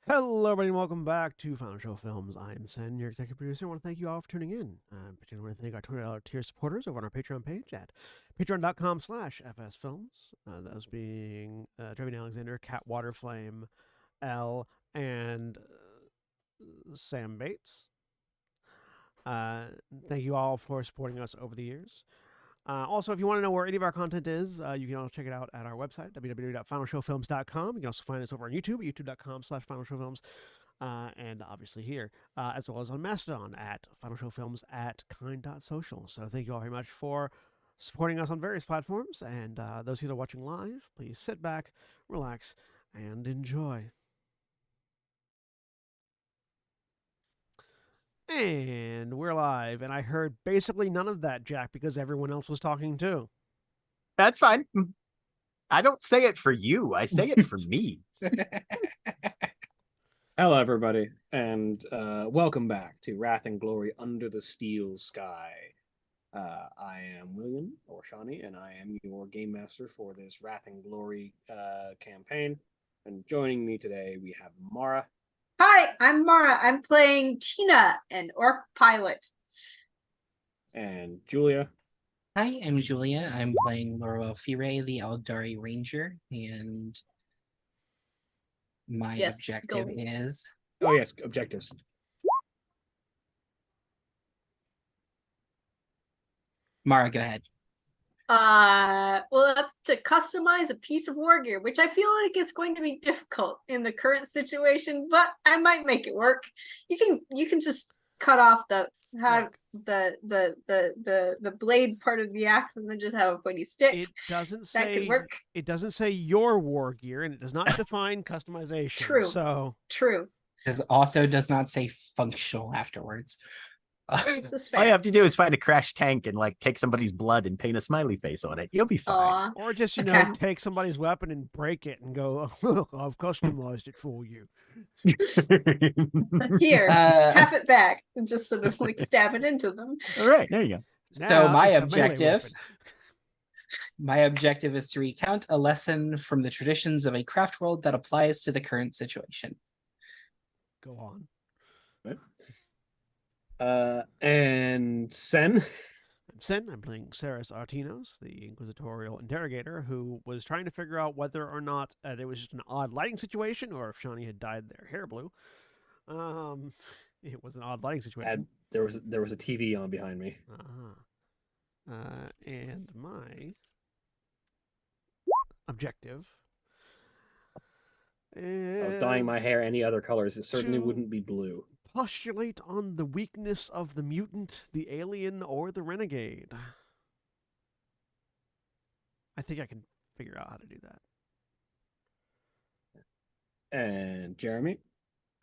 Hello, everybody, and welcome back to Final Show Films. I'm Sen, your executive producer. I want to thank you all for tuning in. Particularly want to thank our $20 tier supporters over on our Patreon page at patreon.com/fsfilms. Those being Trevian Alexander, Cat Waterflame, L, and Sam Bates. Thank you all for supporting us over the years. Also, if you want to know where any of our content is, you can also check it out at our website, www.finalshowfilms.com. You can also find us over on YouTube, youtube.com/finalshowfilms, and obviously here, as well as on Mastodon at finalshowfilms at kind.social. So thank you all very much for supporting us on various platforms, and those of you that are watching live, please sit back, relax, and enjoy. And we're live, and I heard basically none of that, Jack, because everyone else was talking too. That's fine. I don't say it for you. I say it for me. Hello, everybody, and welcome back to Wrath and Glory Under the Steel Sky. I am William, or Shawnee, and I am your game master for this Wrath and Glory campaign. And joining me today, we have Mara. Hi, I'm Mara. I'm playing Tina, an orc pilot. And Julia. Hi, I'm Julia. I'm playing Laura Fire, the Aldari Ranger, and my objective goals. is... Oh, yes, objectives. Mara, go ahead. Well, that's to customize a piece of war gear, which I feel like is going to be difficult in the current situation, but I might make it work. You can just cut off the blade part of the axe and then just have a pointy stick. It doesn't that say could work. It doesn't say your war gear, and it does not define customization. True. So True. It also does not say functional afterwards. This is All you fair. have to do is find a crash tank and like take somebody's blood and paint a smiley face on it. You'll be fine. Aw. or just Okay. take somebody's weapon and break it and go, oh, look, I've customized it for you. Here, Uh, have it back, and just sort of like stab it into them. All right, there you go. So Now my it's a melee objective... weapon. My objective is to recount a lesson from the traditions of a craft world that applies to the current situation. Go on. And Sen. I'm Sen. I'm playing Ceres Artinos, the inquisitorial interrogator, who was trying to figure out whether or not there was just an odd lighting situation, or if Shawnee had dyed their hair blue. It was an odd lighting situation. There was a TV on behind me. And my objective is... I was dyeing my hair any other colors. It certainly to- wouldn't be blue. postulate on the weakness of the mutant, the alien, or the renegade. I think I can figure out how to do that. And Jeremy.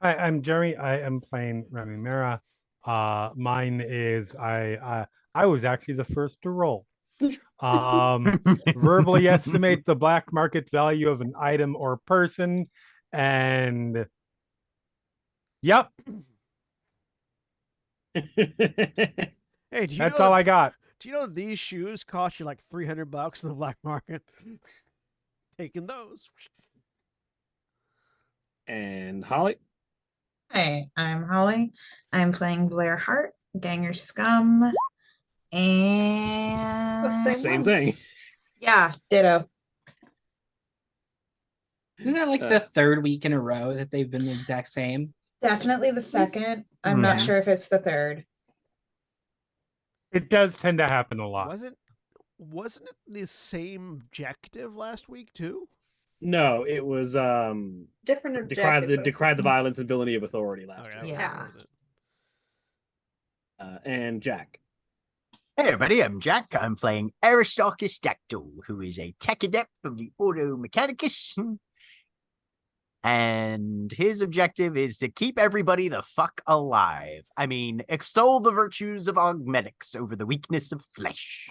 Hi, I'm Jeremy. I am playing Remy Mera. Mine is I was actually the first to roll. Verbally estimate the black market value of an item or person, and yep, Hey, that's all I got. Do you know these shoes cost you like $300 in the black market? Taking those. And Holly. Hi, I'm Holly. I'm playing Blair Hart, Ganger Scum, and Same thing. yeah, ditto. Isn't that like the third week in a row that they've been the exact same? Definitely the second. I'm not Mhm. sure if it's the third. It does tend to happen a lot. Wasn't it the same objective last week too? No, it was Different objective. decry the violence and villainy of authority last Okay, week. that was it. And Jack. Hey everybody, I'm Jack. I'm playing Aristarchus Dactyl, who is a tech adept of the Ordo Mechanicus. And his objective is to keep everybody the fuck alive. I mean, extol the virtues of augmetics over the weakness of flesh.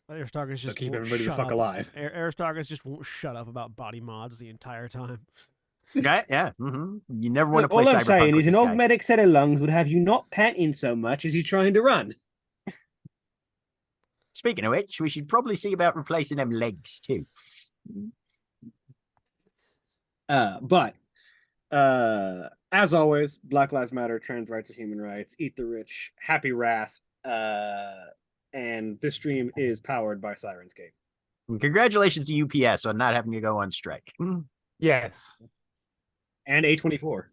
Aristarchus So just keep won't everybody the shut fuck up. alive. Aristarchus just won't shut up about body mods the entire time. Right? Yeah. You never want to Look, play all I'm Cyberpunk saying with is an this guy. augmetic set of lungs would have you not panting so much as you're trying to run. Speaking of which, we should probably see about replacing them legs too. But As always, Black Lives Matter, trans rights are human rights, eat the rich, happy wrath. And this stream is powered by Sirenscape. And congratulations to UPS on not having to go on strike. Yes. And A24.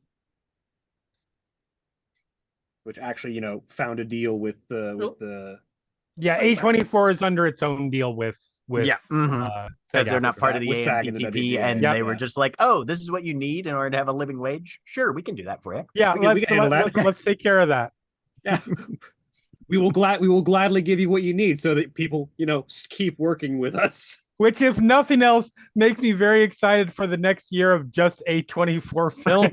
Which actually, found a deal with the Yeah, A24 is under its own deal with Yeah, because they're not part of the with SAG and the AMPTP, WGA. and Yep. they were just like, "Oh, this is what you need in order to have a living wage. Sure, we can do that for you." Yeah, we can handle that. let's take care of that. Yeah. We will gladly give you what you need so that people, keep working with us. Which, if nothing else, makes me very excited for the next year of just A24 films.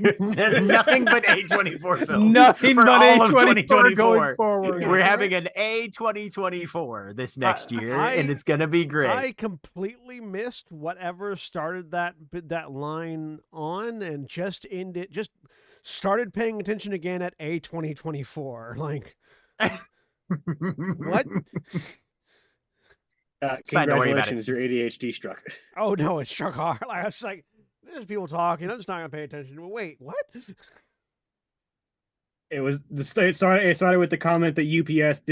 Nothing but A24 films. Nothing for but all of A24 2024. going forward. We're having an A2024 this next year, and it's gonna be great. I completely missed whatever started that line on, and just started paying attention again at A2024. Like, what? fine, don't worry about it. Congratulations, your ADHD struck. Oh no, it struck hard. Like, I was like, there's people talking. I'm just not gonna pay attention. Wait, what? It started with the comment that UPS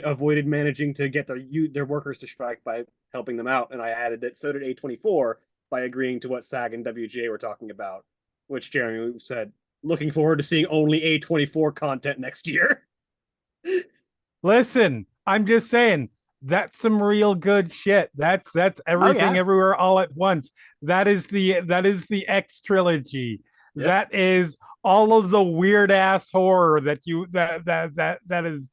avoided managing to get their workers to strike by helping them out, and I added that so did A24 by agreeing to what SAG and WGA were talking about, which Jeremy said, looking forward to seeing only A24 content next year. Listen, I'm just saying, that's some real good shit. That's everything everywhere all at once. That is the X trilogy. Yep. That is all of the weird ass horror that has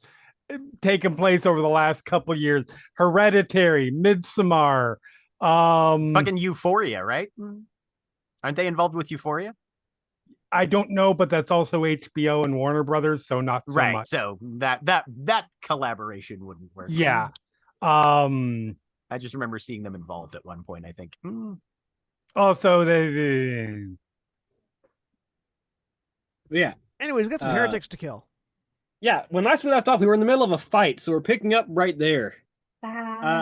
taken place over the last couple years. Hereditary, Midsommar, fucking Euphoria, right? Aren't they involved with Euphoria? I don't know, but that's also HBO and Warner Brothers, so not so right. much. So that collaboration wouldn't work. Yeah. I just remember seeing them involved at one point, I think. Also, Yeah. Anyways, we got some heretics to kill. Yeah. When last we left off, we were in the middle of a fight, so we're picking up right there.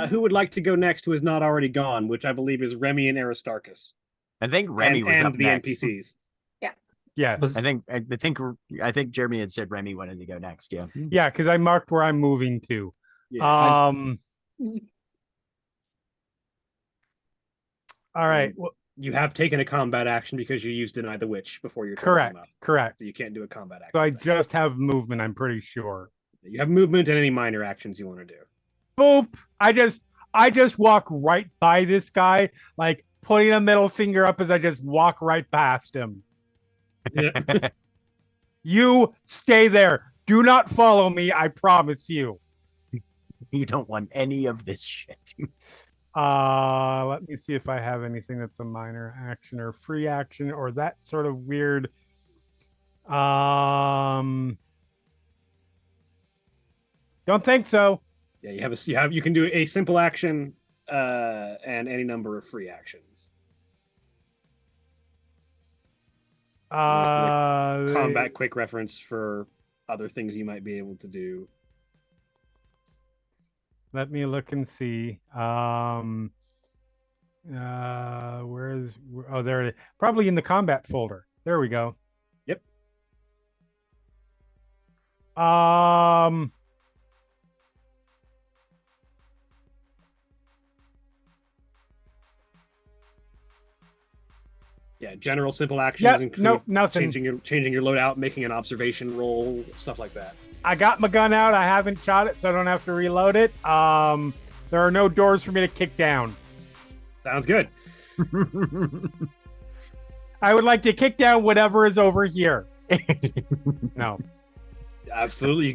Who would like to go next who is not already gone, which I believe is Remy and Aristarchus. I think Remy was and up the next. NPCs. yeah. I think Jeremy had said Remy wanted to go next. Yeah. Yeah, because I marked where I'm moving to. Yeah. All right. Well, You have taken a combat action because you used Deny the Witch before your turn came up. correct. So you can't do a combat action. So I back. just have movement, I'm pretty sure. You have movement and any minor actions you want to do. Boop. I just walk right by this guy, like putting a middle finger up as I just walk right past him. Yeah. You stay there. Do not follow me, I promise you. You don't want any of this shit. Let me see if I have anything that's a minor action or free action or that sort of weird. Don't think so. Yeah, you can do a simple action and any number of free actions. Combat quick reference for other things you might be able to do. Let me look and see. Where is? Oh, there it is. Probably in the combat folder. There we go. Yep. Yeah, general simple actions Yep, include nope, nothing. changing your loadout, making an observation roll, stuff like that. I got my gun out. I haven't shot it, so I don't have to reload it. There are no doors for me to kick down. Sounds good. I would like to kick down whatever is over here. No, Absolutely, you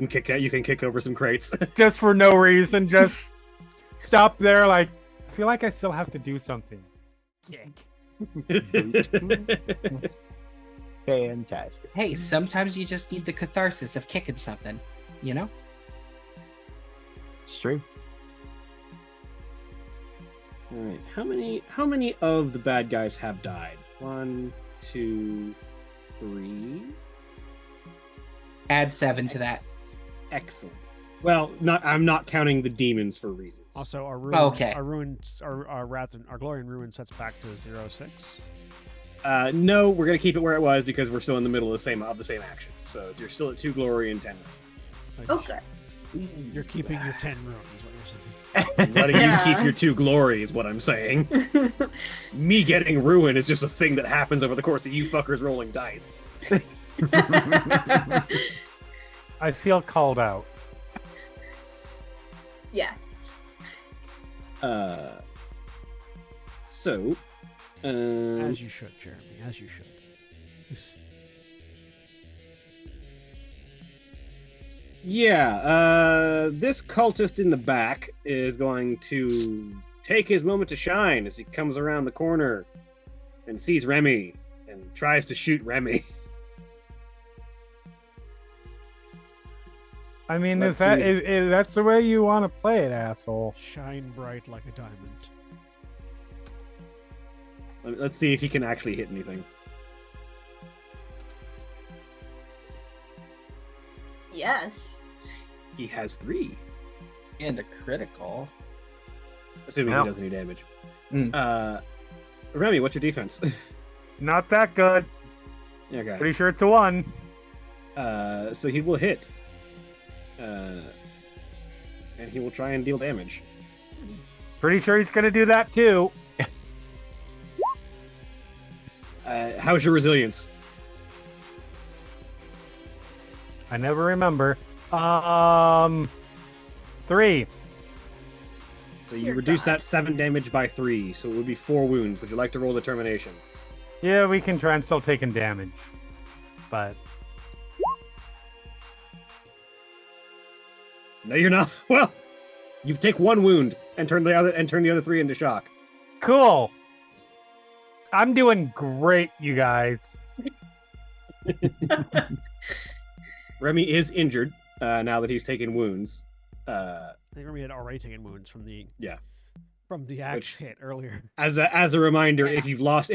can kick over some crates. just for no reason. Just stop there. Like, I feel like I still have to do something. Fantastic. Hey, sometimes you just need the catharsis of kicking something, you know? It's true. All right. How many of the bad guys have died? 1, 2, 3. Add 7 to that. Excellent. Well, I'm not counting the demons for reasons. Also, our ruin, Okay. our wrath, and our glory and ruin sets back to 0-6. No, we're gonna keep it where it was because we're still in the middle of the same action. So you're still at 2 glory and 10 runes. Okay. You're keeping your 10 runes, is what you're saying. I'm letting Yeah. you keep your 2 glory is what I'm saying. Me getting ruin is just a thing that happens over the course of you fuckers rolling dice. I feel called out. Yes. So, As you should, Jeremy, as you should. yeah, this cultist in the back is going to take his moment to shine as he comes around the corner and sees Remy and tries to shoot Remy. I mean, Let's if that's the way you want to play it, asshole. Shine bright like a diamond. Let's see if he can actually hit anything. Yes. He has 3, And a critical. assuming Ow. he doesn't do damage. Mm. Remy, what's your defense? Not that good. Okay. Pretty sure it's a 1. So he will hit. And he will try and deal damage. Pretty sure he's gonna do that too. How's your resilience? I never remember. 3. So you Dear reduce God. that 7 damage by 3, so it would be 4 wounds. Would you like to roll determination? Yeah, we can try and still taking damage, but No, you're not. Well, you take 1 wound and turn the other 3 into shock. cool. I'm doing great, you guys. Remy is injured now that he's taken wounds. I think Remy had already taken wounds from the axe Which- hit earlier. As a reminder, if you've lost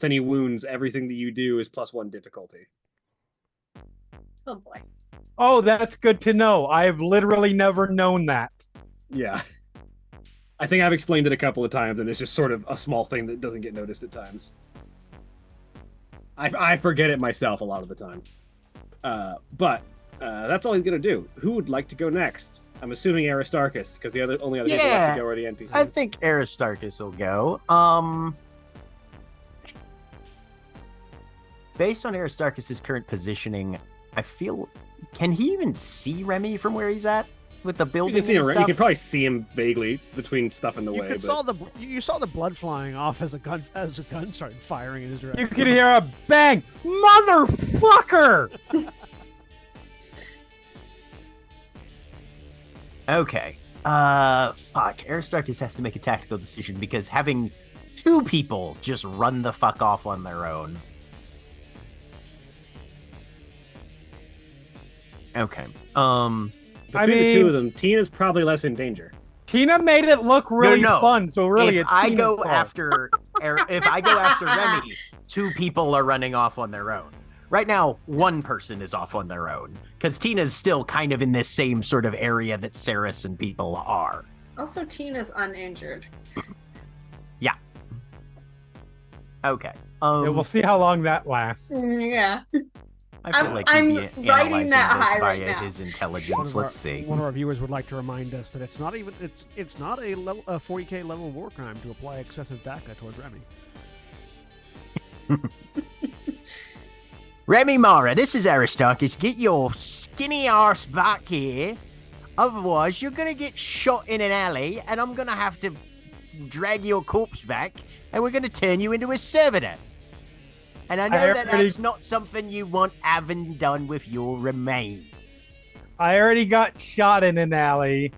any wounds, everything that you do is +1 difficulty. Oh boy. Oh, that's good to know. I've literally never known that. Yeah. I think I've explained it a couple of times, and it's just sort of a small thing that doesn't get noticed at times. I forget it myself a lot of the time. But that's all he's gonna do. Who would like to go next? I'm assuming Aristarchus, because the only other people left to go are the NPCs. I think Aristarchus will go. Based on Aristarchus's current positioning, I feel, can he even see Remy from where he's at with the You building can, see and him, you stuff? can probably see him vaguely between stuff in the way. But... You saw the blood flying off as a gun started firing in his direction. You can hear a bang, motherfucker. Okay. Fuck. Aristarchus has to make a tactical decision because having 2 people just run the fuck off on their own. Okay. Between I the 2 mean- of them, Tina's probably less in danger. Tina made it look really no. fun, so really, if it's I Tina's go fault. after if I go after Remy, 2 people are running off on their own. Right now, 1 person is off on their own because Tina's still kind of in this same sort of area that Saris and people are. Also, Tina's uninjured. Okay. Yeah, we'll see how long that lasts. Yeah. I feel I'm- like he'd I'm be riding analyzing that this high via right now. his One intelligence. of our- Let's see. One of our viewers would like to remind us that it's not a 40k level war crime to apply excessive DACA towards Remy. Remy Mara, this is Aristarchus. Get your skinny arse back here. Otherwise, you're going to get shot in an alley, and I'm going to have to drag your corpse back, and we're going to turn you into a servitor. And I know that already- that's not something you want having done with your remains. I already got shot in an alley.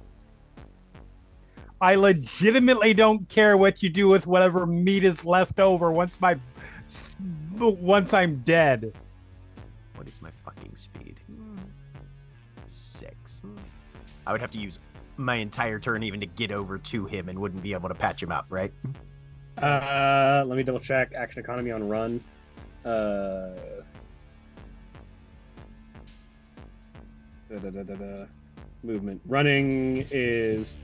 I legitimately don't care what you do with whatever meat is left over once I'm dead. What is my fucking speed? 6. I would have to use my entire turn even to get over to him and wouldn't be able to patch him up, right? Let me double check action economy on run. Movement. Running is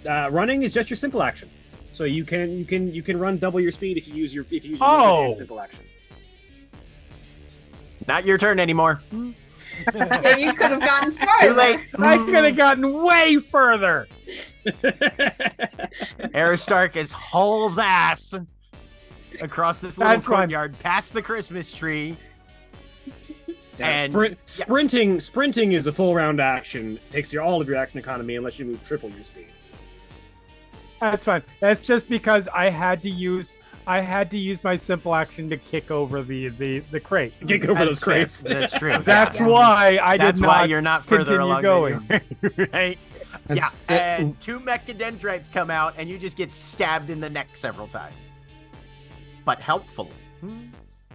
just your simple action. So you can run double your speed if you use your movement and simple action. Not your turn anymore. Yeah, you could have gotten farther. Too late. I could have gotten way further. Aristarchus hauls ass across this little courtyard, past the Christmas tree. And sprinting is a full round action. Takes all of your action economy unless you move triple your speed. That's fine. That's just because I had to use my simple action to kick over the crate. Kick over those crates. That's true. That's why I did not. That's why you're not further along going. Right? Yeah. And 2 mechadendrites come out, and you just get stabbed in the neck several times. But helpful.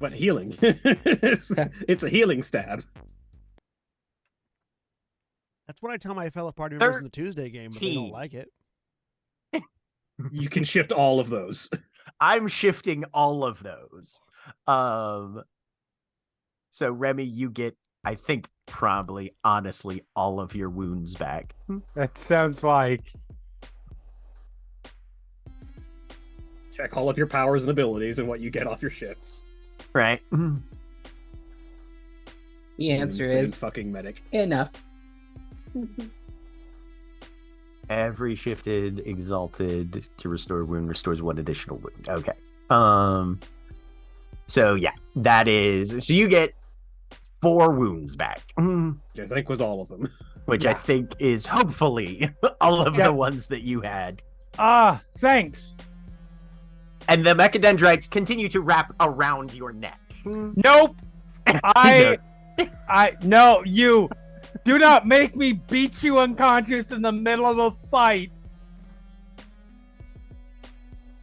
But healing. It's a healing stab. That's what I tell my fellow party members in the Tuesday game, but they don't like it. You can shift all of those. I'm shifting all of those. So Remy, you get, I think, probably, honestly, all of your wounds back. That sounds like. Check all of your powers and abilities and what you get off your ships. Right. The answer Insane is fucking medic. enough. Every shifted exalted to restore wound restores 1 additional wound. Okay. So yeah, that is. So you get 4 wounds back. Which I think was all of them. Which I think is hopefully all of the ones that you had. Thanks. And the mechadendrites continue to wrap around your neck. Nope. No, you do not make me beat you unconscious in the middle of a fight.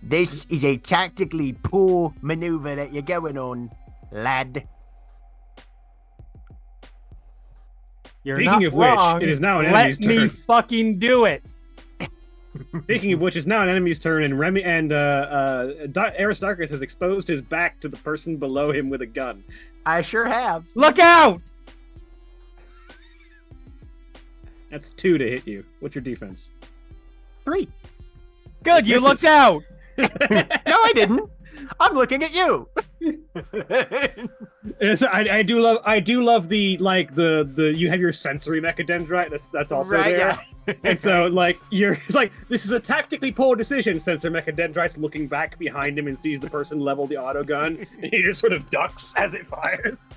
This is a tactically poor maneuver that you're going on, lad. You're Speaking not of wrong. which, it is now an enemy's Let me turn. fucking do it. Speaking of which, it's now an enemy's turn, and Aristarchus has exposed his back to the person below him with a gun. I sure have. Look out! That's 2 to hit you. What's your defense? 3. Good, you looked out. No, I didn't. I'm looking at you. I do love the you have your sensory mechadendrite. That's also Right, there. yeah. And so it's like this is a tactically poor decision. Sensor mechadendrite's looking back behind him and sees the person level the auto gun, and he just sort of ducks as it fires.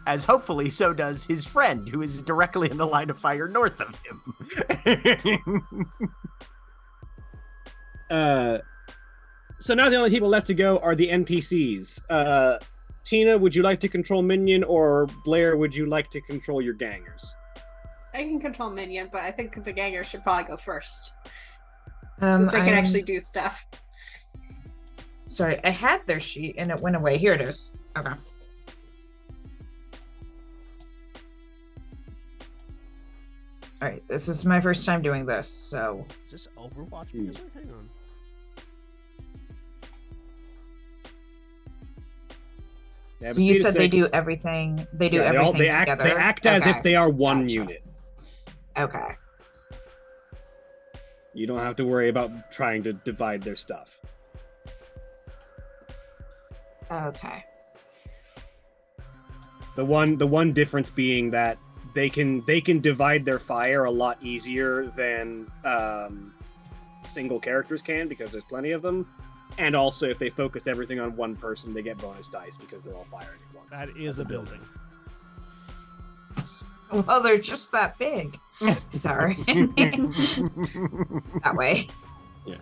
As hopefully so does his friend, who is directly in the line of fire north of him. So now the only people left to go are the NPCs. Tina, would you like to control Minion, or Blair, would you like to control your gangers? I can control Minion, but I think the gangers should probably go first. They I'm can actually do stuff. Sorry, I had their sheet and it went away. Here it is. Okay. All right, this is my first time doing this, so. Is this Overwatch music? Hang on. So you said they do everything. They do everything together. They act as if they are one Gotcha. unit. Okay. You don't have to worry about trying to divide their stuff. Okay. The one difference being that they can divide their fire a lot easier than single characters can, because there's plenty of them. And also, if they focus everything on one person, they get bonus dice because they're all firing at once. That is a building. Well, they're just that big. Sorry. That way. Yeah.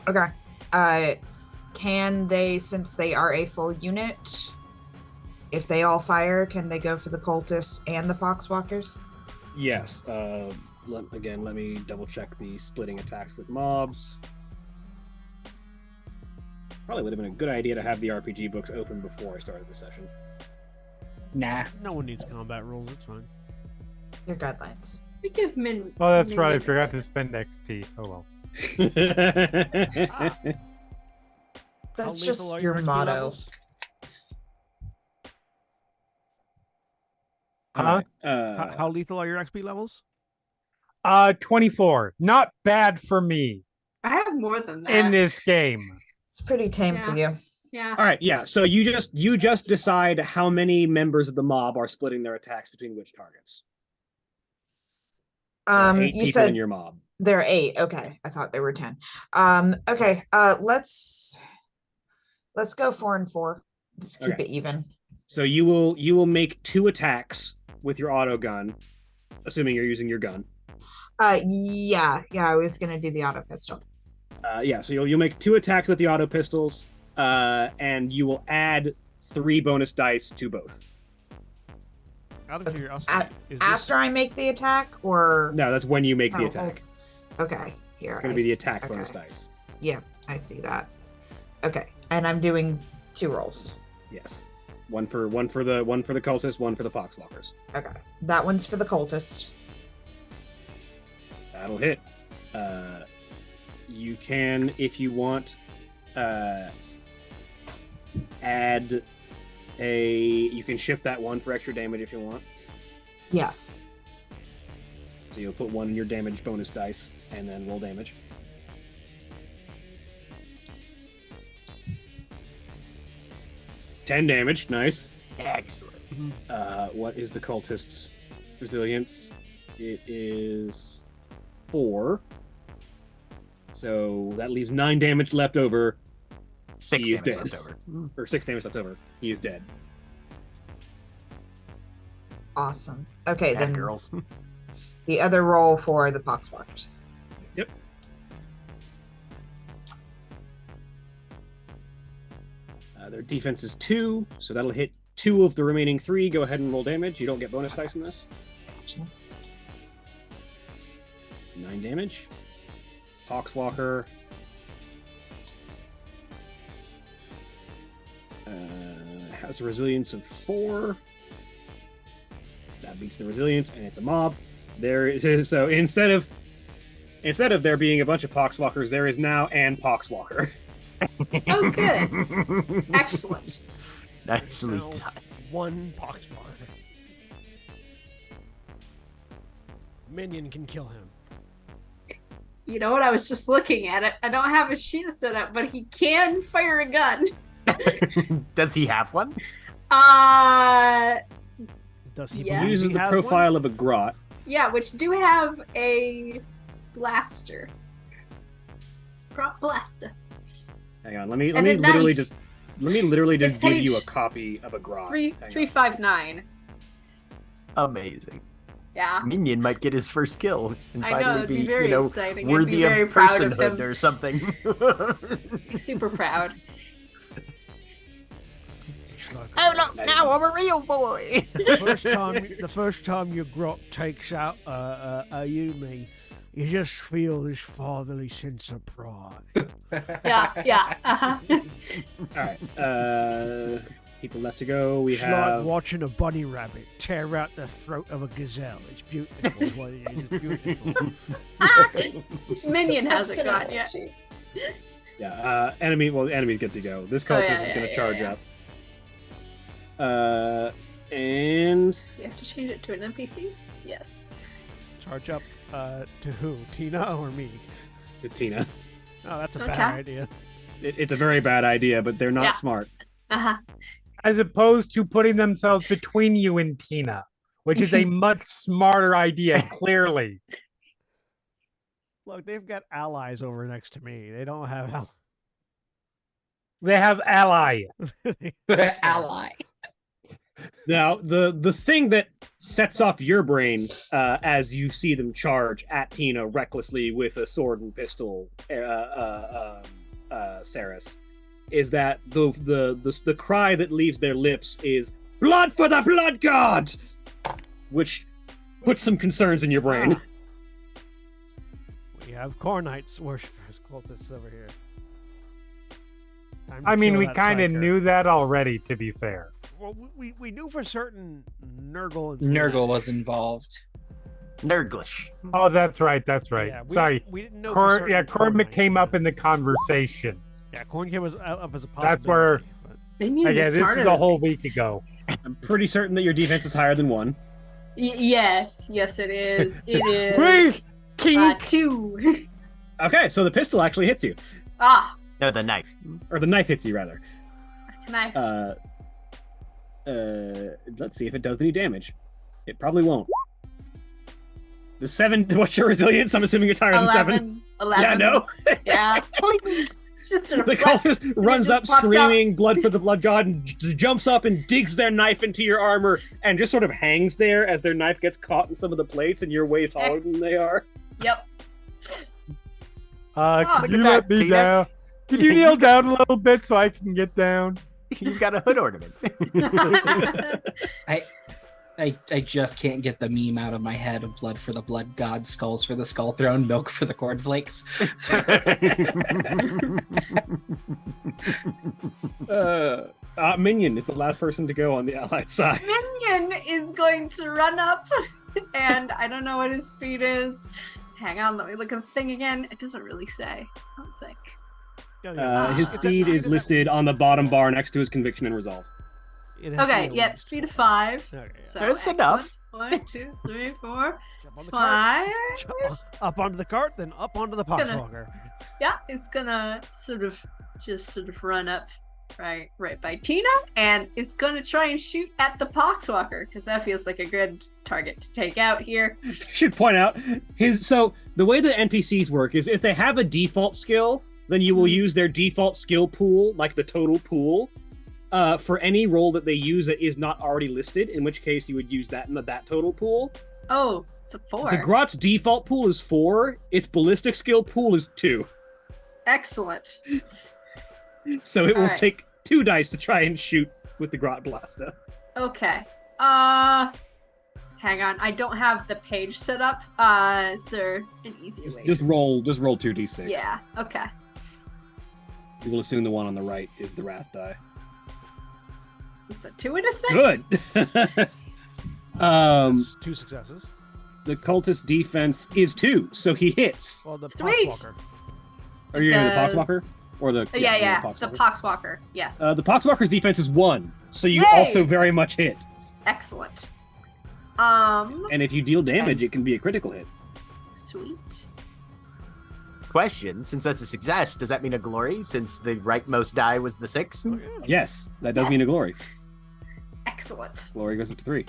Okay. Can they, since they are a full unit, if they all fire, can they go for the cultists and the poxwalkers? Yes. Let me double check the splitting attacks with mobs. Probably would have been a good idea to have the RPG books open before I started the session. Nah. No one needs combat rules. It's fine. They're guidelines. We give Min. Oh, that's right. I Minion forgot a- to spend XP. Oh well. That's How lethal just are your XP motto. levels? Huh? How lethal are your XP levels? 24. Not bad for me. I have more than that. in this game. It's pretty tame for you. Yeah. All right, yeah. So you just decide how many members of the mob are splitting their attacks between which targets. Eight You people said in your mob. there are 8. Okay, I thought there were 10. Okay. Let's go 4 and 4. Let's keep Okay. it even. So you will make 2 attacks with your auto gun, assuming you're using your gun. Yeah. I was gonna do the auto pistol. Yeah. So you'll make 2 attacks with the auto pistols, and you will add 3 bonus dice to both. Out of curiosity, After I make the attack, or No, that's when you make the Oh, attack. okay, here. It's going to be the attack bonus dice. Yeah, I see that. Okay, and I'm doing 2 rolls. Yes. One for the cultist, one for the poxwalkers. Okay, that one's for the cultist. That'll hit. You can, if you want, add you can shift that 1 for extra damage if you want. Yes. So you'll put 1 in your damage bonus dice and then roll damage. $10 damage, nice. Excellent. What is the cultist's resilience? It is 4. So that leaves 9 damage left over. 6 He is damage dead. left over. Or 6 damage left over. He is dead. Awesome. Okay, Bad then girls. the other roll for the poxwalkers. Yep. Their defense is 2, so that'll hit 2 of the remaining 3. Go ahead and roll damage. You don't get bonus dice in this. 9 damage. Poxwalker. Has a resilience of 4. That beats the resilience, and it's a mob. There it is. So instead of there being a bunch of poxwalkers, there is now an poxwalker. Oh, good. Excellent. Nicely Now, done. 1 poxwalker. Minion can kill him. You know what? I was just looking at it. I don't have a shield set up, but he can fire a gun. Does he have one? Does he Yeah. believe Uses he the has profile of a grot. Yeah, which do have a blaster. Prop blaster. Hang on, let me And a literally knife. just It's give you a page copy of a grot. Hang on. 359. Amazing. Yeah. Minion might get his first kill and I know, finally it'd be be, very exciting. I'd be worthy very of proud of personhood him. or something. He's super proud. Oh look, now I'm a real boy. The first time your grot takes out a Yumi, you just feel this fatherly sense of pride. Yeah. Uh-huh. Alright. People left to go. We It's have like watching a bunny rabbit tear out the throat of a gazelle. It's beautiful. is what it is. It's beautiful. Minion hasn't got yet. enemies get to go. This cultist is gonna charge up. And Do you have to change it to an NPC? Yes. Charge up to who? Tina or me? to Tina. Oh, that's a Okay. bad idea. It's a very bad idea, but they're not Yeah. smart. Uh-huh. As opposed to putting themselves between you and Tina, which is a much smarter idea, clearly. Look, they've got allies over next to me. They don't have They have ally. Ally. Now, the thing that sets off your brain as you see them charge at Tina recklessly with a sword and pistol, Saris, is that the cry that leaves their lips is "Blood for the Blood God," which puts some concerns in your brain. Ah. We have Cornites worshippers, cultists over here. Time to I mean, kill we that kind of psyker. knew that already, to be fair. Well, we knew for certain Nurgle and Nurgle was involved. Nurglish. Oh, that's right. That's right. Yeah, Sorry. we didn't know. For certain Cormac Cornites. came up in the conversation. Yeah, Corn came up as a possibility. That's where- but- Minion Again, is this smarter is a than whole me. week ago. I'm pretty certain that your defense is higher than 1. Yes, it is. It is. Wait, King. 2. Okay, so the pistol actually hits you, Ah, No, the knife. or the knife hits you rather. knife. Let's see if it does any damage. It probably won't. The 7. What's your resilience? I'm assuming it's higher than 7. 11. Yeah, no. Yeah. Just sort of The flex, cultist and it runs just up pops out. screaming, "Blood for the blood god," and jumps up and digs their knife into your armor, and just sort of hangs there as their knife gets caught in some of the plates, and you're way taller than they are. Yep. Could Look you at let that, me Tina. down? Could you kneel down a little bit so I can get down? You've got a hood ornament. I just can't get the meme out of my head of blood for the blood god, skulls for the skull throne, milk for the cornflakes. Minion is the last person to go on the allied side. Minion is going to run up, and I don't know what his speed is. Hang on, let me look at the thing again. It doesn't really say. I don't think. His speed is listed on the bottom bar next to his conviction and resolve. Okay, yep, speed of 5. Okay, yeah. So That's enough. 1, 2, 3, 4, Jump on the cart, 5. up onto the cart, then up onto the It's gonna- poxwalker. Yeah, it's gonna sort of run up right by Tina, and it's gonna try and shoot at the poxwalker because that feels like a good target to take out here. Should point out so the way the NPCs work is if they have a default skill, then you will use their default skill pool, like the total pool, for any role that they use that is not already listed. In which case, you would use that in that total pool. Oh, it's a 4. The Grot's default pool is 4. Its ballistic skill pool is 2. Excellent. So it will Alright. take 2 dice to try and shoot with the Grot Blaster. Okay. Hang on. I don't have the page set up. Is there an easier way? Just roll 2d6. Yeah. Okay. We will assume the one on the right is the Wrath die. It's a 2 and a 6. Good. That's 2 successes. The cultist defense is 2, so he hits. Well, the Sweet. poxwalker. Are you going to the Does- Poxwalker? Or the Yeah. Poxwalker? The poxwalker. Yes. The Poxwalker's defense is 1, so you Yay! also very much hit. Excellent. And if you deal damage, it can be a critical hit. Sweet. Question: since that's a success, does that mean a glory? Since the rightmost die was the 6. Oh, yeah. Yes, that does mean a glory. Excellent. Glory goes up to 3.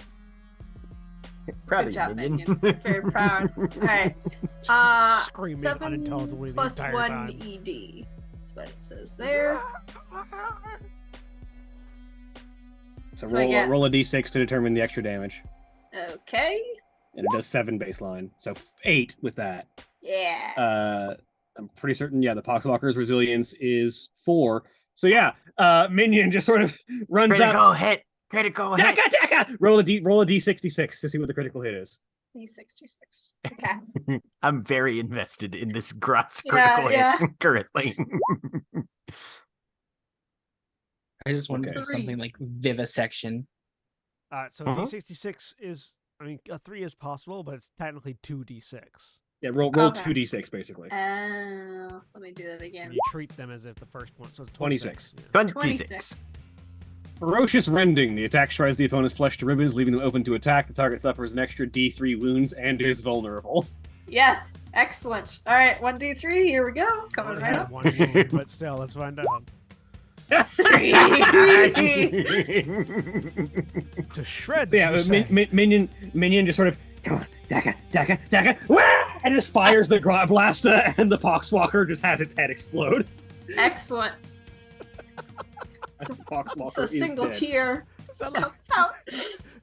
Proud Good of job, you, Minion. Very proud. All right. Screaming 7 unintelligibly the plus entire 1 time. ED. That's what it says there. So So I get- roll a d6 to determine the extra damage. Okay. And it does 7 baseline. So 8 with that. Yeah. I'm pretty certain, the Poxwalker's resilience is 4. So Minion just sort of runs Critical up. hit. Critical hit. Daka! Roll a d66 to see what the critical hit is. D66. Okay. I'm very invested in this Grot's Yeah, critical yeah. hit currently. I just wonder Okay. if something like vivisection. So Uh-huh. D66 is, a 3 is possible, but it's technically 2d6. Yeah, roll Okay. 2d6 basically. Let me do that again. And you treat them as if the first one, so it's 26. 26. Ferocious rending. The attack shreds the opponent's flesh to ribbons, leaving them open to attack. The target suffers an extra D3 wounds and is vulnerable. Yes. Excellent. All right. 1d3. Here we go. Coming Only right have up. one wound, but still, let's find out. To shreds, Yeah, you say. Minion just sort of, come on, Daka, wah! And just fires the Grot Blaster, and the Poxwalker just has its head explode. Excellent. Poxwalker It's a is single dead. tear. that like- Comes out.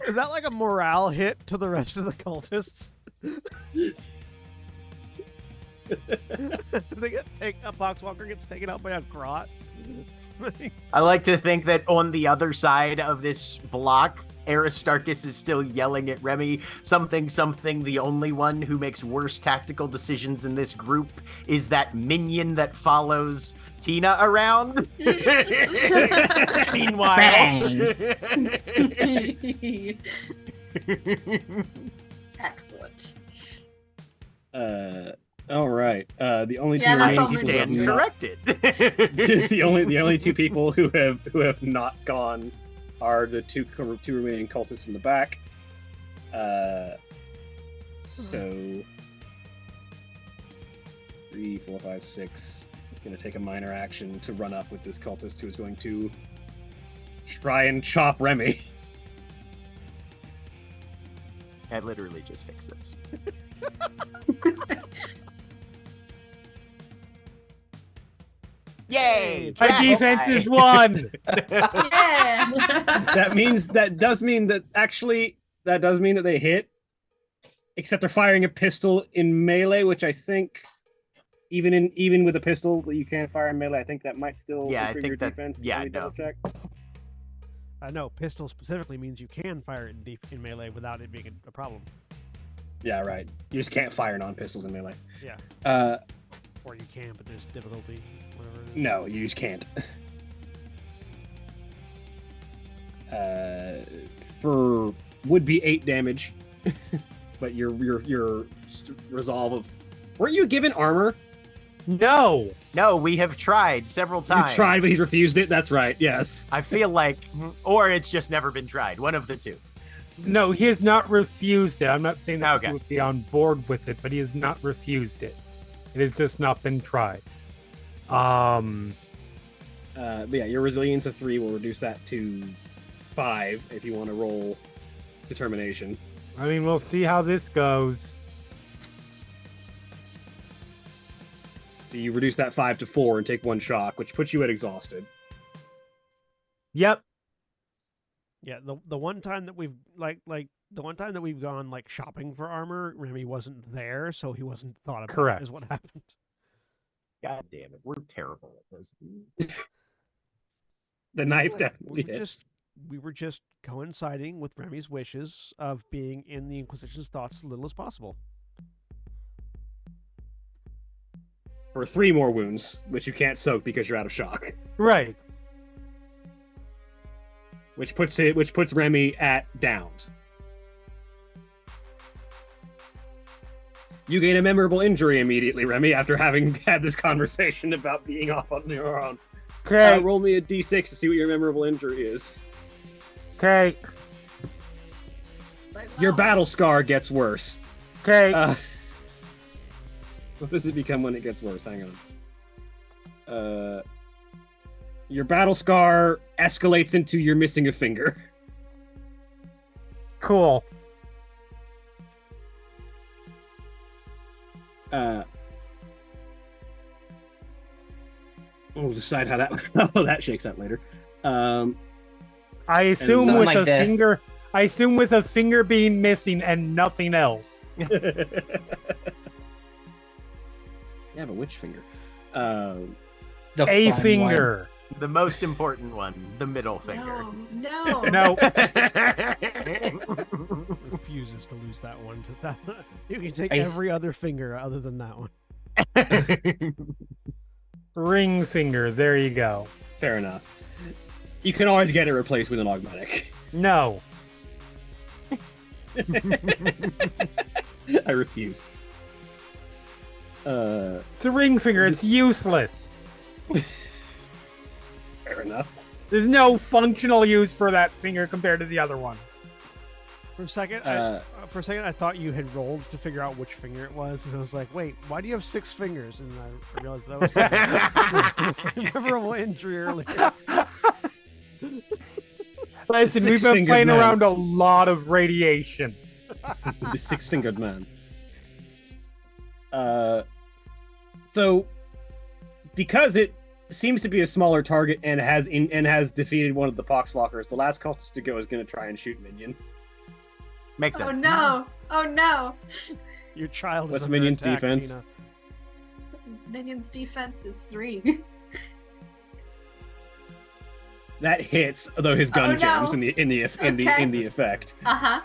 Is that like a morale hit to the rest of the cultists? A poxwalker gets taken out by a grot. I like to think that on the other side of this block, Aristarchus is still yelling at Remy, something, the only one who makes worse tactical decisions in this group is that minion that follows Tina around. Meanwhile. Excellent. All right. The only two Yeah, that's remaining all He people who have stands not- corrected. the only two people who have not gone are the two remaining cultists in the back. So 3, 4, 5, 6. Going to take a minor action to run up with this cultist who is going to try and chop Remy. I literally just fixed this. Yay! My defense is 1. Yeah. That does mean that they hit. Except they're firing a pistol in melee, which I think even with a pistol that you can't fire in melee, I think that might still Yeah, I improve think your that- defense. yeah, Let me double no. check. No, pistol specifically means you can fire it in melee without it being a problem. Yeah, right. You just can't fire non-pistols in melee. Yeah. Or you can, but there's difficulty. Whatever it is. No, you just can't. For would be 8 damage, but your resolve of. Weren't you given armor? No. No, we have tried several times. You tried, but he's refused it. That's right. Yes. I feel like, or it's just never been tried. One of the two. No, he has not refused it. I'm not saying that Okay. he would be on board with it, but he has not refused it. It has just not been tried. But yeah, your resilience of 3 will reduce that to 5 if you want to roll determination. I mean, we'll see how this goes. So you reduce that 5 to 4 and take 1 shock, which puts you at exhausted. Yep. Yeah, the one time that we've the one time that we've gone like shopping for armor, Remy wasn't there, so he wasn't thought about. Correct. Is what happened. God damn it, we're terrible at this. The knife What? definitely we hits. were just coinciding with Remy's wishes of being in the Inquisition's thoughts as little as possible. For 3 more wounds, which you can't soak because you're out of shock. Right. Which puts Remy at downs. You gain a memorable injury immediately, Remy, after having had this conversation about being off on your own. Okay. Roll me a d6 to see what your memorable injury is. Okay. Your battle scar gets worse. Okay. What does it become when it gets worse? Hang on. Your battle scar escalates into you're missing a finger. Cool. We'll decide how that how that shakes out later. I assume something with like a this. finger. I assume with a finger being missing and nothing else. Yeah, but which finger? The A fun finger. The most important one, the middle finger. No. No. Refuses to lose that one. You can take I- every other finger other than that one. Ring finger. There you go. Fair enough. You can always get it replaced with an augmetic. No. I refuse. It's a ring finger. It's useless. Fair enough. There's no functional use for that finger compared to the other ones. For a second, I thought you had rolled to figure out which finger it was, and I was like, "Wait, why do you have 6 fingers?" And I realized that was a memorable injury earlier. Listen, we've been Six-fingered playing man. around a lot of radiation. The 6-fingered man. So, because it seems to be a smaller target and has defeated one of the poxwalkers, the last cultist to go is going to try and shoot Minion. Makes Oh sense. no. Oh no. Your child What's is under Minion's attack, defense? Tina. Minion's defense is 3. That hits, though his gun Oh, no. jams in the Okay. effect. Uh-huh.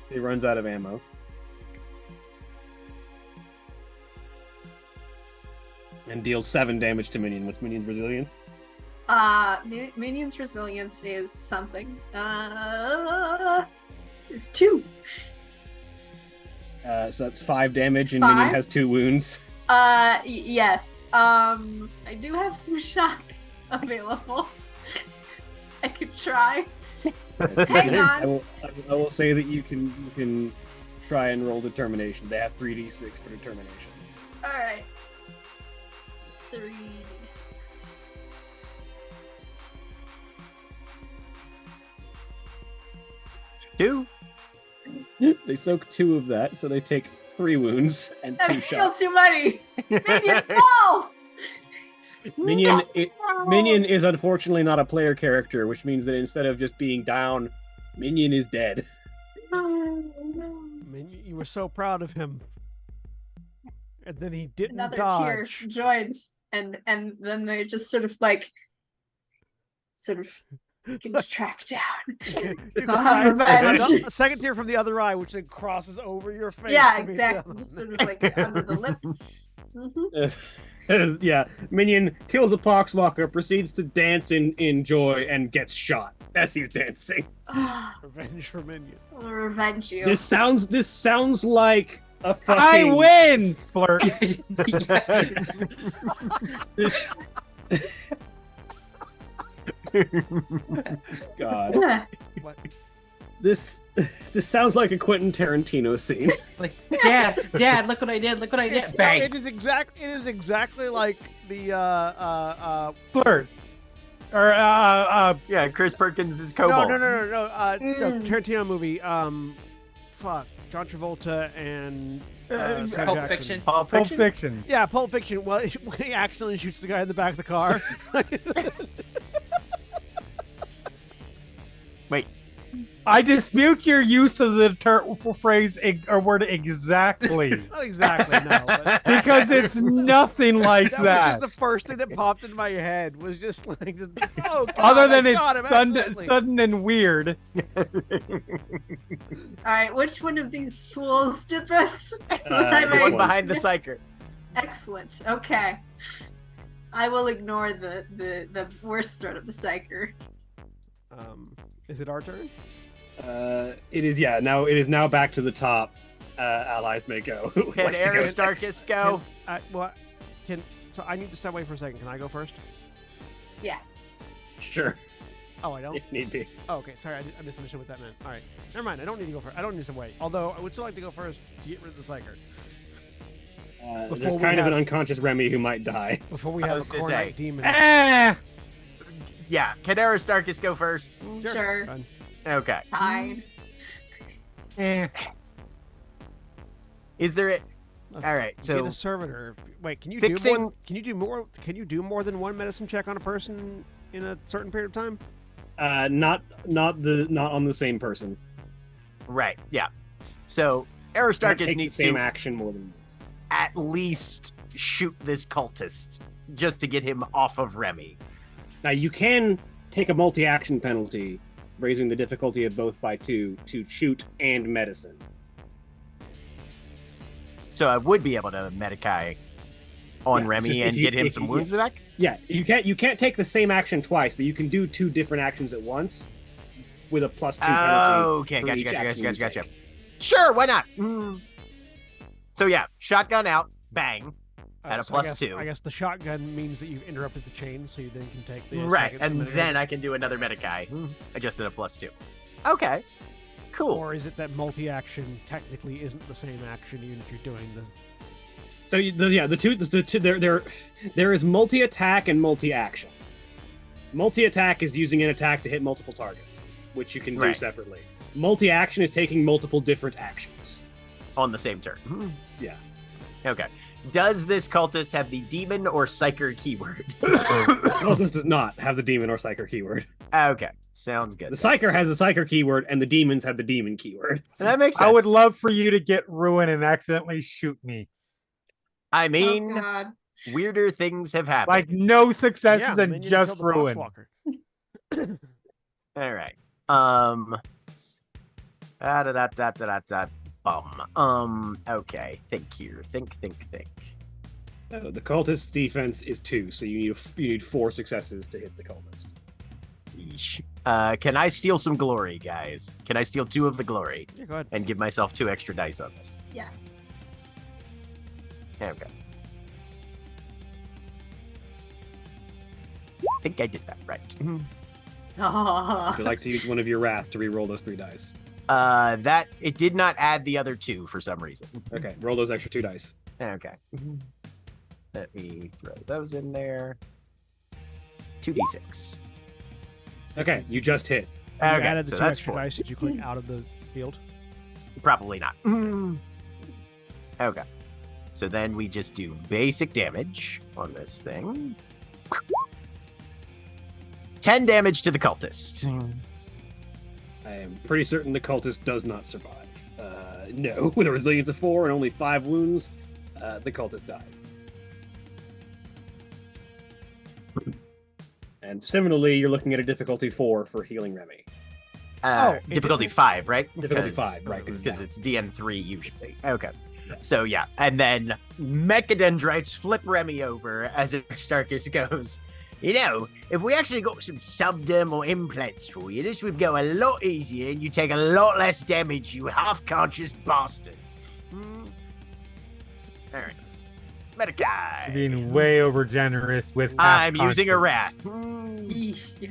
He runs out of ammo. And deals 7 damage to Minion. What's Minion's resilience? Minion's resilience is something. It's 2. So that's 5 damage, and Minion 5? has 2 wounds. Yes. I do have some shock available. I could try. Hang on. I will say that you can try and roll determination. They have 3d6 for determination. All right. 3d6. Two. They soak 2 of that, so they take 3 wounds and 2 That's still shots. too many. Minion falls. Minion is unfortunately not a player character, which means that instead of just being down, Minion is dead. You were so proud of him, and then he didn't Another dodge. tear joins, and then they just sort of contract down. You Ah, cry. revenge. A second tear from the other eye, which then crosses over your face. Yeah, to meet the exactly. other Just one. sort of like under the lip. Mhm. Yeah, Minion kills a poxwalker, proceeds to dance in joy, and gets shot as he's dancing. Ah, Revenge for Minion. I'll revenge you. This sounds like a I fucking win, Splurt. This... God. Yeah. What? This sounds like a Quentin Tarantino scene. Like, Dad, look what I did! Look what I did! It Bang! is exactly like the Flirt. Or Yeah, Chris Perkins is no Cobalt. no Tarantino movie. Fuck, John Travolta and Sam Pulp Jackson. Fiction. Pulp Pulp Fiction. Fiction. Yeah, Pulp Fiction. Well, when he accidentally shoots the guy in the back of the car. Wait, I dispute your use of the phrase or word exactly. Not exactly, no. But Because it's nothing like that was that. just the first thing that popped in my head. Was just like, oh god! Other than I it's shot him accidentally. sudden and weird. All right, which one of these fools did this? Uh, I the the might- one behind the psyker. Excellent. Okay. I will ignore the worst threat of the psyker. Is it our turn? It is, yeah. Now it is now back to the top. Allies may go. Who would Can like to go Aristarchus next? go? So I need to step away for a second. Can I go first? Yeah. Sure, Oh, I don't. if need be. Oh, okay. Sorry, I misunderstood what that meant. All right, never mind. I don't need to go first. I don't need to wait. Although I would still like to go first to get rid of the psyker Before There's we kind of have- an unconscious Remy who might die. before we I have a was gonna Cornite say. demon. Eh, Yeah, can Aristarchus go first? Sure. Fine. Okay. Fine. eh. Is there a... All right, Get so a servitor. Wait, can you fixing- do more? Can you do more? Can you do more than one medicine check on a person in a certain period of time? Not on the same person. right, yeah. So Can't Aristarchus take needs the same to action more than once. at least shoot this cultist just to get him off of Remy. Now you can take a multi-action penalty, raising the difficulty of both by 2 to shoot and medicine. So I would be able to Medicae on Yeah, Remy just and if get him if some wounds back. Yeah, you can't take the same action twice, but you can do 2 different actions at once with a +2 penalty. Okay, for gotcha, each gotcha, action you gotcha. take. Sure, why not? So yeah, shotgun out, bang, at a So I +2. I guess the shotgun means that you've interrupted the chain, so you then can take the Right, second and minute. then I can do another Medicae, adjusted a +2. Okay, cool. Or is it that multi-action technically isn't the same action, even if you're doing the? So the two there is multi-attack and multi-action. Multi-attack is using an attack to hit multiple targets, which you can do Right. separately. Multi-action is taking multiple different actions. On the same turn. Yeah. Okay. Does this cultist have the demon or psyker keyword? Cultist does not have the demon or psyker keyword. Okay, sounds good. The psyker has the psyker keyword, and the demons have the demon keyword. That makes sense. I would love for you to get ruined and accidentally shoot me. I mean, Oh God. weirder things have happened. Like no successes Yeah, and Minion just killed the ruin. Foxwalker. All right. Okay. Think here. Think. The cultist's defense is 2, so you need 4 successes to hit the cultist. Yeesh. Can I steal some glory, guys? Can I steal 2 of the glory Yeah, go ahead. and give myself 2 extra dice on this? Yes. Okay. I think I did that right. Would you like to use one of your wrath to re-roll those 3 dice? That it did not add the other 2 for some reason. Okay, roll those extra 2 dice. Okay. Let me throw those in there. 2d6. Okay, you just hit. You Okay, added the so two that's extra 4. dice. Did you click out of the field? Probably not. Okay. So then we just do basic damage on this thing. 10 damage to the cultist. I am pretty certain the cultist does not survive. No, with a resilience of 4 and only 5 wounds, the cultist dies. And similarly, you're looking at a difficulty 4 for healing Remy. Difficulty 5, right? Difficulty 5, right? Because it's DM3 usually. Okay. Yeah. So yeah, and then Mechadendrites flip Remy over as Aristarchus goes, you know, if we actually got some subdermal implants for you, this would go a lot easier and you take a lot less damage, you half-conscious bastard. Alright. Medicaid. Being way over generous with. I'm using a half-conscious. wrath. Yeah.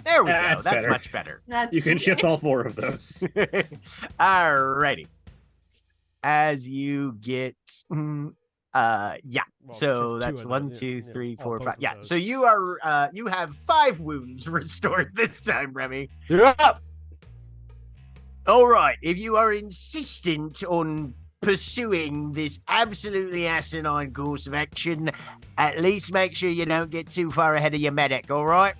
There we go. That's That's better. much better. That's, You can shift all 4 of those. Alrighty. As you get yeah. Well, So two that's of one, those, two, yeah, three, all four, both five. of Yeah. those. So you are you have 5 wounds restored this time, Remy. Yeah. All right. If you are insistent on pursuing this absolutely asinine course of action, at least make sure you don't get too far ahead of your medic, all right?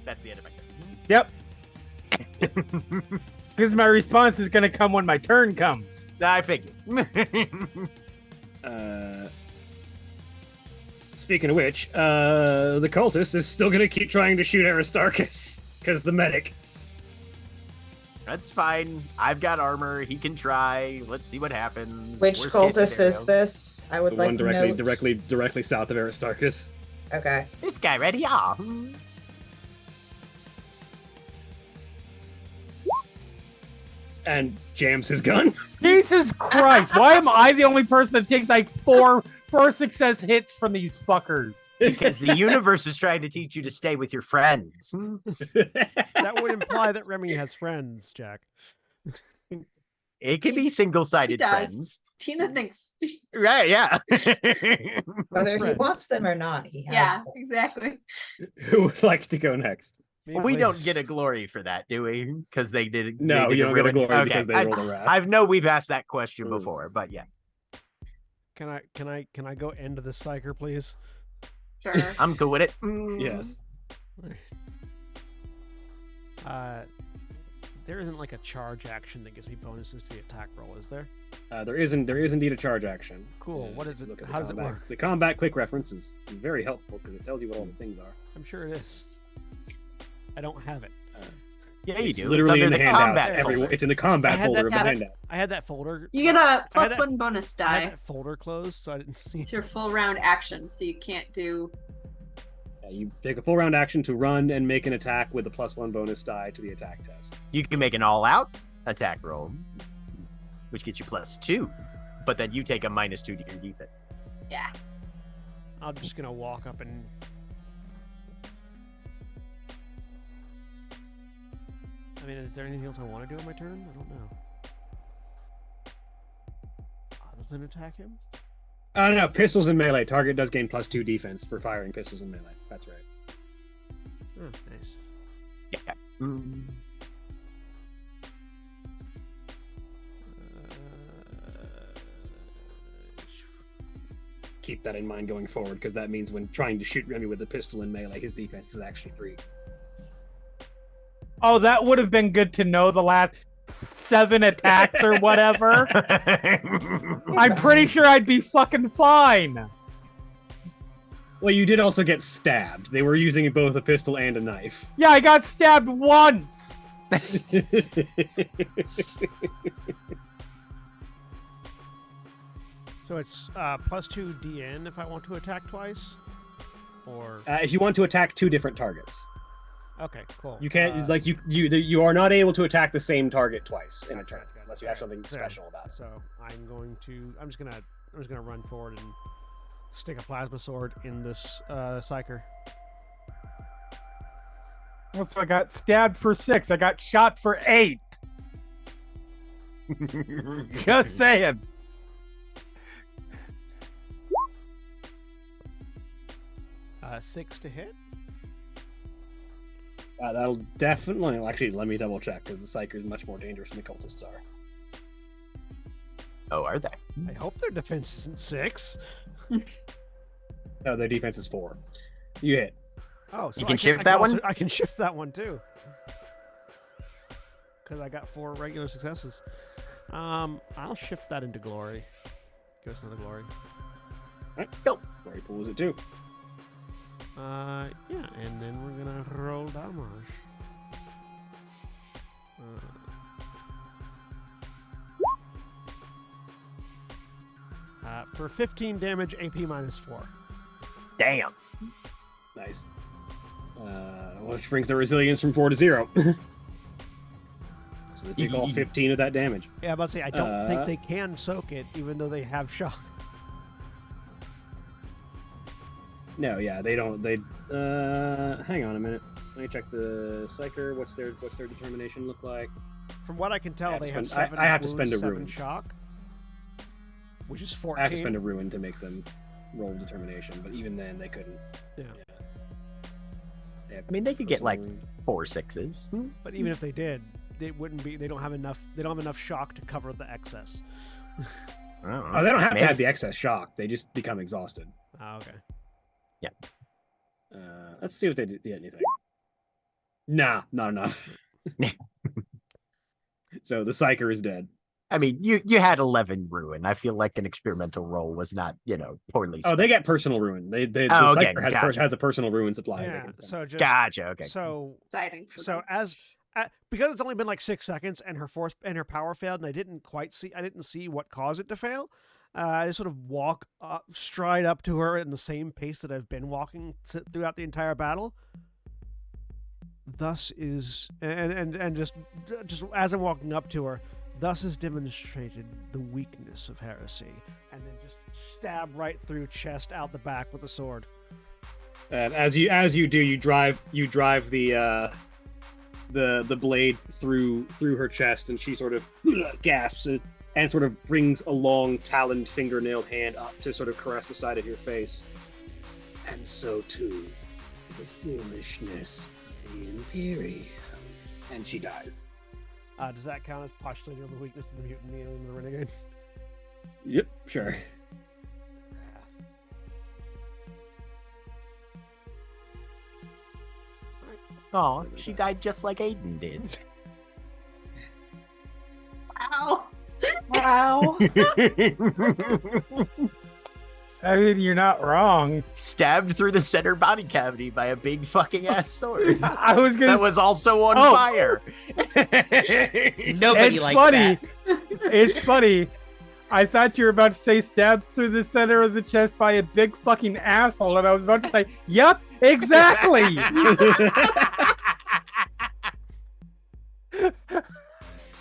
That's the end of my Yep. Because my response is going to come when my turn comes. I figured. Speaking of which, the cultist is still going to keep trying to shoot Aristarchus because the medic. That's fine. I've got armor. He can try. Let's see what happens. Which Worst case cultist scenario. is this? I would The like one to directly, note. directly south of Aristarchus. Okay. This guy right here. And jams his gun. Jesus Christ! Why am I the only person that takes like 4 success hits from these fuckers? Because the universe is trying to teach you to stay with your friends. That would imply that Remy has friends, Jack. It could be single-sided He does. friends. Tina thinks. Right, yeah. Whether he Friend. wants them or not, he has Yeah, them. exactly. Who would like to go next? Me, We don't please. get a glory for that, do we? Because they did. No, they did you don't get a ruin- glory because they I, rolled a wrath. I know we've asked that question Mm. before, but yeah, Can I go into the psyker, please? Sure. I'm cool with it. Yes. There isn't like a charge action that gives me bonuses to the attack roll, is there? There is indeed a charge action. Cool. What is if you it? look at the How does it combat- work? The combat quick reference is very helpful because it tells you what all the things are. I'm sure it is. I don't have it. Yeah, you It's do. literally it's in under the the handouts. combat Every, folder. it's in the I combat had folder that- of the yeah, handout. I had that folder. You get a I had that- +1 bonus I had die. that folder closed, so I didn't see. It's your full round action, so you can't do. You take a full round action to run and make an attack with a +1 bonus die to the attack test. You can make an all-out attack roll, which gets you +2, but then you take a -2 to your defense. Yeah. I'm just gonna walk up and. I mean, is there anything else I want to do on my turn? I don't know. Other than attack him? No, pistols in melee. Target does gain +2 defense for firing pistols in melee. That's right. Oh, nice. Yeah. Mm. Keep that in mind going forward, because that means when trying to shoot Remy with a pistol in melee, his defense is actually 3. Oh, that would have been good to know the last 7 attacks or whatever. I'm pretty sure I'd be fucking fine. Well, you did also get stabbed. They were using both a pistol and a knife. Yeah, I got stabbed once. So it's +2 DN if I want to attack twice, or If you want to attack 2 different targets, okay, cool. you can't. You are not able to attack the same target twice in a turn Gotcha. unless you have something Fair. special about it. So I'm just gonna run forward and stick a plasma sword in this psyker. So I got stabbed for 6. I got shot for 8. Just saying. Six to hit. That'll definitely. Actually, let me double check because the Psyker is much more dangerous than the cultists are. Oh, are they? I hope their defense isn't 6. No, their defense is 4. You hit. Oh, so You can I shift I that also- one? I can shift that one too. Because I got 4 regular successes. I'll shift that into glory. Give us another glory. Right. Go. Glory pool is it too? Yeah, and then we're gonna roll damage. For 15 damage, AP -4. Damn. Nice. Which brings the resilience from 4 to 0. So they take all 15 of that damage. Yeah, I'm about to say, I don't think they can soak it, even though they have shock. No, yeah, they don't. They hang on a minute. Let me check the Psyker. What's their determination look like? From what I can tell, I have to they have spend- 7 I have to wounds, spend a 7 ruin. shock, which is 14. I have to spend a ruin to make them roll determination, but even then they couldn't. Yeah. I mean, they could get, like, 4 6s. But even if they did, it wouldn't be. They don't have enough. They don't have enough shock to cover the excess. Oh, they don't have to have the excess shock. They just become exhausted. Oh, okay. Let's see what they did. Anything? Nah, not enough. So the Psyker is dead. I mean, you had 11 ruin. I feel like an experimental roll was not, poorly. Oh, they get personal ruin. The Oh, okay, Psyker has a personal ruin supply. Yeah. So just Gotcha. Okay. So Exciting. for so them. because it's only been like 6 seconds and her power failed, and I didn't see what caused it to fail. I just sort of stride up to her in the same pace that I've been walking throughout the entire battle. Thus is and just as I'm walking up to her, thus is demonstrated the weakness of heresy, and then just stab right through chest out the back with the sword. And as you do, you drive the blade through her chest, and she sort of gasps and sort of brings a long taloned fingernailed hand up to sort of caress the side of your face. And so too, the foolishness of the Imperium. And she dies. Does that count as postulating on the weakness of the mutant, the alien, and the renegade? Yep, sure. Oh, she died just like Aiden did. Ow. Wow. I mean, you're not wrong. Stabbed through the center body cavity by a big fucking ass sword. I was gonna. That was also on Oh. fire. Nobody It's likes funny. that. It's funny. I thought you were about to say stabbed through the center of the chest by a big fucking asshole, and I was about to say, "Yep, exactly."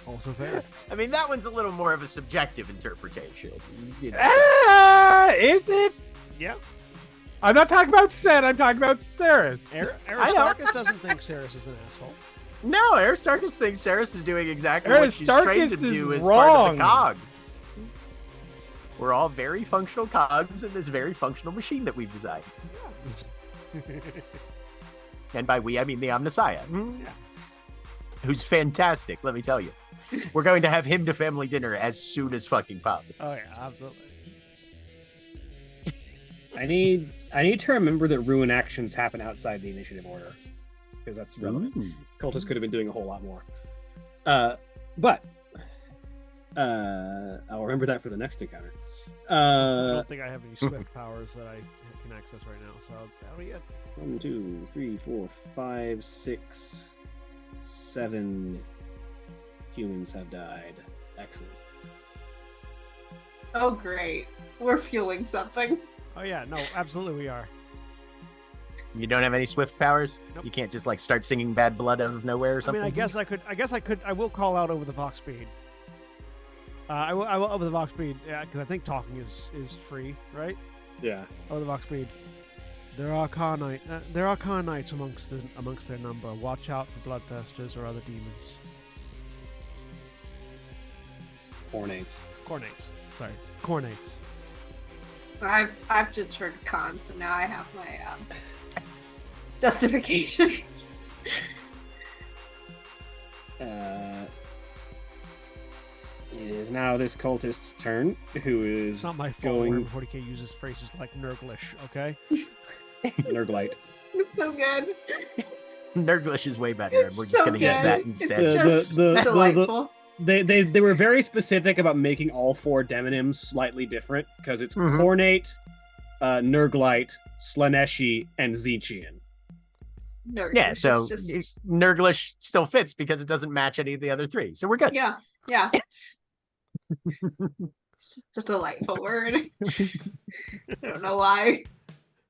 Also fair. I mean, that one's a little more of a subjective interpretation. You know. Is it? Yeah. I'm not talking about Sen. I'm talking about Ceres. I know. Aristarchus doesn't think Ceres is an asshole. No, Aristarchus thinks Ceres is doing exactly what she's trained Aristarchus to do is as part of wrong. the cog. We're all very functional cogs in this very functional machine that we've designed. And by we, I mean the Omnissiah. Who's fantastic, let me tell you. We're going to have him to family dinner as soon as fucking possible. Oh yeah, absolutely. I need to remember that ruin actions happen outside the initiative order, because that's relevant. Ooh. Cultists could have been doing a whole lot more. But I'll remember that for the next encounter. I don't think I have any swift powers that I can access right now, so that'll be it. 1, 2, 3, 4, 5, 6, 7 humans have died. Excellent. Oh, great. We're fueling something. Oh yeah, no, absolutely we are. You don't have any swift powers? Nope. You can't just like start singing Bad Blood out of nowhere or I something? mean, I guess I could. I will call out over the Vox speed. I will over the Vox speed, yeah, because I think talking is free, right? Yeah. Over the Vox speed. There are Knights amongst their number. Watch out for bloodthirsters or other demons. Ornates. Sorry, Cornates. I've just heard con, so now I have my justification. It is now this cultist's turn, who is It's not my fault. going Warhammer 40k uses phrases like Nurglish. Okay. Nurglite. It's so good. Nurglish is way better. It's We're just so gonna use good. that It's instead. just delightful. They were very specific about making all 4 demonyms slightly different because it's Mhm. Cornate, Nurglite, Slaneshi, and Zechian. Nerd. Yeah, It's so just- Nurglish still fits because it doesn't match any of the other 3. So we're good. yeah. It's just a delightful word. I don't know why.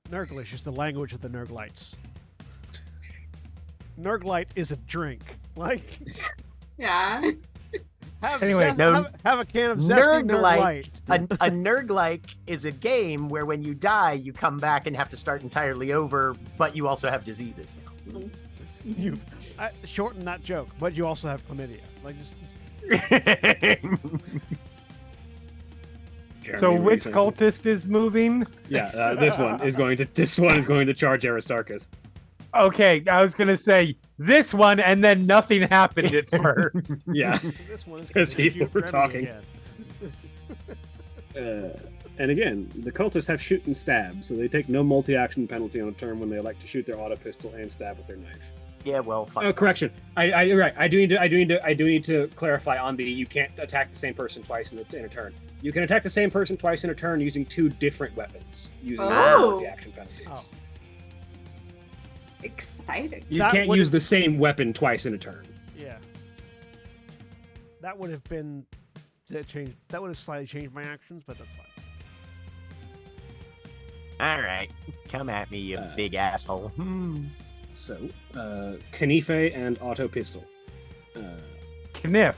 Nurglish is the language of the Nurglites. Nurglite is a drink. Like, Yeah. Anyway, have a can of zesty Nurglite. Nurglite. A Nurglike is a game where when you die, you come back and have to start entirely over, but you also have diseases. You shorten that joke, but you also have chlamydia. Like, just Jeremy, So what are you which saying? cultist is moving? Yeah, this one is going to charge Aristarchus. Okay, I was gonna say this one, and then nothing happened at first. Yeah. this one is Because gonna people shoot were Remy talking. again. And again, the cultists have shoot and stab, so they take no multi-action penalty on a turn when they elect to shoot their auto pistol and stab with their knife. Yeah, well, fuck. Oh, correction. You're right. I do need to clarify on the you can't attack the same person twice in a turn. You can attack the same person twice in a turn using 2 different weapons using Oh. multi-action penalties. Oh. Exciting. You That can't would've- use the same weapon twice in a turn. Yeah. That would have been changed. That would have slightly changed my actions, but that's fine. All right, come at me, you big asshole. So, Knife and auto pistol. Kniff.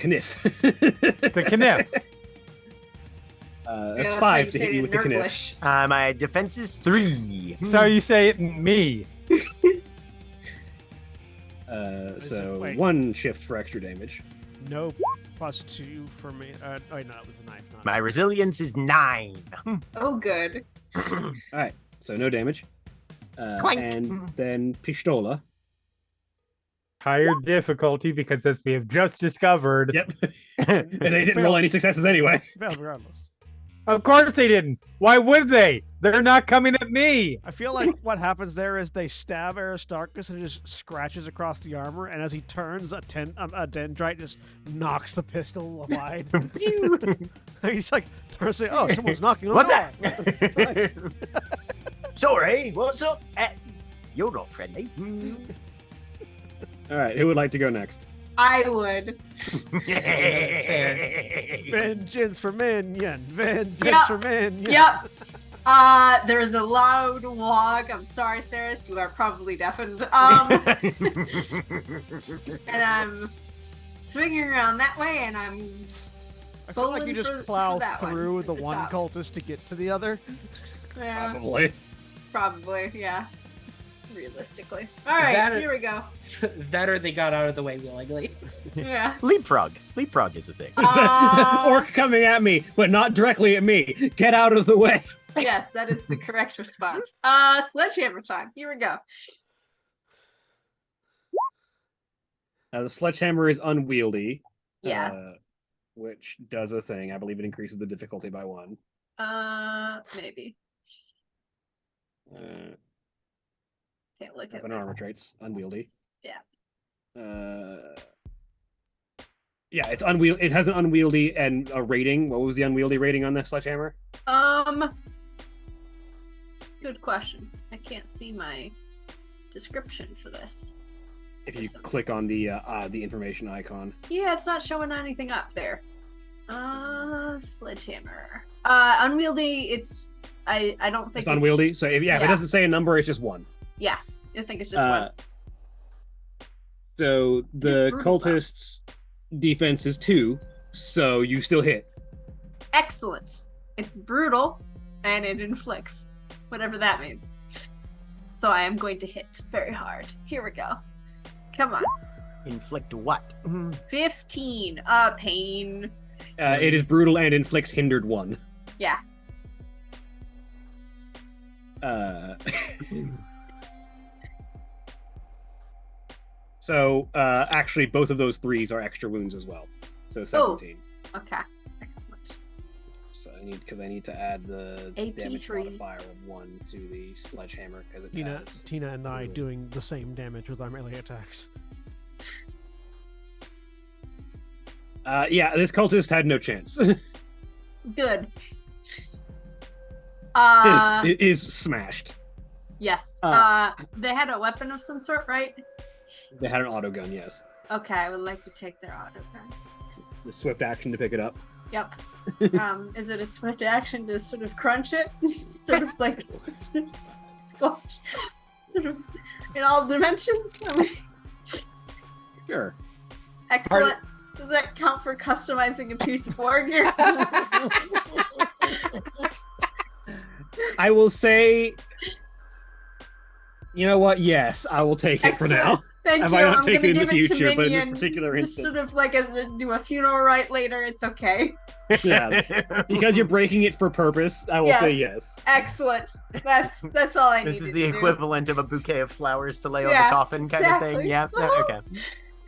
Kniff. It's a kniff. That's Yeah, how 5 you to say hit it you in with the kniff. Nurglish. My defense is 3. So you say it me. So Wait. 1 shift for extra damage. No +2 for me. Oh, no, it was a knife. Not My resilience is 9. Oh, good. So no damage. Clank. And then Pistola. Higher difficulty because, as we have just discovered, Yep. And they didn't roll any successes anyway. Failed regardless. of course they didn't. Why would they? They're not coming at me. I feel like what happens there is they stab Aristarchus and it just scratches across the armor, and as he turns, a dendrite just knocks the pistol wide. He's like, turns to say, "Oh, someone's knocking on What's the door." that? Sorry, what's up? You're not friendly. All right, who would like to go next? I would. That's fair. Vengeance for minion. Vengeance Yeah. for minion. Yep. There's a loud log. I'm sorry, Saris. You are probably deafened. And I'm swinging around that way, and I'm. I feel like you Bowling just for plow that one through at the the one top. cultist to get to the other. Yeah, Probably. probably. Yeah. Realistically. All right. That- Here we go. That or they got out of the way willingly. Yeah. Leapfrog. Leapfrog is a thing. Orc coming at me, but not directly at me. Get out of the way. Yes, that is the correct response. Sledgehammer time. Here we go. The sledgehammer is unwieldy. Yes. Which does a thing. I believe it increases the difficulty by 1. Maybe. Can't look at Weapon armor traits. Unwieldy. Yeah. Yeah, it's unwieldy. It has an unwieldy and a rating. What was the unwieldy rating on the sledgehammer? Good question. I can't see my description for this. If you For some click on the information icon. Yeah, it's not showing anything up there. Sledgehammer. Unwieldy. It's. I don't think It's unwieldy. So if it yeah. doesn't say a number, it's just 1. Yeah, I think it's just one. So the brutal, though. cultists' defense is 2, so you still hit. Excellent. It's brutal, and it inflicts whatever that means. So I am going to hit very hard. Here we go. Come on. Inflict what? 15. Pain. It is brutal and inflicts hindered 1. Yeah. So actually, both of those 3s are extra wounds as well. So 17. Okay. Excellent. So I need to add the AP damage 3. modifier of 1 to the sledgehammer because it has. Tina and I brutal. doing the same damage with our melee attacks. Yeah, this cultist had no chance. Good. It is smashed. Yes. They had a weapon of some sort, right? They had an autogun, yes. Okay, I would like to take their autogun. The swift action to pick it up. Yep. Is it a swift action to sort of crunch it? Sort of like sort of squash? Sort of in all dimensions? I mean, Sure. excellent. Does that count for customizing a piece of wargear? I will say, you know what? Yes, I will take it for now. Thank I you. might not I'm take gonna it in the give it to future, but in this Minion. particular Just instance. sort of like do a funeral rite later. It's okay. Yeah. Because you're breaking it for purpose, I will say yes. Excellent. That's all I need. This is the equivalent of a bouquet of flowers to lay on Yeah, the coffin kind of thing. exactly. Yeah. Okay.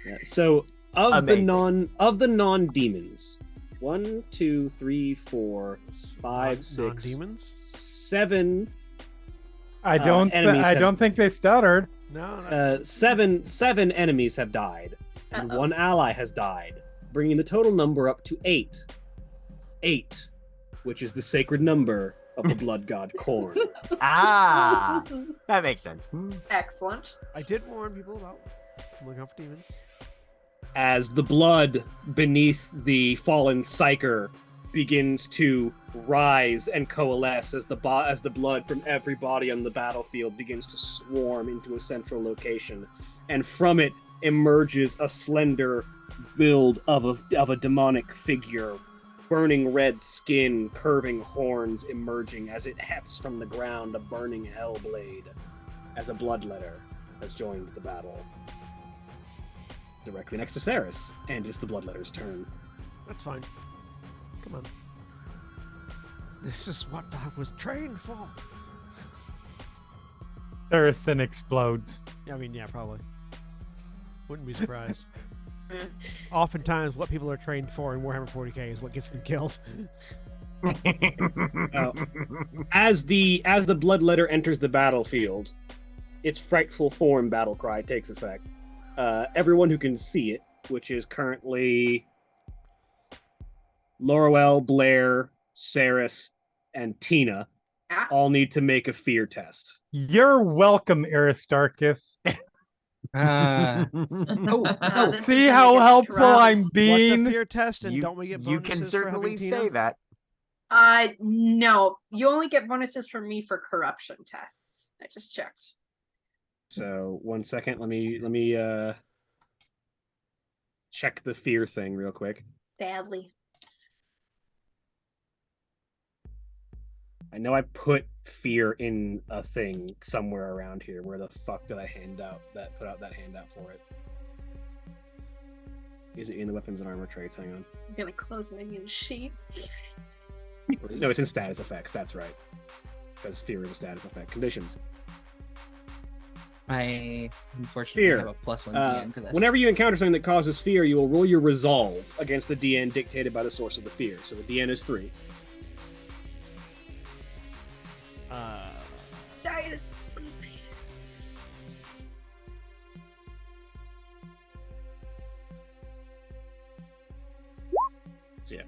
Yeah, so of Amazing. the non demons, 1, 2, 3, 4, 5, 6, Non-demons? 7. I don't. enemies I have- don't think they stuttered. No. Seven enemies have died, and Uh-oh. 1 ally has died, bringing the total number up to 8. 8, which is the sacred number of the blood god Korn. Ah, that makes sense. Excellent. I did warn people about looking out for demons. As the blood beneath the fallen psyker begins to rise and coalesce as the blood from every body on the battlefield begins to swarm into a central location, and from it emerges a slender build of a demonic figure, burning red skin, curving horns emerging as it hefts from the ground a burning hell blade, as a bloodletter has joined the battle. Directly next to Saris, and it's the bloodletter's turn. That's fine. Come on. This is what I was trained for. Saracen explodes. Yeah, I mean, yeah, probably. Wouldn't be surprised. Oftentimes, what people are trained for in Warhammer 40k is what gets them killed. As the bloodletter enters the battlefield, its frightful form battle cry takes effect. Everyone who can see it, which is currently Laurel, Blair, Saris, and Tina, all need to make a fear test. You're welcome, Aristarchus. This See is how gonna get helpful corrupt. I'm What's a being? fear test, and You, don't we get you bonuses can for certainly having say Tina? that. No, you only get bonuses from me for corruption tests. I just checked. So 1 second, let me check the fear thing real quick. Sadly. I know I put fear in a thing somewhere around here. Where the fuck did I put out that handout for it? Is it in the weapons and armor traits? Hang on. I'm gonna close Minion sheet. No, it's in status effects. That's right. Because fear is a status effect. Conditions. I unfortunately Fear. have a +1 DN to this. Whenever you encounter something that causes fear, you will roll your resolve against the DN dictated by the source of the fear. So the DN is 3. Guys. So yeah.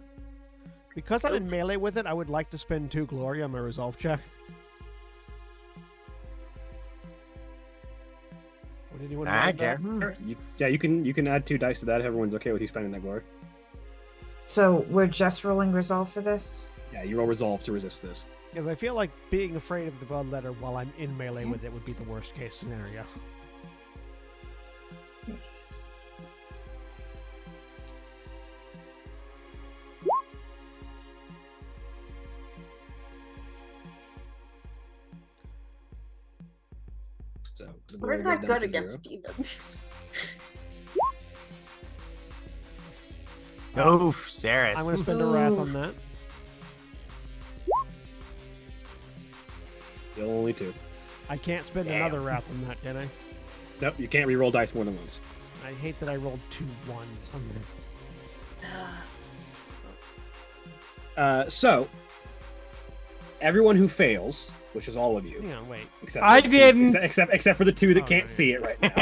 Because I'm in melee with it, I would like to spend 2 glory on my resolve check. Would anyone I mind care. that? Yeah, you can add 2 dice to that if everyone's okay with you spending that glory. So we're just rolling resolve for this? Yeah, you roll resolve to resist this. Because I feel like being afraid of the bloodletter while I'm in melee with it would be the worst case scenario. Yes. So the We're glory goes not down good to against 0. demons. Oof, Saris. I'm going to spend a wrath on that. Still only 2. I can't spend Damn. another wrath on that, can I? Nope, you can't re-roll dice more than once. I hate that I rolled 2 1s on that. So everyone who fails, which is all of you, Hang on, wait. except I for the two- didn't. except for the 2 that Oh, can't no, see it right now.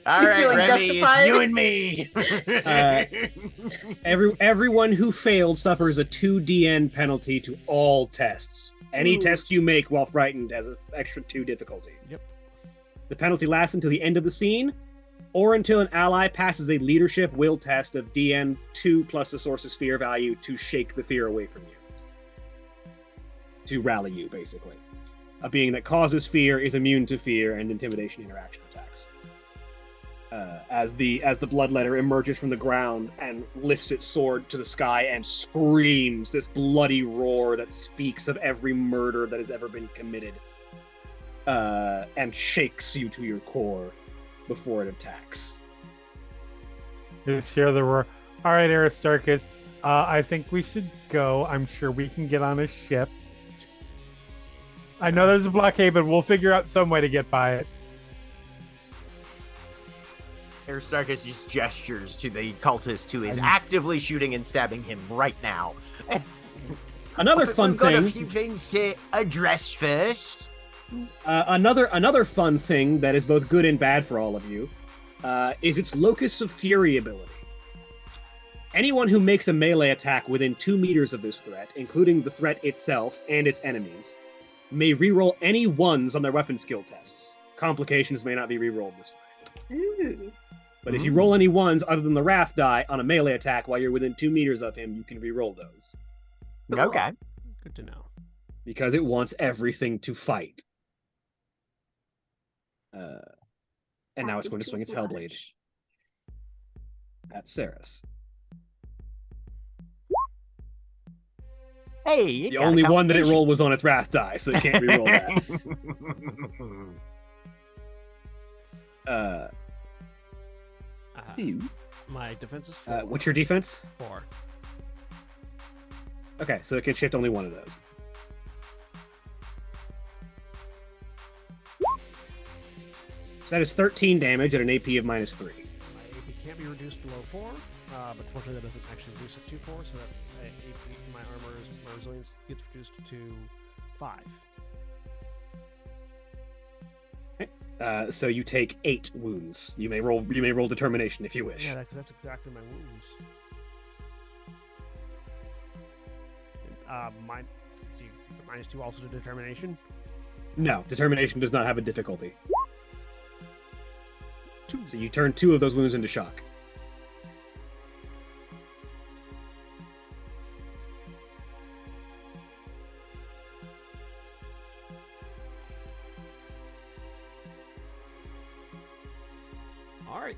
All You right, feeling Remy, justified? it's you and me. Everyone who failed suffers a 2d(n) penalty to all tests. Any Ooh. test you make while frightened has an extra 2 difficulty. Yep. The penalty lasts until the end of the scene, or until an ally passes a leadership will test of DN 2 plus the source's fear value to shake the fear away from you. To rally you, basically. A being that causes fear is immune to fear and intimidation interaction attacks. As the bloodletter emerges from the ground and lifts its sword to the sky and screams this bloody roar that speaks of every murder that has ever been committed, and shakes you to your core before it attacks. Just share the roar. All right, Aristarchus. I think we should go. I'm sure we can get on a ship. I know there's a blockade, but we'll figure out some way to get by it. Aristarchus just gestures to the cultist who is actively shooting and stabbing him right now. Another But fun we've got a thing. few things to address first. Another fun thing that is both good and bad for all of you is its Locus of Fury ability. Anyone who makes a melee attack within 2 meters of this threat, including the threat itself and its enemies, may reroll any 1s on their weapon skill tests. Complications may not be rerolled this way. Ooh. But if you roll any 1s other than the Wrath die on a melee attack while you're within 2 meters of him, you can reroll those. Okay. Good to know. Because it wants everything to fight. And now it's going to swing its Hellblade at Saris. Hey, you The got a only one that it complication. rolled was on its Wrath die, so it can't reroll that. My defense is 4. What's your defense? 4. Okay, so it can shift only one of those. So that is 13 damage at an AP of -3. My AP can't be reduced below 4, but fortunately that doesn't actually reduce it to 4, so that's AP. My resilience gets reduced to 5. So you take 8 wounds. You may roll determination if you wish. Yeah, that's exactly my wounds. Mine. Is it -2 also to determination? No, determination does not have a difficulty. 2. So you turn 2 of those wounds into shock. All right.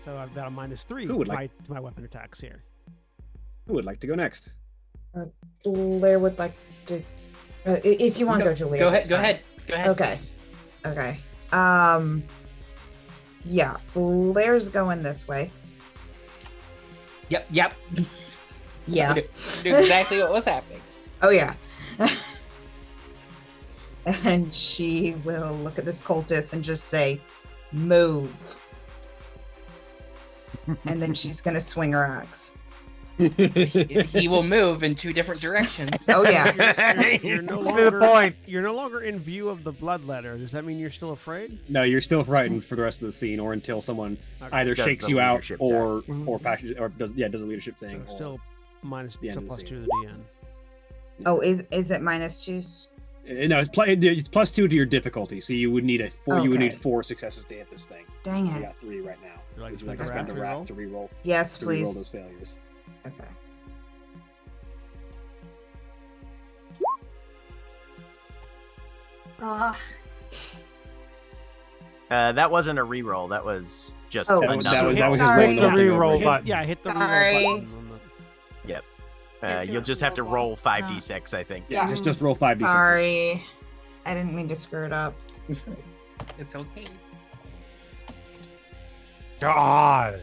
So I've got a -3 Who would to like- my weapon attacks here. Who would like to go next? Blair would like to. If you want to go, Julia. Go that's ahead. Go fine. ahead. Okay. Yeah, Blair's going this way. Yep. Yeah. Knew exactly what was happening. Oh yeah. And she will look at this cultist and just say, "Move." And then she's gonna swing her axe. He will move in 2 different directions. Oh yeah. You're no To the longer point. you're no longer in view of the bloodletter. Does that mean you're still afraid? No, you're still frightened for the rest of the scene, or until someone Okay. either Does shakes the you out leadership or passes, or does a leadership So thing. or- still minus the end so of the plus scene. 2 to the DN. Oh, is it -2s? No, it's +2 to your difficulty, so you would need you would need Okay. 4 successes to hit this thing. Dang You it. got 3 right now. You'd like Would to you like make to a spend a wrath wrath to reroll? Yes, To reroll those please. failures. Okay. Ah, That wasn't a reroll. That was just Oh, a That number. was- that was just Sorry. rolling The nothing over reroll it. button. Yeah, hit the Sorry. reroll button. On the... You'll just have to roll 5d6, I think. Yeah, just roll 5d6. Sorry. I didn't mean to screw it up. It's okay. God.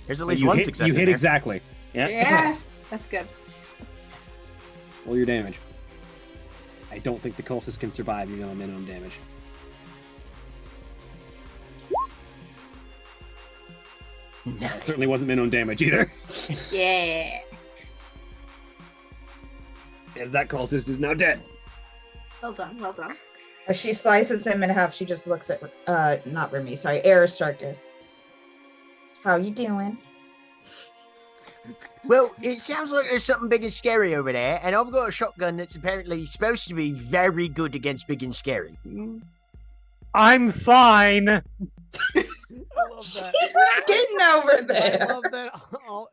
There's at So least you one hit, success You in hit there. exactly. Yeah. Yeah, that's good. Roll your damage. I don't think the cultist can survive even on minimum damage. It certainly wasn't minimum damage either. Yeah. As that cultist is now dead. Well done, well done. As she slices him in half, she just looks at not Remy, sorry, Aristarchus. How you doing? Well, it sounds like there's something big and scary over there, and I've got a shotgun that's apparently supposed to be very good against big and scary. I'm fine. I love She that. was getting over I there. love that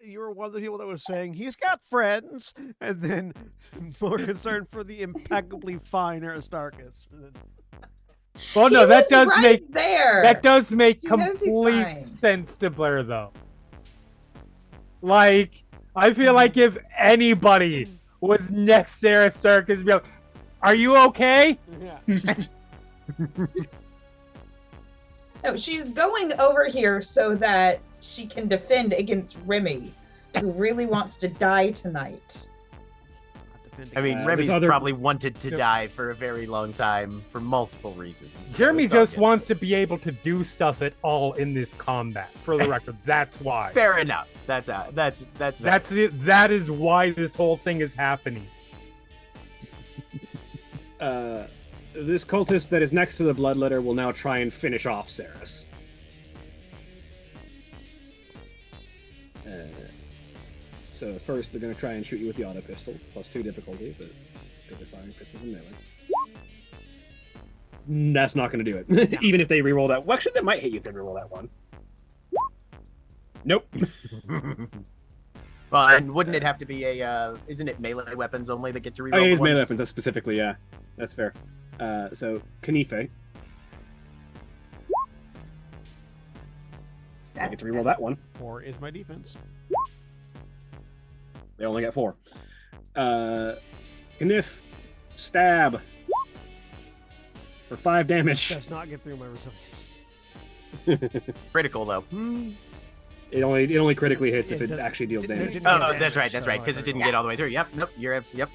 you were one of the people that was saying he's got friends, and then more concerned for the impeccably fine Aristarchus. Well, He no, that was does right make there. that does make He knows he's complete fine. sense to Blair, though. Like, I feel like if anybody was next to Aristarchus, be like, "Are you okay?" Yeah. No, she's going over here so that she can defend against Remy, who really wants to die tonight. I mean, There's Remy's other- probably wanted to die for a very long time for multiple reasons. so Jeremy it's all just good. wants to be able to do stuff at all in this combat. For the record, that's why. Fair enough. That's valid. That is why this whole thing is happening. This cultist that is next to the bloodletter will now try and finish off Saris. So first, they're going to try and shoot you with the auto pistol, +2 difficulty, but because they're firing pistols in melee. That's not going to do it. Even if they reroll that. Well, actually, that might hit you if they reroll that one. Nope. Well, and wouldn't it have to be a? Isn't it melee weapons only that get to reroll? Oh, yeah, it is ones? melee weapons. That's specifically, yeah. That's fair. So, Kanife. I get to reroll that one. 4 is my defense. They only got 4. Knif, stab for 5 damage. Does not get through my resilience. Critical though. It only critically hits if It it doesn't- actually deals it didn't- damage. it didn't Oh, get that's right, damage, because it didn't yeah. get all the way through. Yep, nope, yep.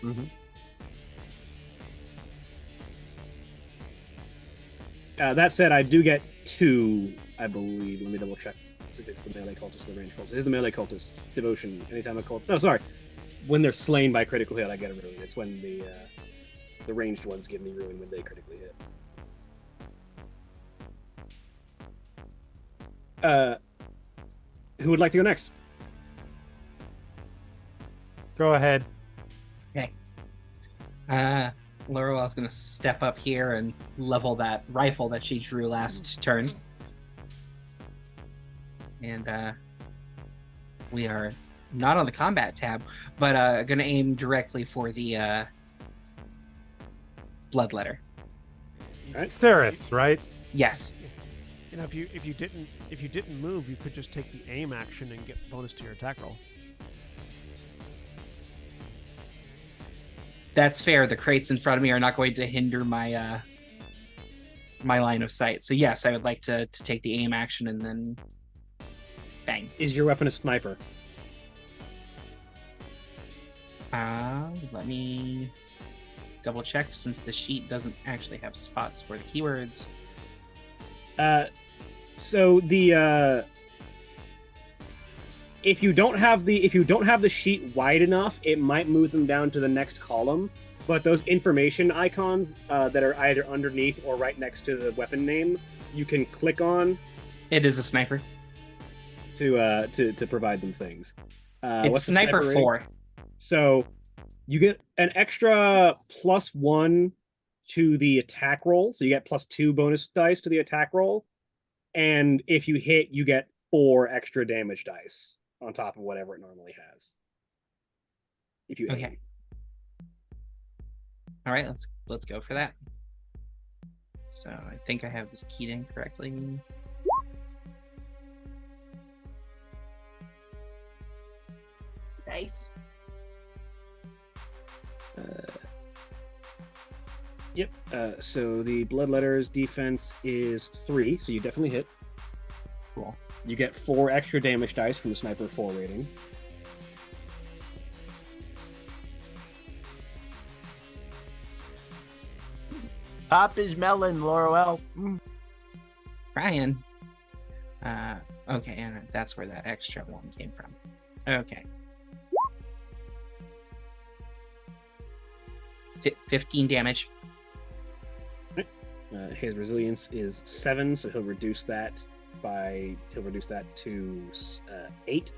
That said, I do get 2, I believe. Let me double check if it's the melee cultist or the range cultist. It is the melee cultist. Devotion. Anytime a cult. No, sorry. When they're slain by critical hit, I get a ruin. It's when the ranged ones give me ruin when they critically hit. Who would like to go next? Go ahead. Laurel's gonna step up here and level that rifle that she drew last turn. And we are not on the combat tab, but gonna aim directly for the bloodletter. Saris, right? Yes. You know, if you didn't move, you could just take the aim action and get bonus to your attack roll. That's fair. The crates in front of me are not going to hinder my my line of sight. So yes, I would like to take the aim action and then bang. Is your weapon a sniper? Let me double check since the sheet doesn't actually have spots for the keywords. So the if you don't have the sheet wide enough, it might move them down to the next column. But those information icons that are either underneath or right next to the weapon name, you can click on It is a sniper. to provide them things. It's what's the sniper rating? 4. So you get an extra +1 to the attack roll. So you get +2 bonus dice to the attack roll. And if you hit, you get 4 extra damage dice on top of whatever it normally has. If you aim. Okay. All right, let's go for that. So I think I have this keyed in correctly. Nice. Yep. So the Bloodletter's defense is 3, so you definitely hit. Cool. You get 4 extra damage dice from the Sniper 4 rating. Pop is melon, Laurel. Ryan. Okay, and that's where that extra one came from. Okay. 15 damage. His resilience is 7, so he'll reduce that to 8.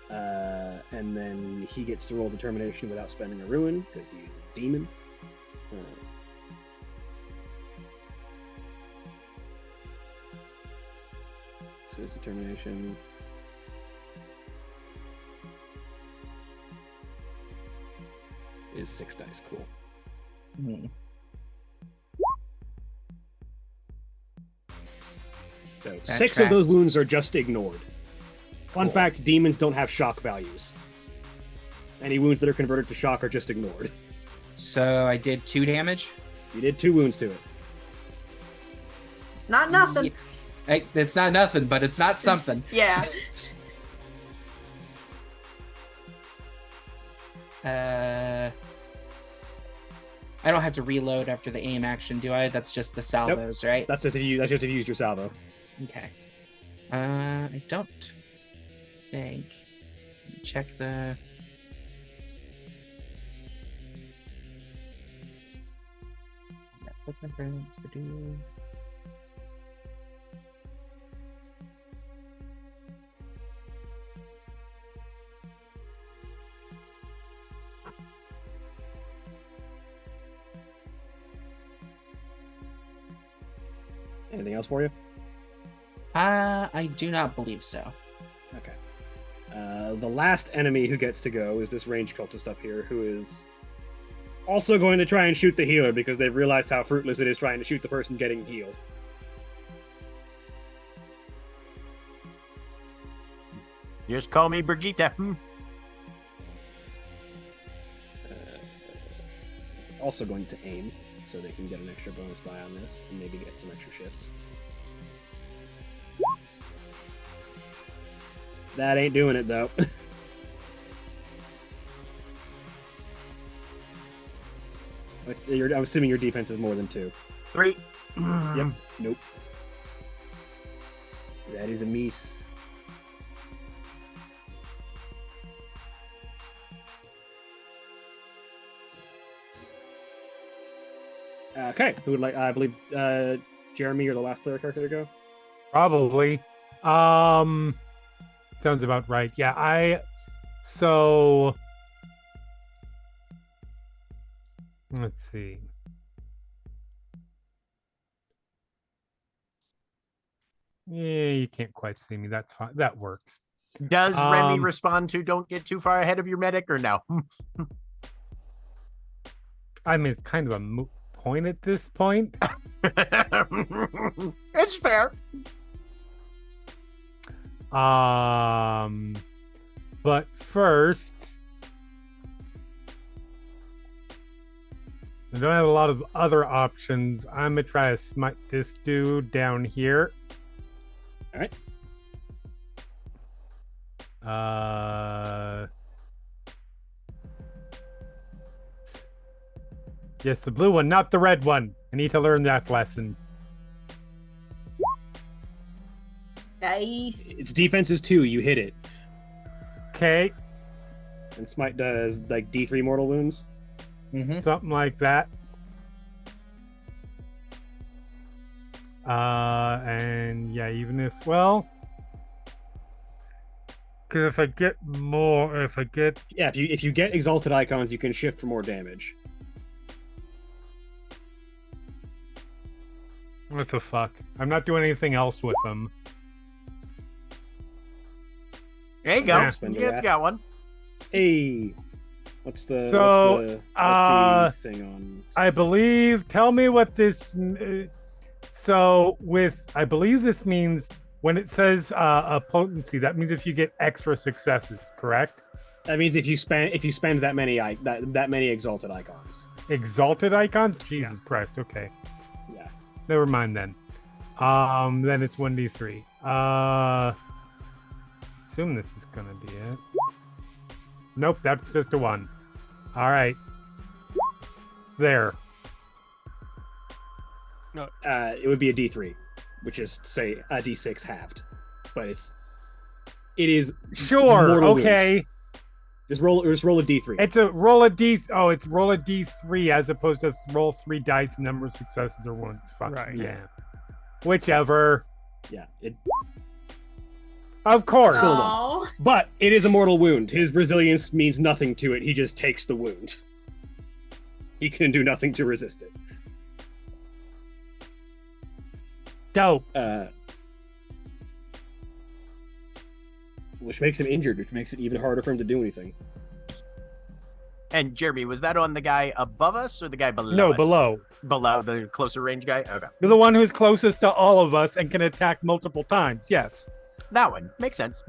And then he gets to roll determination without spending a ruin because he's a demon. So his determination is 6 dice. Cool. Hmm. So That 6 of those tracks. wounds are just ignored. Fun Cool. fact, demons don't have shock values. Any wounds that are converted to shock are just ignored. So I did 2 damage. You did 2 wounds to it. It's not nothing. It's not nothing, but it's not something. Yeah. I don't have to reload after the aim action, do I? That's just the salvos, right? That's just if you used your salvo. Okay. I don't think. Check the. What difference to do? Anything else for you? I do not believe so. Okay. The last enemy who gets to go is this range cultist up here, who is also going to try and shoot the healer because they've realized how fruitless it is trying to shoot the person getting healed. Just call me Brigitte. Also going to aim, so they can get an extra bonus die on this and maybe get some extra shifts. That ain't doing it, though. But I'm assuming your defense is more than 2. 3. Yep. Nope. That is a miss. Okay. Who would like? I believe Jeremy, you're the last player character to go. Probably. Sounds about right. Yeah, so let's see. Yeah, you can't quite see me. That's fine. That works. Does Remy Um, respond to "Don't get too far ahead of your medic" or no? I mean, it's kind of a moot point at this point. It's fair. But first, I don't have a lot of other options. I'm gonna try to smite this dude down here. All right. Yes, the blue one, not the red one. I need to learn that lesson. Nice. Its defense is 2. You hit it, Okay, and smite does like D3 mortal wounds. Mm-hmm. something like that. And yeah, even if, well, because if I get Yeah, if you get exalted icons, you can shift for more damage. what the fuck? I'm not doing anything else with them. There you go. Yeah. Spend You guys that. got one. Hey, what's the thing on? I believe. Tell me what this. So I believe this means when it says a potency, that means if you get extra successes, correct? That means if you spend that many that many exalted icons. Exalted icons? Jesus Christ. Okay. Yeah. Never mind then. Then it's 1d3. Assume this is gonna be it. Nope, that's just a 1. All right. There. No, it would be a D3, which is say a D6 halved, but it is Sure. mortal Okay. wounds. Just roll a D3. It's a roll a d. Oh, it's roll a d3 as opposed to roll 3 dice. Number of successes or wounds. Fuck. Right. Yeah. Whichever. Yeah. Of course. Still Oh. But it is a mortal wound. His resilience means nothing to it. He just takes the wound. He can do nothing to resist it. Dope. Which makes him injured, which makes it even harder for him to do anything. And Jeremy, was that on the guy above us or the guy below No, us? below. Below the closer range guy? Okay. You're the one who's closest to all of us and can attack multiple times. Yes. That one. Makes sense.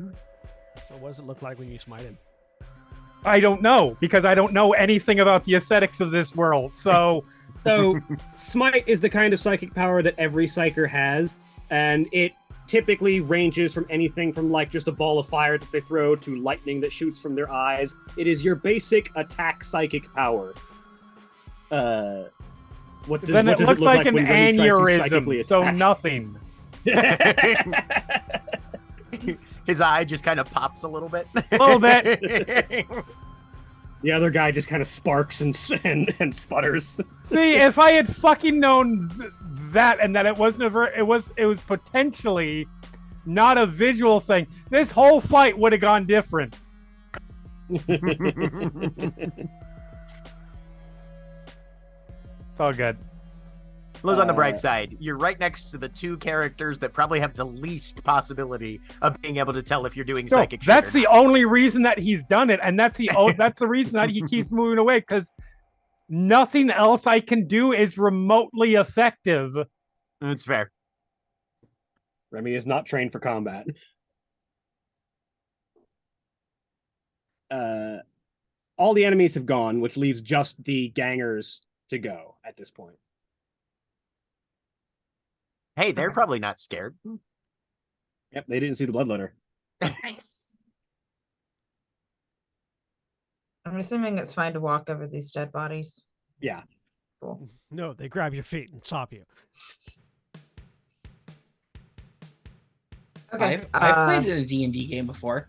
So what does it look like when you smite him? I don't know because I don't know anything about the aesthetics of this world. So So, Smite is the kind of psychic power that every psyker has, and it typically ranges from anything from like just a ball of fire that they throw to lightning that shoots from their eyes. It is your basic attack psychic power. What does then what it does looks look like an when he tries to psychically aneurysm. So attack? nothing. His eye just kind of pops a little bit. A little bit. The other guy just kind of sparks and sputters. See, if I had fucking known that and that it wasn't it was potentially not a visual thing, this whole fight would have gone different. It's all good. Look on the bright side. You're right next to the 2 characters that probably have the least possibility of being able to tell if you're doing No, psychic shit that's or the not. only reason that he's done it, and that's that's the reason that he keeps moving away, because nothing else I can do is remotely effective. That's fair. Remy is not trained for combat. All the enemies have gone, which leaves just the gangers to go at this point. Hey, they're probably not scared. Yep, they didn't see the bloodletter. Nice. I'm assuming it's fine to walk over these dead bodies. Yeah. Cool. No, they grab your feet and chop you. Okay. I've played a D&D game before.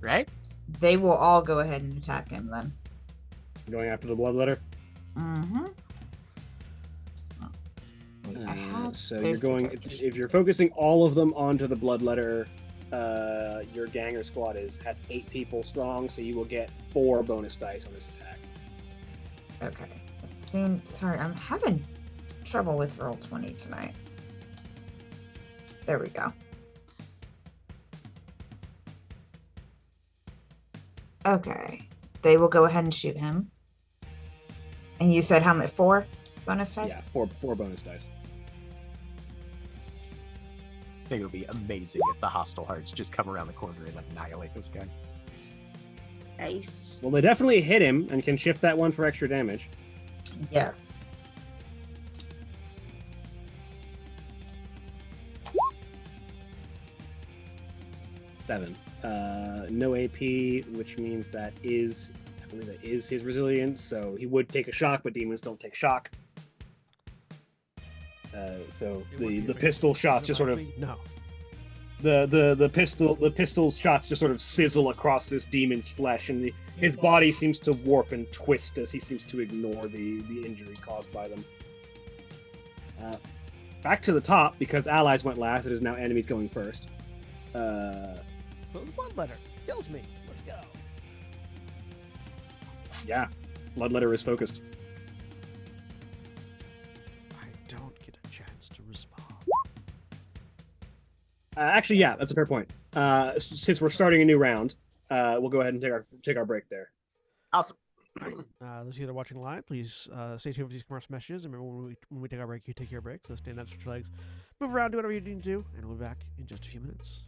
Right? They will all go ahead and attack him then. Going after the bloodletter. Mm-hmm. So you're going if you're focusing all of them onto the bloodletter, your ganger squad has 8 people strong, so you will get 4 bonus dice on this attack. Okay. Sorry, I'm having trouble with Roll20 tonight. There we go. Okay. They will go ahead and shoot him. And you said how much? 4 bonus dice? Yeah, 4 bonus dice. I think it would be amazing if the hostile hearts just come around the corner and annihilate this guy. Nice. Well, they definitely hit him and can shift that 1 for extra damage. Yes. Seven. No AP, which means I believe that is his resilience, so he would take a shock, but demons don't take shock. So the pistol shots just sort of No. the pistol's shots just sort of sizzle across this demon's flesh, and his body seems to warp and twist as he seems to ignore the injury caused by them. Back to the top, because allies went last, it is now enemies going first. But the bloodletter kills me. Let's go. Yeah, bloodletter is focused. I don't get a chance to respond. Actually, yeah, that's a fair point. Since we're starting a new round, we'll go ahead and take our break there. Awesome. Those of you that are watching live, please stay tuned for these commercial messages. And remember, when we take our break, you take your break. So stand up, stretch your legs, move around, do whatever you need to do, and we'll be back in just a few minutes.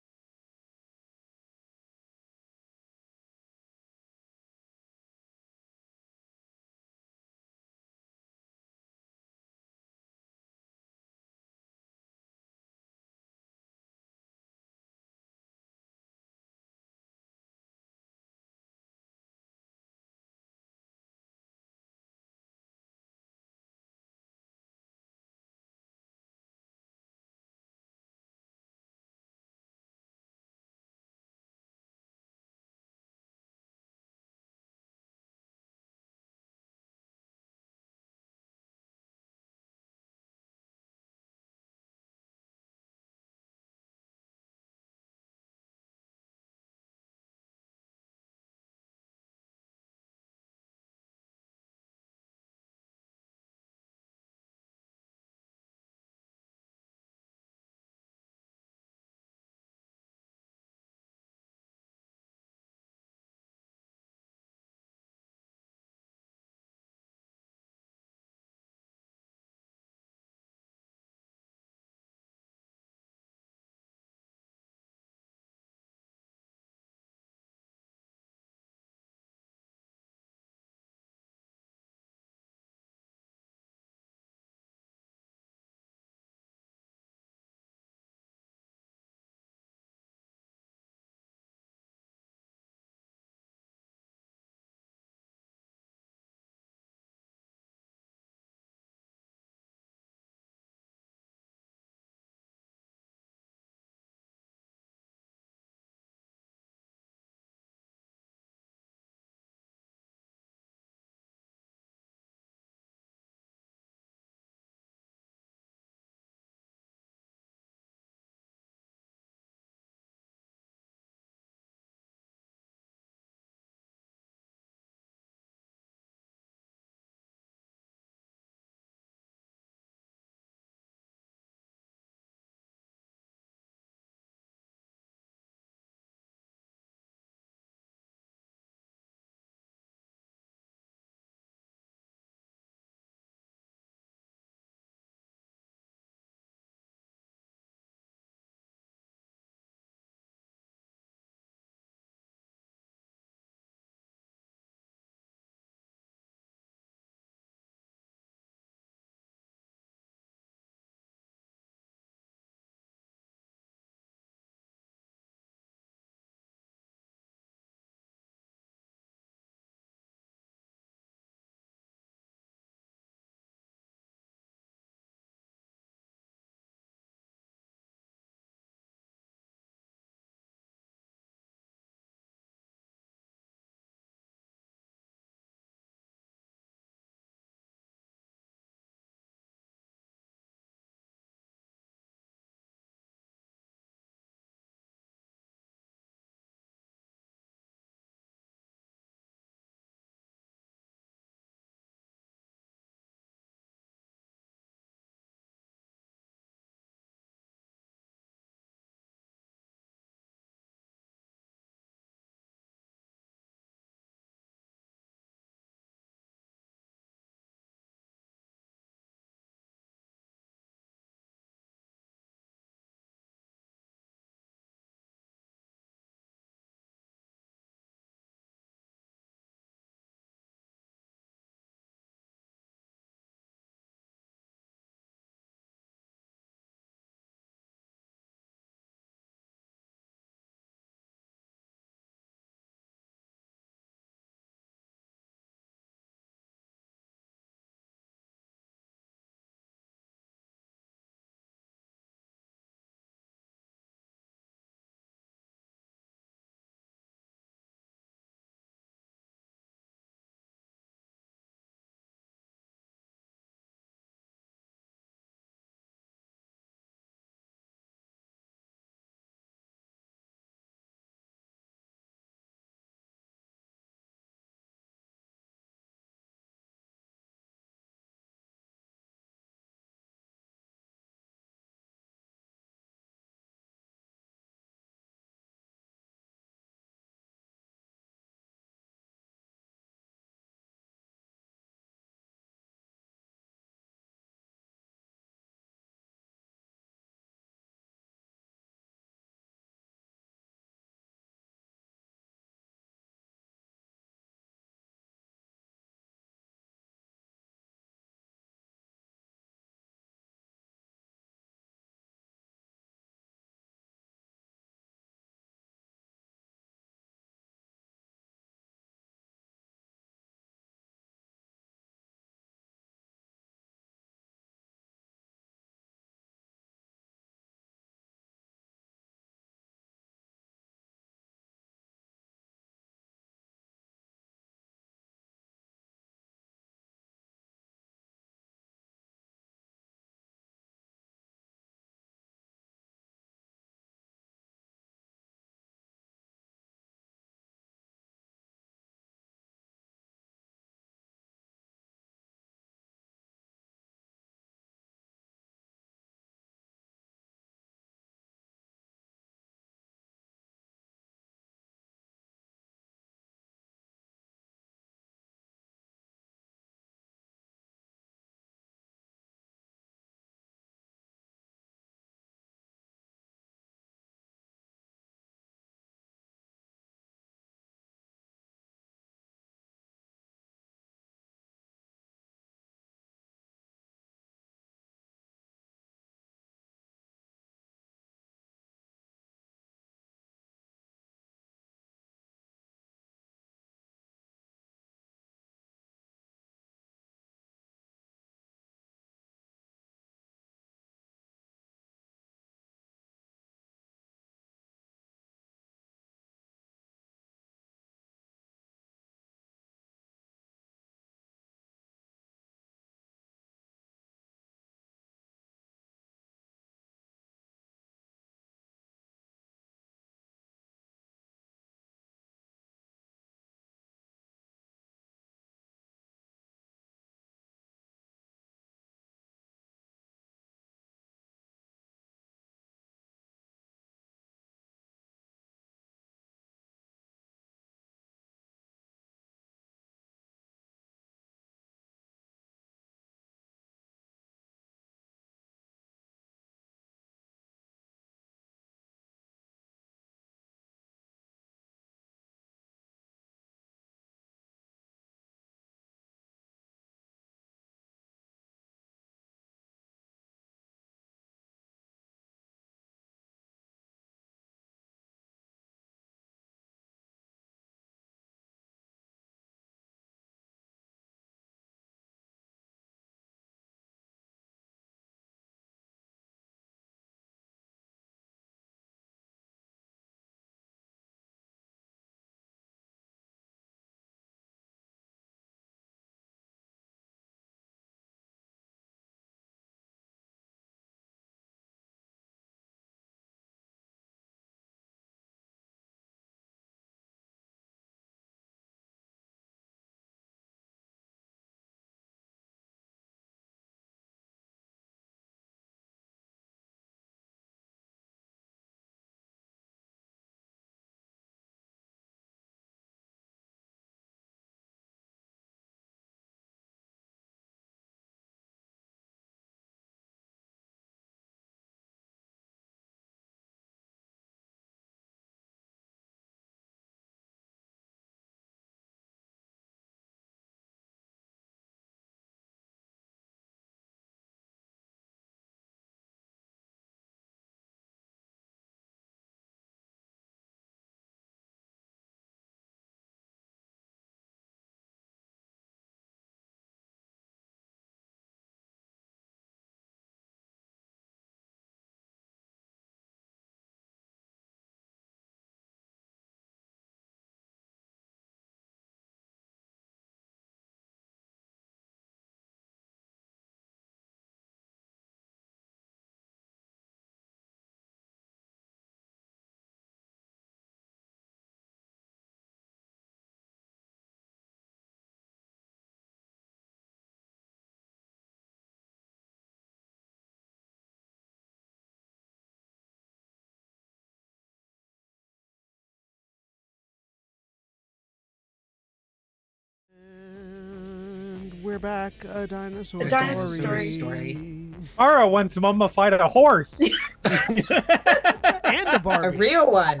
We're back. A dinosaur, A dinosaur story. Ara wants Mama fight a horse. And a A Barbie. real one.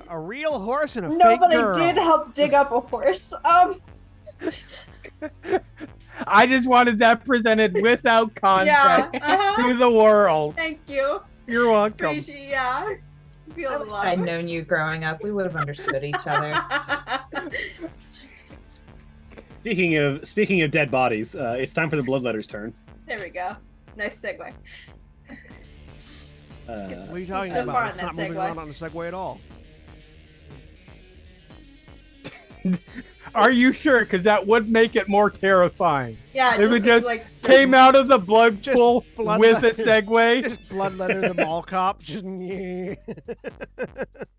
A real horse and a No, fake but girl. I did help dig up a horse. I just wanted that presented without Yeah. context Uh-huh. to the world. Thank you. You're welcome. Appreciate. Yeah. Feel I the wish love. I'd known you growing up. We would have understood each other. Speaking of dead bodies, it's time for the bloodletter's turn. There we go. Nice segue. What are you talking So far about? in It's that not moving segue. around on a segue at all. Are you sure? Because that would make it more terrifying. Yeah, If it just like Came out of the blood Just pool blood with a letter. segue. Just bloodletter the mall cop. Just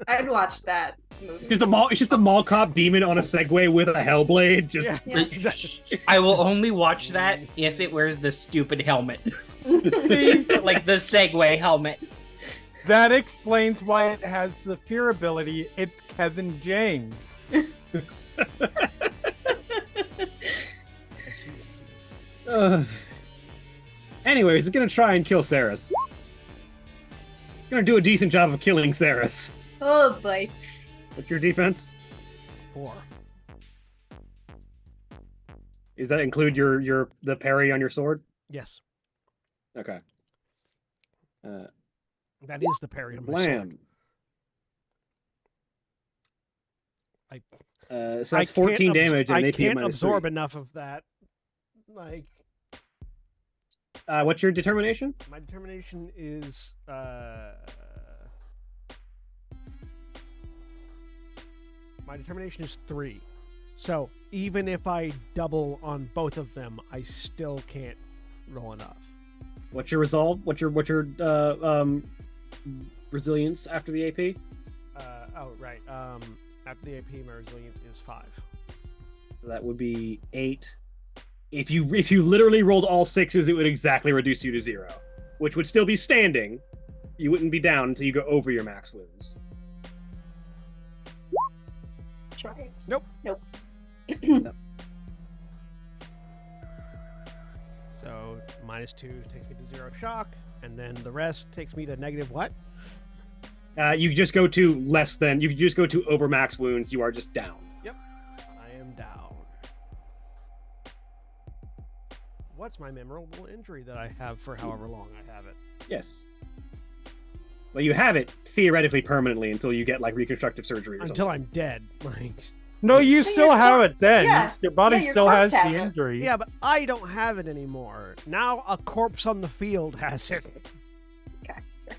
I'd watch that movie. It's just a mall cop demon on a Segway with a Hellblade. Just yeah. Yeah. I will only watch that if it wears the stupid helmet. See, Like the Segway helmet. that explains why it has the fear ability. It's Kevin James. Anyways, it's gonna try and kill Saris. Gonna do a decent job of killing Saris. Oh boy. What's your defense? 4. Does that include the parry on your sword? Yes. Okay. That is the parry on my sword. Blam. I- So I that's 14 can't damage and I an AP can't minus absorb 3. enough of that. Like, What's your determination? my determination is my determination is 3. So even if I double on both of them, I still can't roll enough. What's your resolve? What's your resilience after the AP? Oh right. After the AP, my resilience is 5. That would be 8. If you literally rolled all 6s, it would exactly reduce you to 0, which would still be standing. You wouldn't be down until you go over your max wounds. Try it. Nope. Nope. So minus 2 takes me to 0 shock, and then the rest takes me to negative what? You just go to less than. You just go to over max wounds. You are just down. I am down. What's my memorable injury that I have for however long I have it? Yes. Well, you have it theoretically permanently until you get like reconstructive surgery. Or Until something. I'm dead. Like, No, you Hey, still your have corp- it then. yeah. Your body Yeah, your still has corpse has the it. injury. yeah, but I don't have it anymore. Now a corpse on the field has it. Okay, sure.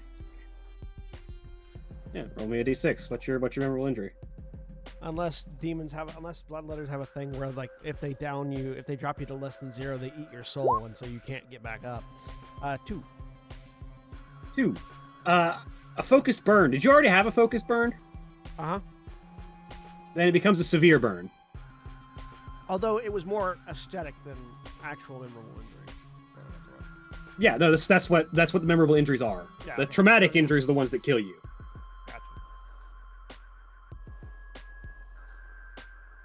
Yeah, roll me a d6. What's your memorable injury? Unless bloodletters have a thing where, like, if they down you, if they drop you to less than 0, they eat your soul, and so you can't get back up. 2. 2. A focused burn. Did you already have a focused burn? Uh-huh. Then it becomes a severe burn. Although it was more aesthetic than actual memorable injury. Yeah, no, that's what the memorable injuries are. Yeah, The okay. traumatic injuries are the ones that kill you. Gotcha.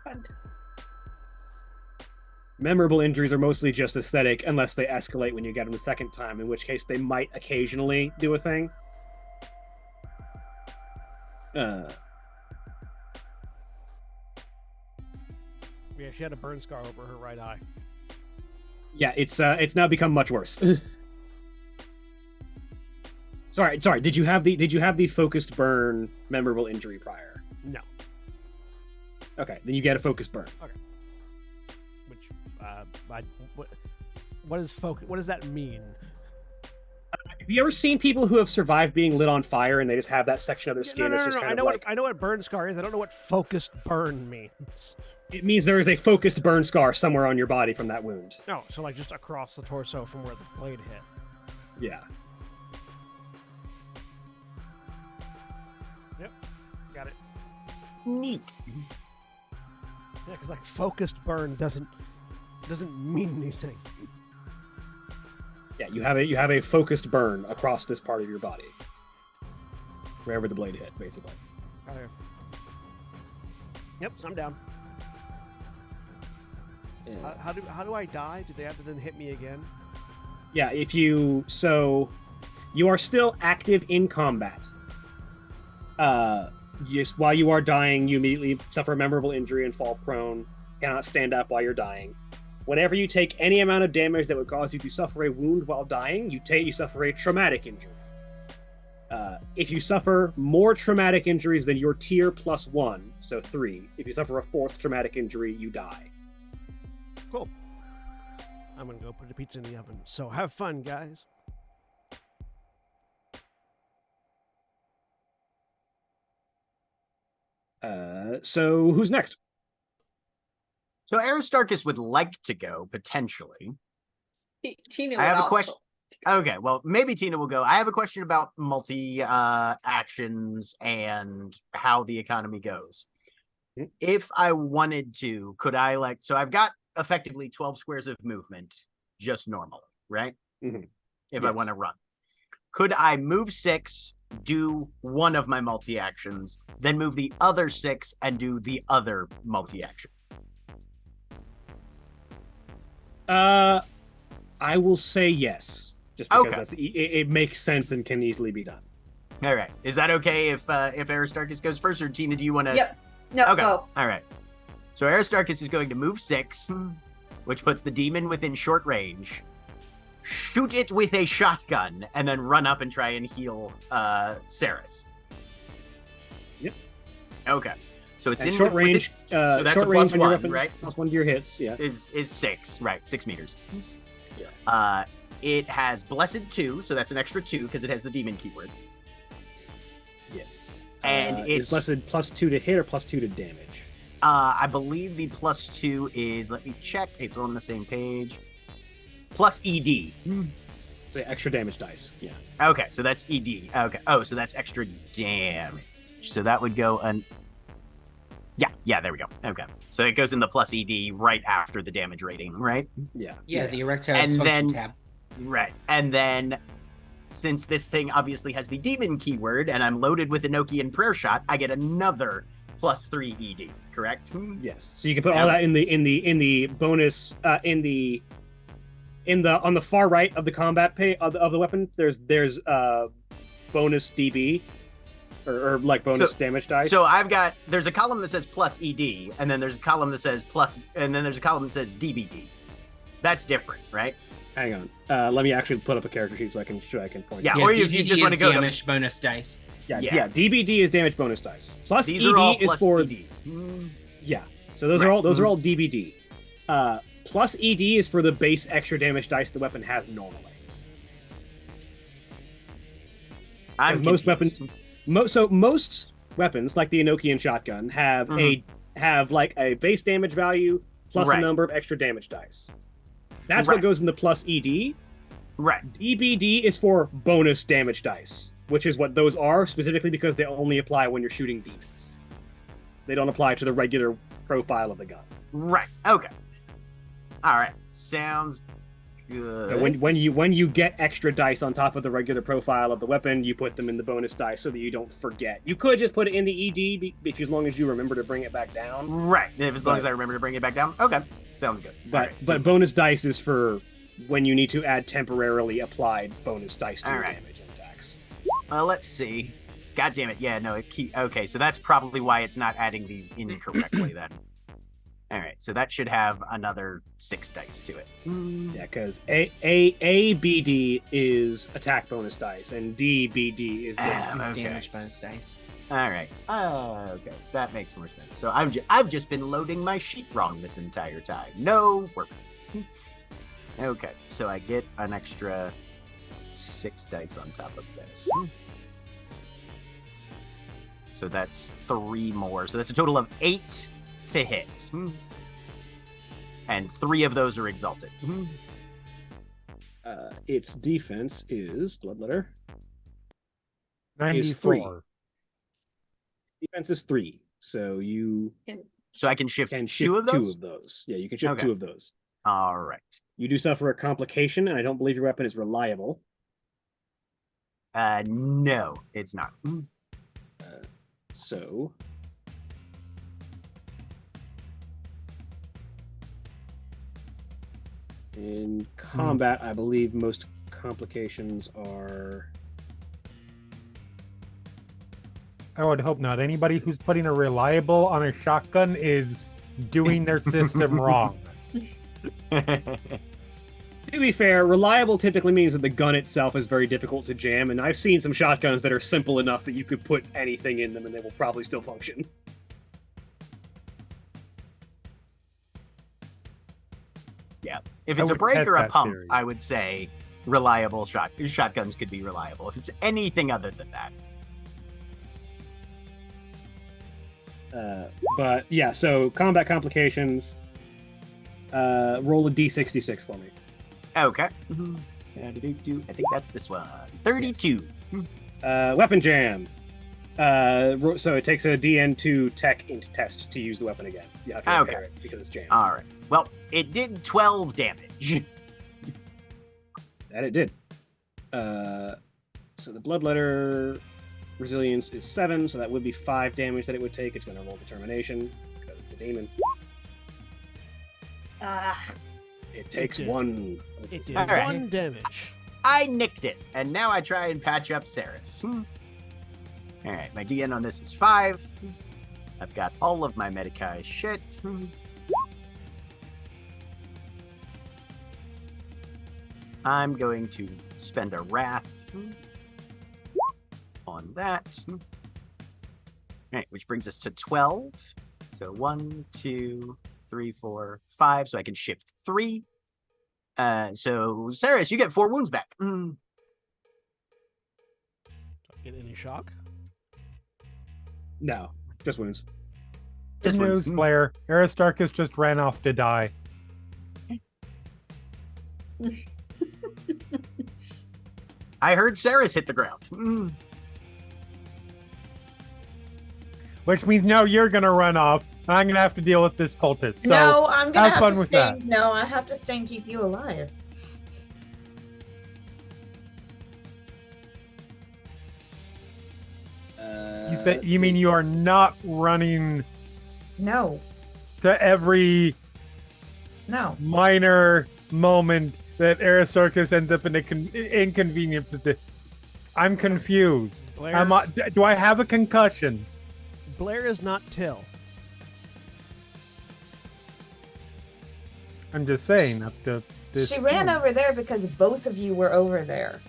Fun. Memorable injuries are mostly just aesthetic unless they escalate when you get them the second time, in which case they might occasionally do a thing. Yeah, she had a burn scar over her right eye. Yeah, it's now become much worse. Sorry. Did you have the focused burn memorable injury prior? No. Okay, then you get a focused burn. Which, what does that mean? Have you ever seen people who have survived being lit on fire and they just have that section of their skin that's just kind of like... I know what burn scar is. I don't know what focused burn means. It means there is a focused burn scar somewhere on your body from that wound. No, so like just across the torso from where the blade hit. Yeah. Got it. Neat. Yeah, because like focused burn doesn't mean anything. Yeah, you have a focused burn across this part of your body. Wherever the blade hit, basically. Okay. Yep, so I'm down. How do I die? Do they have to then hit me again? Yeah, you are still active in combat. Just while you are dying, you immediately suffer a memorable injury and fall prone. Cannot stand up while you're dying. Whenever you take any amount of damage that would cause you to suffer a wound while dying, you suffer a traumatic injury. If you suffer more traumatic injuries than your tier plus 1, so 3, if you suffer a 4th traumatic injury, you die. Cool. I'm gonna go put the pizza in the oven. So have fun, guys. So who's next? So Aristarchus would like to go, potentially. Tina I have a would question. also. Okay, well, maybe Tina will go. I have a question about multi-actions and how the economy goes. Mhm. If I wanted to, could I so I've got effectively 12 squares of movement, just normally, right? Mhm. If I Yes. want to run. Could I move 6, do one of my multi-actions, then move the other 6 and do the other multi-action? I will say yes, just because Okay. it makes sense and can easily be done. All right. Is that okay if Aristarchus goes first, or Tina, do you want to? Yep. No, Okay. go. All right. So Aristarchus is going to move 6, which puts the demon within short range. Shoot it with a shotgun, and then run up and try and heal Saris. Yep. Okay. So it's At in short range. so that's short a range plus on your 1, weapon, right? Plus 1 to your hits. Yeah. Is 6, right? 6 meters. Yeah. It has Blessed 2, so that's an extra 2 because it has the demon keyword. Yes. And it's blessed plus 2 to hit or plus 2 to damage. I believe the plus 2 is, let me check, it's on the same page. Plus ED. So extra damage dice. Yeah. Okay, so that's ED. Okay. Oh, so that's extra damage. So that would go yeah, there we go. Okay. So it goes in the plus ED right after the damage rating, right? Yeah. Yeah, the erectile And dysfunction then- tab. Right. And then since this thing obviously has the demon keyword and I'm loaded with Enochian prayer shot, I get another plus 3 ED, correct? Yes. So you can put all that in the bonus on the far right of the combat pay of the weapon. There's bonus DB or like bonus damage dice. So there's a column that says plus ED, and then there's a column that says plus, and then there's a column that says DBD. That's different, right? Hang on. Let me actually put up a character sheet so I can point. Yeah, it. or if you just DBD want to is go to damage bonus dice. Yeah. DBD is damage bonus dice. Plus these ED are all is plus for EDs. yeah. So those are all DBD. Plus ED is for the base extra damage dice the weapon has normally. I'm Most confused. weapons, most weapons like the Enochian shotgun have like a base damage value plus Right. a number of extra damage dice. That's Right. what goes in the plus ED. Right. DBD is for bonus damage dice, which is what those are specifically because they only apply when you're shooting demons. They don't apply to the regular profile of the gun. Right. Okay. All right. Sounds good. So when you get extra dice on top of the regular profile of the weapon, you put them in the bonus dice so that you don't forget. You could just put it in the ED as long as you remember to bring it back down. Right. As long But- as I remember to bring it back down. Okay. Sounds good. But All right, so- bonus dice is for when you need to add temporarily applied bonus dice to your Alright. damage and attacks. let's see. God damn it. Yeah, no, okay, so that's probably why it's not adding these incorrectly then. All right, so that should have another 6 dice to it. Yeah, because ABD is attack bonus dice and DBD is damage. Okay. Damage bonus dice. All right. Okay, that makes more sense. So I've just been loading my sheet wrong this entire time. No worries. Okay, so I get an extra 6 dice on top of this. So that's 3 more. So that's a total of 8 to hit. And 3 of those are exalted. Its defense is bloodletter. 94. Defense is 3, so you So I can shift, can 2 shift of those? 2 of those. Yeah, you can shift Okay. 2 of those. All right. You do suffer a complication, and I don't believe your weapon is reliable. No, it's not. So In combat, I believe most complications are. I would hope not. Anybody who's putting a reliable on a shotgun is doing their system wrong. To be fair, reliable typically means that the gun itself is very difficult to jam, and I've seen some shotguns that are simple enough that you could put anything in them and they will probably still function. Yeah. If I it's a would break test or a that pump, theory. I would say reliable shotguns could be reliable. If it's anything other than that. But yeah, so combat complications. Roll a d66 for me. Okay. I think that's this one. 32. Weapon jam. So it takes a DN2 tech int test to use the weapon again. You have to repair it because it's jammed. All right. Well, it did 12 damage. That it did. So the bloodletter resilience is 7, so that would be 5 damage that it would take. It's going to roll determination because it's a demon. It takes did. 1. It did All right. 1 damage. I nicked it, and now I try and patch up Saris. All right, my DN on this is 5. I've got all of my Medicae shit. I'm going to spend a Wrath on that. All right, which brings us to 12. So 1, 2, 3, 4, 5. So I can shift 3. So Saris, you get 4 wounds back. Get any shock? No, just wounds. Good Just news, wounds. Blair. Aristarchus just ran off to die. I heard Saris hit the ground. Which means now you're gonna run off. And I'm gonna have to deal with this cultist. So no, I'm gonna have have fun to with stay. that. No, I have to stay and keep you alive. you mean you are not running No, to every no. minor moment that Aristarchus ends up in an inconvenient position. I'm confused. Blair's- Do I have a concussion? Blair is not Till. I'm just saying. Up to this She ran point. over there because both of you were over there.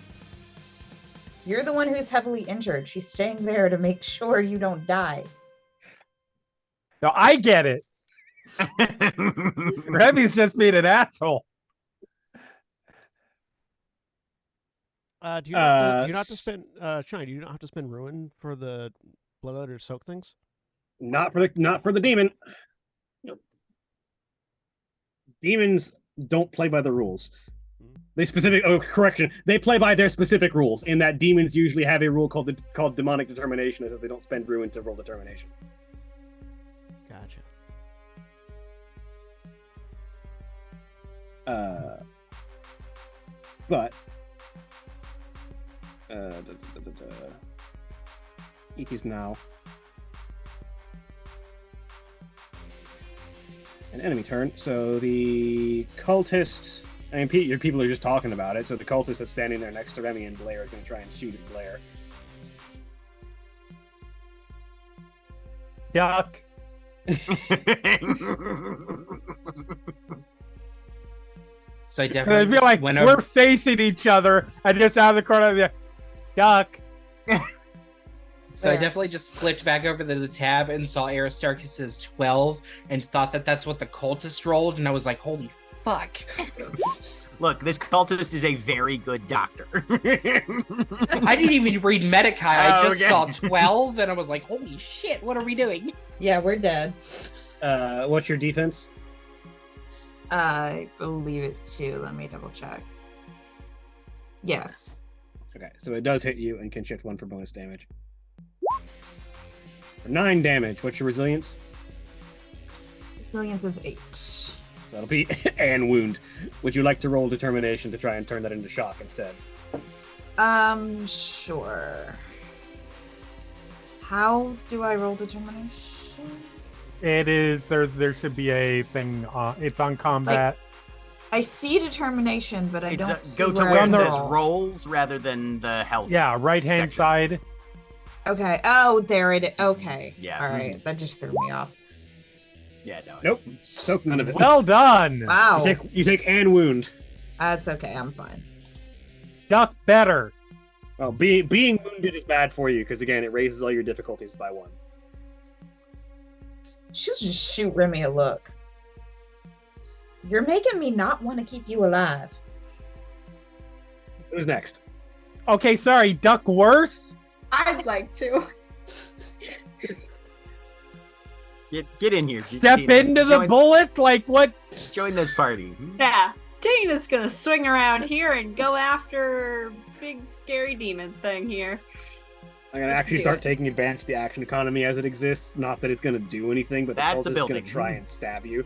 You're the one who's heavily injured. She's staying there to make sure you don't die. No, I get it. Revy's just being an asshole. Do you not have to spend Shine? Do you not have to spend ruin for the bloodletter soak things? Not for the demon. Nope. Demons don't play by the rules. They play by their specific rules. In that demons usually have a rule called demonic determination, is that they don't spend ruin to roll determination. Gotcha. But it is now an enemy turn. So the cultist, I mean, your people are just talking about it. So the cultist that's standing there next to Remy and Blair is going to try and shoot at Blair. Yuck. So I And definitely I feel just like went we're over. facing each other. And just out of the corner of the yuck. So I definitely just flipped back over to the tab and saw Aristarchus's 12 and thought that that's what the cultist rolled, and I was like, "Holy fuck!" Look, this cultist is a very good doctor. I didn't even read Medicae. I Oh, just okay. saw 12, and I was like, "Holy shit! What are we doing?" Yeah, we're dead. What's your defense? I believe it's 2. Let me double check. Yes. Okay, so it does hit you and can shift 1 for bonus damage. For 9 damage, what's your resilience? Resilience is 8. So that'll be and wound. Would you like to roll determination to try and turn that into shock instead? Sure. How do I roll determination? It is there should be a thing it's on combat. I see determination, but I It's don't see go to where where I it the says roll. rolls rather than the health. Yeah, right hand section. side. Okay. Oh, there it is. Okay. Yeah. All right. That just threw me off. Yeah, no. Nope. it's- Soak none of it. Well done. Wow. You take and wound. That's okay. I'm fine. Duck better. Well, being wounded is bad for you because again, it raises all your difficulties by 1. She'll just shoot Remy a look. You're making me not want to keep you alive. Who's next? Okay, sorry. Duck worse. I'd like to. Get in here. Step Tina. into the bullet. Like what? Join this party. Yeah. Tina's gonna swing around here and go after big scary demon thing here. I'm gonna Let's actually do start it. taking advantage of the action economy as it exists. Not that it's gonna do anything, but the That's a cultist is gonna building. try and stab you.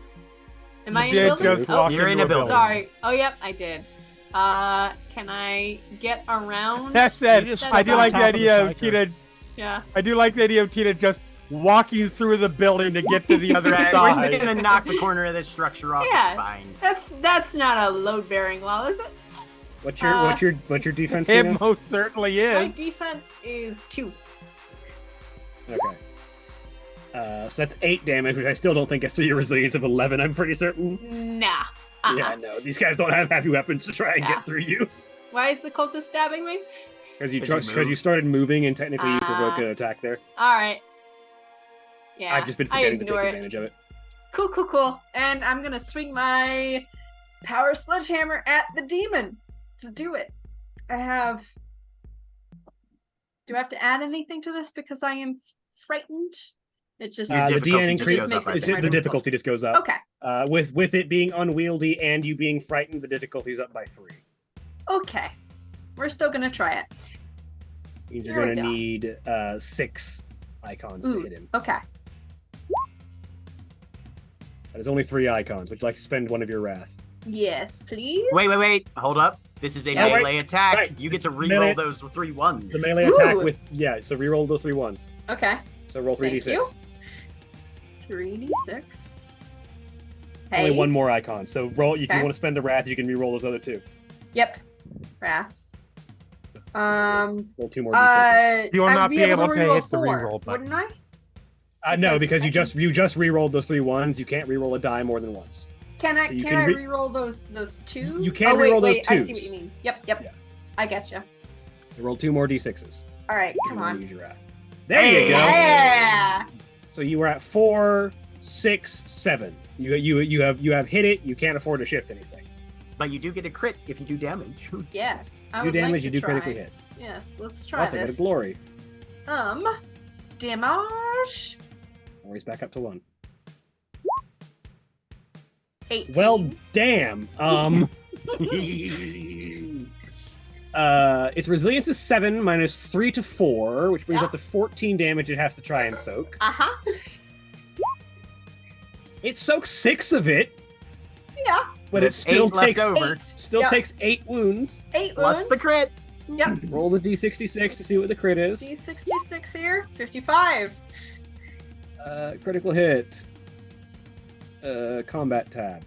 Am I in You a did building? just Oh, walk You're into in a building. sorry. Oh, yep, I did. Can I get around? That's it. You just I do on like the top of the idea of cycle. Tina. Yeah. I do like the idea of Tina just walking through the building to get to the other Right, side. we're gonna knock the corner of this structure off. Yeah. It's fine. That's not a load bearing wall, is it? What's your defense? It Tina? most certainly My is. defense is 2. Okay. So that's 8 damage, which I still don't think gets to your resilience of 11. I'm pretty certain. Nah. Yeah, no, these guys don't have heavy weapons to try and Yeah. get through you Why is the cultist stabbing me? because you 'Cause you because you moved. started moving and technically you provoke an attack there. All right. Yeah. I've just been I forgetting to take ignore it. advantage of it. Cool. And I'm gonna swing my power sledgehammer at the demon. Let's do it. Do I have to add anything to this because I am frightened? It just Your The difficulty DN just increase, goes up, I it's- think. the difficulty just goes up. Okay. With it being unwieldy and you being frightened, the difficulty's up by 3. Okay. We're still gonna try it. Means There you're we gonna go. need 6 icons to Ooh. hit him. Okay. That is only 3 icons. Would you like to spend one of your wrath? Yes, please. Wait. Hold up. This is a Yeah, melee attack. right. You get to Melee- reroll those 3 ones. The melee attack Ooh. with so reroll those 3 ones. Okay. So roll 3d6. Thank you. 3d6. It's only one more icon. So roll if you Okay. want to spend a wrath, you can reroll those other 2. Yep. Wrath. Roll 2 more d6s. You will I'd not be able to reroll hit the 4, reroll button. wouldn't I? No, because because I you just rerolled those 3 ones. You can't reroll a die more than once. Can I So you can can I re- reroll those 2? You can oh, wait, reroll those wait, I see what 2s. you mean. Yep. Yeah. I get you. Roll 2 more d6s. All right, You come wanna on. Use your wrath. There you go. Yeah. So you were at 4, 6, 7. You have hit it. You can't afford to shift anything. But you do get a crit if you do damage. Yes. I You would damage, like you to do try. critically hit. Yes, let's try Also, got a this. glory. Damage. Glory's back up to 1. 18. Well, damn. Its resilience is 7 minus 3 to 4, which brings Yeah. up to 14 damage it has to try and soak. Uh-huh. It soaks 6 of it, Yeah. but it There's still 8 left takes over. 8. still Yep. takes 8 wounds. 8 Plus wounds. the crit. Yep. Roll the d66 to see what the crit is. D66 here. 55. Critical hit. Combat tab.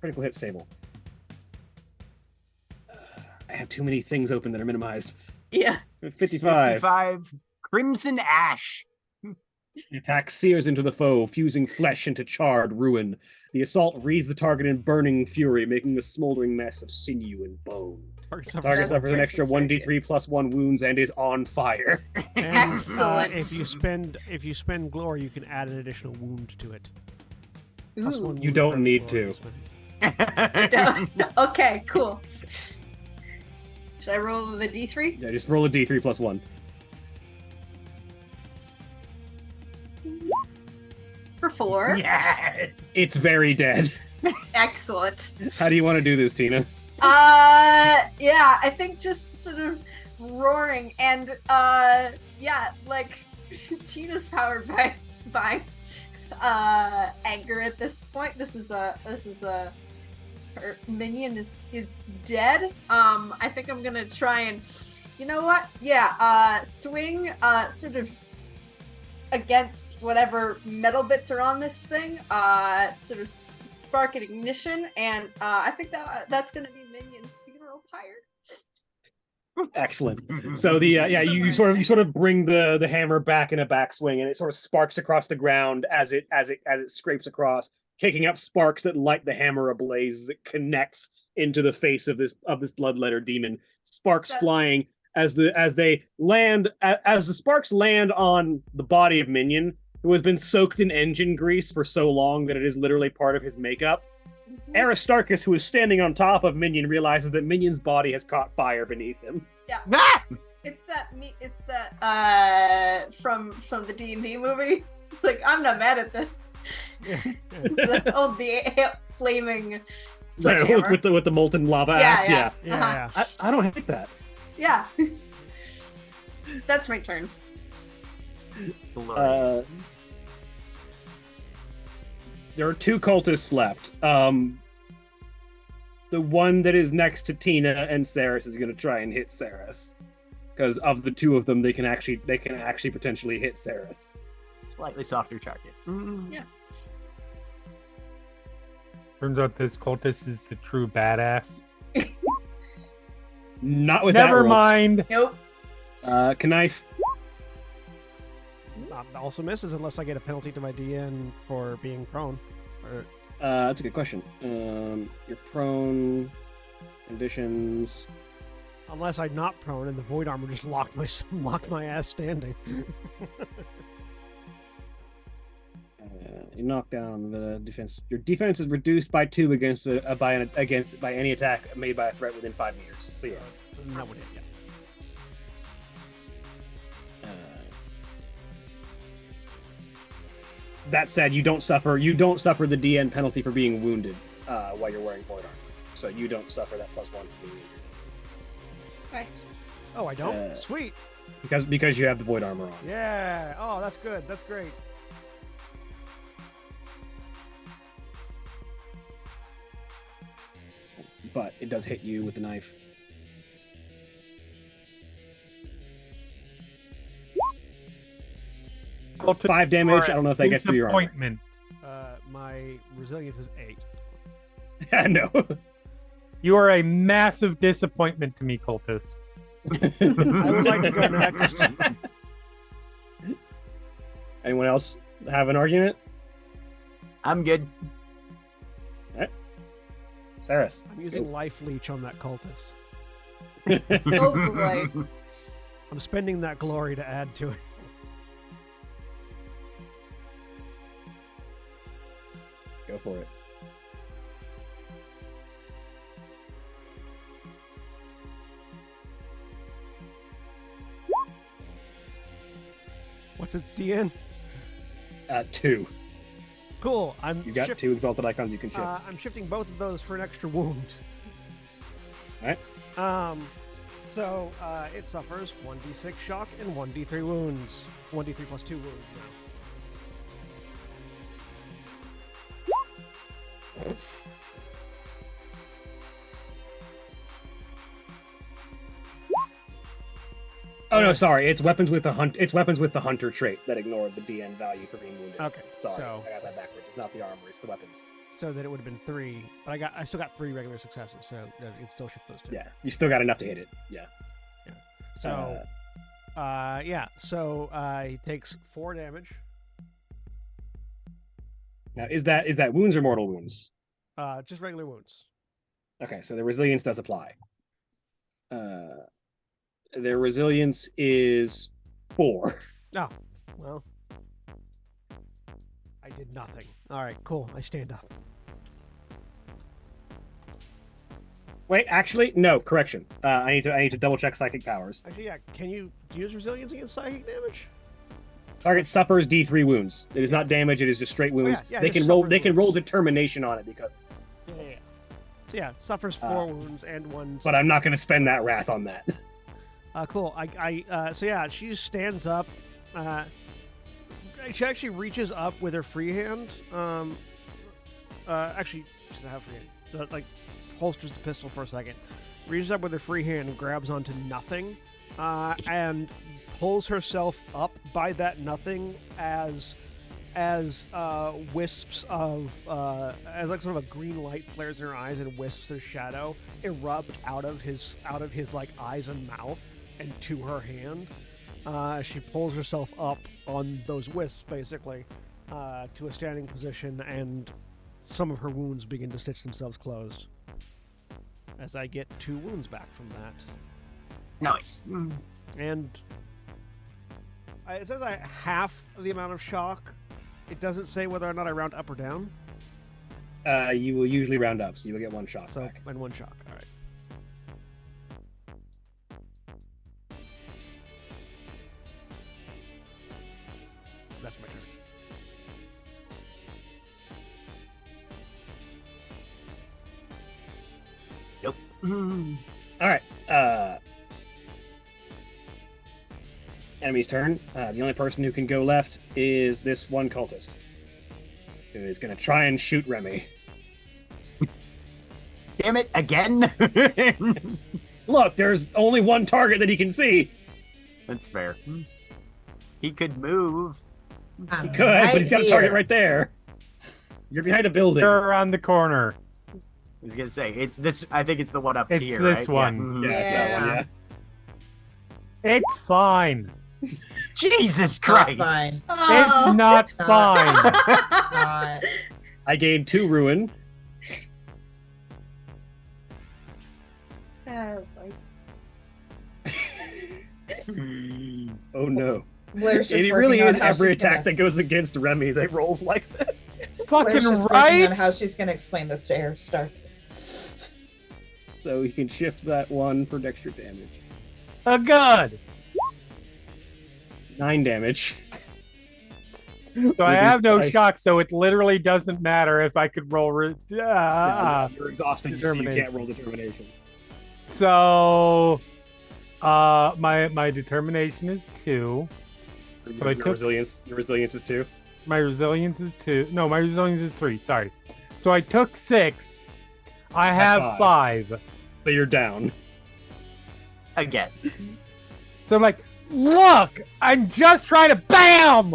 Critical hit stable. I have too many things open that are minimized. Yeah. 55. 55. Crimson Ash. The attack sears into the foe, fusing flesh into charred ruin. The assault wreathes the target in burning fury, making a smoldering mess of sinew and bone. Target Target suffers an extra That's very 1d3 plus 1 wounds and is on fire. And, Excellent. if you spend glory, you can add an additional wound to it. Plus Ooh. 1 You wound don't for need glory to. spending. Okay, cool. Should I roll the D3? Yeah, just roll a d3 plus 1. For 4. Yes. It's very dead. Excellent. How do you want to do this, Tina? Yeah, I think just sort of roaring and yeah, like Tina's powered by anger at this point. This is a her minion is dead. I think I'm gonna try and, you know what? Yeah, swing sort of against whatever metal bits are on this thing. Sort of spark an ignition, and I think that's going to be Minion's funeral pyre. Excellent. So the you sort of bring the hammer back in a backswing, and it sort of sparks across the ground as it scrapes across, kicking up sparks that light the hammer ablaze as it connects into the face of this bloodletter demon. Sparks flying as the sparks land on the body of Minion, who has been soaked in engine grease for so long that it is literally part of his makeup. Aristarchus, who is standing on top of Minion, realizes that Minion's body has caught fire beneath him. Yeah. Ah! It's that from the D&D movie. It's like, I'm not mad at this. The flaming sledgehammer. Right, with the molten lava axe. Yeah. I don't hate that. Yeah. That's my turn. There are 2 cultists left. The one that is next to Tina and Saris is going to try and hit Saris, because of the 2 of them, they can actually potentially hit Saris. Slightly softer target. Yeah. Turns out this cultist is the true badass. Not with Never that roll. mind. Nope. Knife. Also misses unless I get a penalty to my DN for being prone. That's a good question. You're prone. Conditions. Unless I'm not prone and the void armor just locked my ass standing. You knock down the defense. Your defense is reduced by 2 against any attack made by a threat within 5 meters. So yes. That would hit, yeah. That said, you don't suffer the DN penalty for being wounded while you're wearing void armor. So you don't suffer that +1 for being injured. Nice. Oh, I don't? Sweet. Because you have the void armor on. Yeah. Oh, that's good. That's great. But it does hit you with the knife. Cultist 5 damage. I don't know if that gets through your armor. Disappointment. My resilience is 8. No. You are a massive disappointment to me, cultist. I would like to go next. Anyone else have an argument? I'm good. Saris. I'm using life leech on that cultist. Oh boy. I'm spending that glory to add to it. Go for it. What's its DN? 2. Cool. You got 2 exalted icons you can shift. I'm shifting both of those for an extra wound. Alright. So it suffers 1d6 shock and 1d3 wounds. 1d3 plus 2 wounds now. Oh no, sorry. It's weapons with the hunter trait that ignored the DN value for being wounded. Okay, Sorry, so I got that backwards. It's not the armor, it's the weapons. so that it would have been 3, but I still got 3 regular successes, so it still shift those 2. Yeah, you still got enough to hit it. Yeah. So, he takes 4 damage. Now, is that wounds or mortal wounds? Just regular wounds. Okay, so the resilience does apply. Their resilience is 4. Oh, well, I did nothing. All right, cool. I stand up. Wait, actually, no. Correction. I need to double check psychic powers. Actually, yeah. Can you use resilience against psychic damage? Target suffers D3 wounds. It is not damage. It is just straight wounds. yeah, they just can roll. suffers They can roll wounds. determination on it because. Yeah. So yeah, suffers 4 wounds and 1. But I'm not going to spend that wrath on that. Cool. So yeah, she just stands up. She actually reaches up with her free hand. Actually, she doesn't have free hand. So, like, holsters the pistol for a second. Reaches up with her free hand and grabs onto nothing, and pulls herself up by that nothing as as wisps of as like sort of a green light flares in her eyes and wisps of shadow erupt out of his like eyes and mouth and to her hand. She pulls herself up on those wisps basically to a standing position, and some of her wounds begin to stitch themselves closed. As I get 2 wounds back from that. Nice. And it says I half of the amount of shock. It doesn't say whether or not I round up or down. You will usually round up, so you will get 1 shock So, back. and 1 shock. All right. That's my turn. Nope. All right. Enemy's turn. The only person who can go left is this one cultist, who is going to try and shoot Remy. Damn it, again? Look, there's only one target that he can see. That's fair. He could move. He could, but he's got a target right there. You're behind a building. You're around the corner. I was gonna say it's this. I think it's the one up It's here. this right? one. Yeah, it's that one, yeah. It's fine. Jesus Not Christ! fine. It's Oh. not Not- fine. Not- I gained 2 ruin. Oh no! Blair's just It really working on is how every she's attack gonna- that goes against Remy that rolls like that. Blair's Fucking just working right. on how she's going to explain this to her Starkis. So he can shift that 1 for extra damage. A good. 9 damage. So I With have his no dice. shock, so it literally doesn't matter if I could roll. Yeah, you're exhausted, so you determination. can't roll determination. So, my determination is 2. So I Your took- resilience. Your resilience is 2. My resilience is 2. No, my resilience is 3. Sorry. So I took 6. I have 5. So you're down. Again. So I'm like, look, I'm just trying to BAM!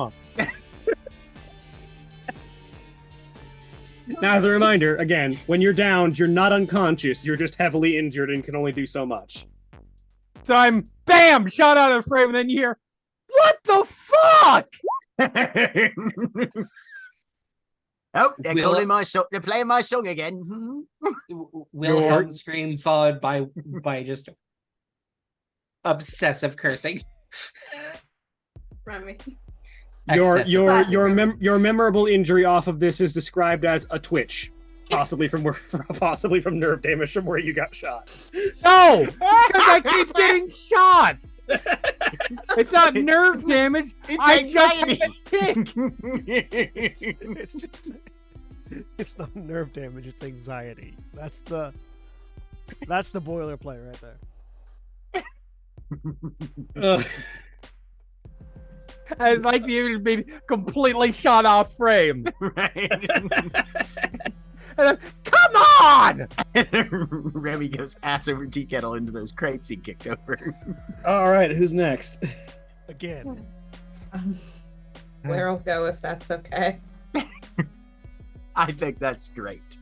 Now, as a reminder, again, when you're downed, you're not unconscious. You're just heavily injured and can only do so much. So I'm BAM! Shot out of frame, and then you hear, what the fuck? Oh, they're Will- calling my song. They're playing my song again. Wilhelm scream followed by just obsessive cursing. Remy. Your Excessive. your memorable injury off of this is described as a twitch, possibly from nerve damage from where you got shot. No! Because I keep getting shot! It's not nerve damage. It's I anxiety. just got kicked. It's just, it's not nerve damage, it's anxiety. That's the boilerplate right there. Ugh. I like the image of being completely shot off frame. Right. And I'm, come on! Remy goes ass over tea kettle into those crates he kicked over. All right, who's next? Again. Blair will go if that's okay. I think that's great.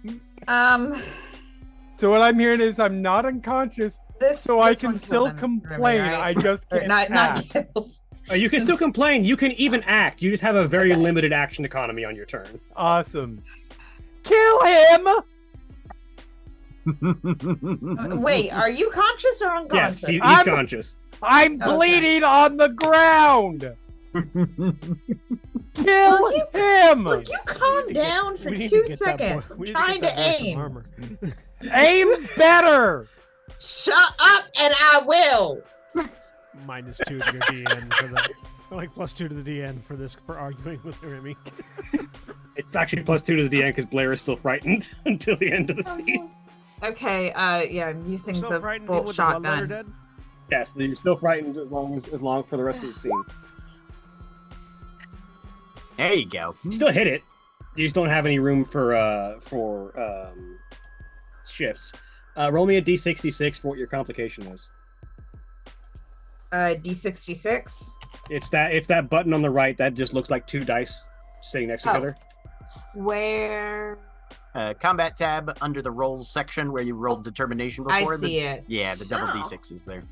So what I'm hearing is I'm not unconscious, This so I this can one killed still him, complain. Remy, right? I just Or can't not act. killed. You can still complain. You can even act. You just have a very Okay. limited action economy on your turn. Awesome. Kill him! Wait, are you conscious or unconscious? Yes, he's I'm- conscious. I'm Okay. bleeding on the ground! Kill Will you- him! Will you calm down for We need 2 to get that boy- seconds? I'm we need trying get to that boy some aim. armor. Aim better! Shut up and I will. -2 to your DN for the, or like +2 to the DN for this, for arguing with Remy. It's actually +2 to the DN because Blair is still frightened until the end of the scene. Okay, yeah, I'm using Still the frightened bolt with the bloodletter shotgun. dead? Yes, you're still frightened as long for the rest of the scene. There you go. You still hit it. You just don't have any room for shifts. Roll me a d66 for what your complication is. D66. It's that button on the right that just looks like 2 dice sitting next to Oh. each other. Where? Combat tab under the rolls section where you rolled determination I before. see it. Yeah, the double Oh. d6 is there.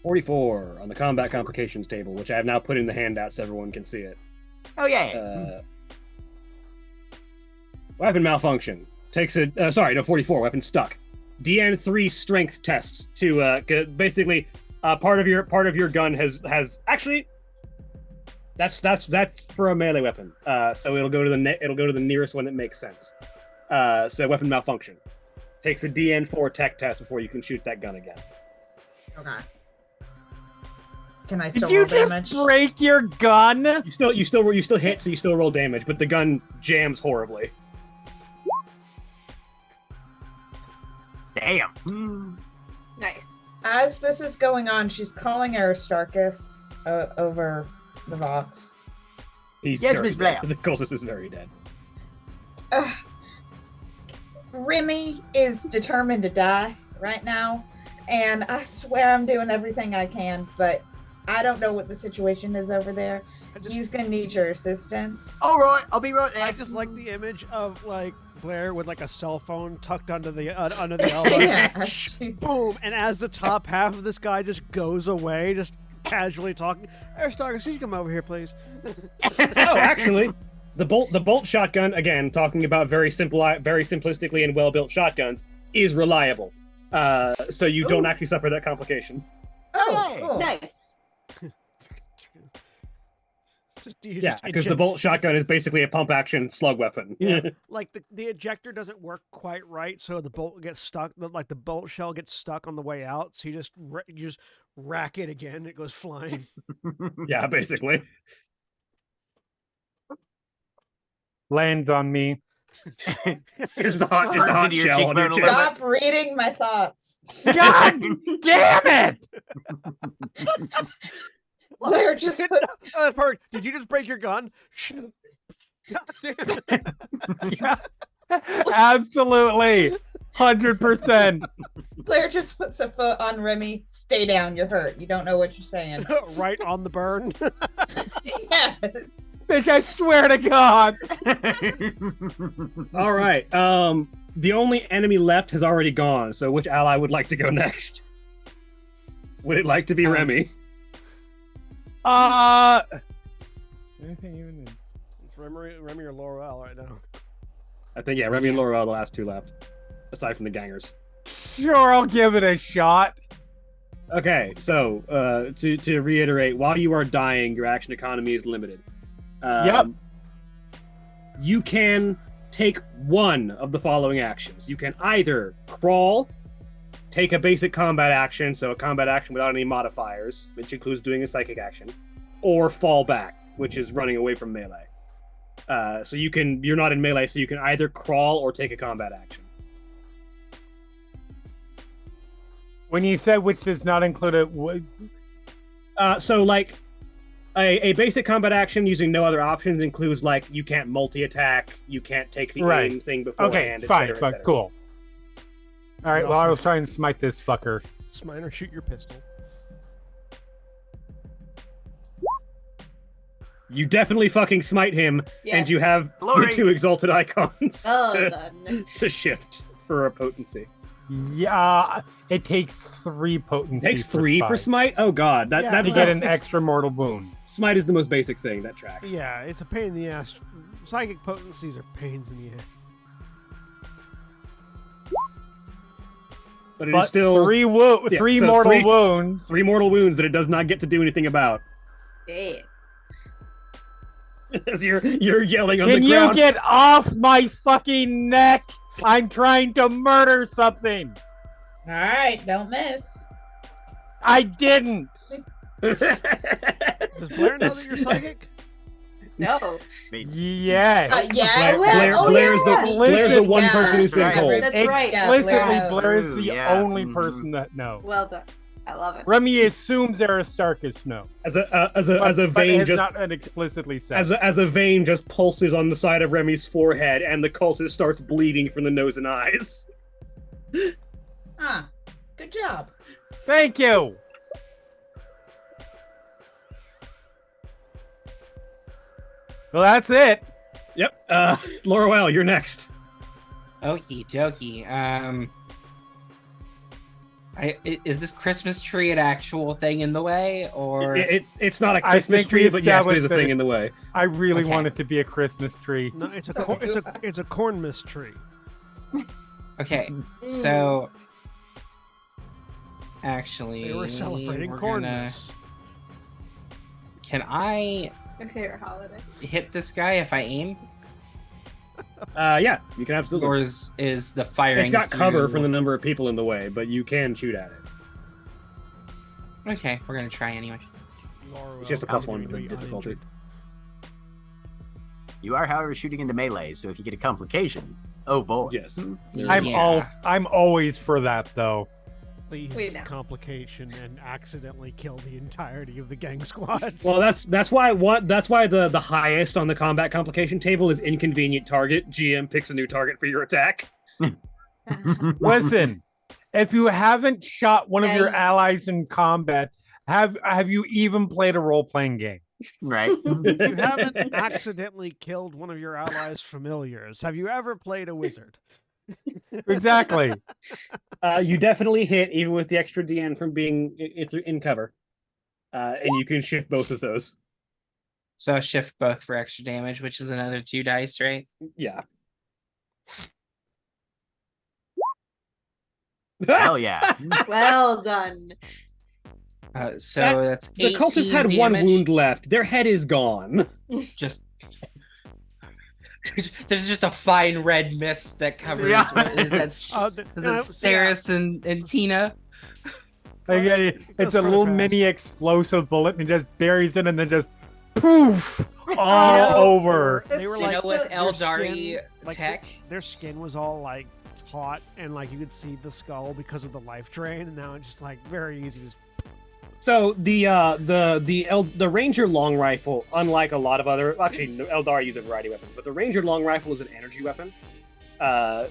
44 on the combat complications table, which I have now put in the handout so everyone can see it. Oh yeah. Weapon malfunction. Takes a 44. Weapon stuck. DN3 strength tests to basically part of your gun has actually that's for a melee weapon. So it'll go to the nearest one that makes sense. So weapon malfunction. Takes a DN4 tech test before you can shoot that gun again. Okay. Can I still Did you roll just damage? break your gun? You still hit, so you still roll damage, but the gun jams horribly. Damn. Nice. As this is going on, she's calling Aristarchus over the Vox. He's Yes, very Miss Blair. dead. The cultist is very dead. Remy is determined to die right now, and I swear I'm doing everything I can, but I don't know what the situation is over there. He's gonna need your assistance. All right, I'll be right there. I just like the image of like Blair with like a cell phone tucked under the elbow. Yeah, she- Boom! And as the top half of this guy just goes away, just casually talking, Aristarchus, could you come over here, please? Oh, actually, the bolt shotgun, again, talking about very simplistically and well-built shotguns, is reliable. So you don't actually suffer that complication. Oh, cool. Nice. Yeah, because the bolt shotgun is basically a pump action slug weapon. Yeah. Like the ejector doesn't work quite right, so the bolt gets stuck. Like the bolt shell gets stuck on the way out, so you just rack it again. It goes flying. Yeah, basically. Lands on me. It's the hot Runs into your shell on your cheekbone a chest. Stop reading my thoughts. God damn it! Blair just puts Oh, that's perfect. Did you just break your gun? God damn it. Yeah. Absolutely. 100%. Blair just puts a foot on Remy. Stay down, you're hurt. You don't know what you're saying. Right on the burn. Yes. Bitch, I swear to God. All right. The only enemy left has already gone. So which ally would like to go next? Would it like to be Remy? Anything even? It's Remy or Laurel right now. I think Remy and Laura are the last two left, aside from the gangers. Sure, I'll give it a shot. Okay, so to reiterate, while you are dying, your action economy is limited. Yep. You can take one of the following actions. You can either crawl, take a basic combat action, so a combat action without any modifiers, which includes doing a psychic action, or fall back, which is running away from melee. So you're not in melee, so you can either crawl or take a combat action. When you said which does not include a So like a basic combat action using no other options includes like you can't multi-attack, you can't take the Right. aim thing okay, beforehand, fine, etc., fine, etc. cool. All right, You well, I also- was trying to smite this fucker. Smite or shoot your pistol. You definitely fucking smite him, and you have Glory. the two exalted icons Well to, done. to shift for a potency. Yeah, it takes 3 potency. Takes 3 for five smite? Oh god, Yeah, that to get an that's- extra mortal wound. Smite is the most basic thing that tracks. Yeah, it's a pain in the ass. Psychic potencies are pains in the ass. But it is But still 3 yeah, three so mortal three- wounds. 3 mortal wounds that it does not get to do anything about. Yeah. As you're yelling on Can the you ground. get off my fucking neck? I'm trying to murder something. All right, don't miss. I didn't. Does Blair know that you're psychic? No. Yes. Yes. Blair's the one Yeah, person who's been right. told. That's right. Yeah, Blair Explicitly, knows. Blair is the Yeah. only Mhm. person that knows. Well done. I love it. Remy assumes Aristarchus knows. As a But vein has just not been explicitly said. as a vein just pulses on the side of Remy's forehead, and the cultist starts bleeding from the nose and eyes. Huh. Good job. Thank you. Well, that's it. Yep. Laurel, you're next. Okie dokie. Is this Christmas tree an actual thing in the way, or It's not a I Christmas think we tree, but yes, established there's a that thing it- in the way. I really Okay. want it to be a Christmas tree. No, it's a corn mist tree. okay? So actually, They were celebrating we're corn gonna- mist. Can I Good hair holiday. hit this guy if I aim, Yeah, you can absolutely. or is the firing? It's got cover through- from the number of people in the way, but you can shoot at it. Okay, we're gonna try anyway. It's just a Laurel, +1 you to be difficulty. uninjured. You are, however, shooting into melee, so if you get a complication, oh boy. Yes. I'm always for that though. Please, Wait, no. complication and accidentally kill the entirety of the gang squad. Well, that's why the highest on the combat complication table is inconvenient target. GM picks a new target for your attack. Listen, if you haven't shot one of your Yikes. allies in combat, have you even played a role-playing game? Right. If you haven't accidentally killed one of your allies' familiars, have you ever played a wizard? Exactly. You definitely hit, even with the extra DN from being in cover. And you can shift both of those. So shift both for extra damage, which is another 2 dice, right? Yeah. Hell yeah. Well done. So that's The cultists 18 had one damage. wound left. Their head is gone. Just there's just a fine red mist that covers. Yeah. What is that? Is that Saris and Tina? It's goes a further little past. mini explosive bullet and it just buries it and then just poof all over. They were It's like, You know, with your Eldari skin, like, tech. their skin was all like taut and like you could see the skull because of the life drain, and now it's just like very easy to just So the Ranger long rifle, unlike a lot of other, actually Eldar use a variety of weapons, but the Ranger long rifle is an energy weapon.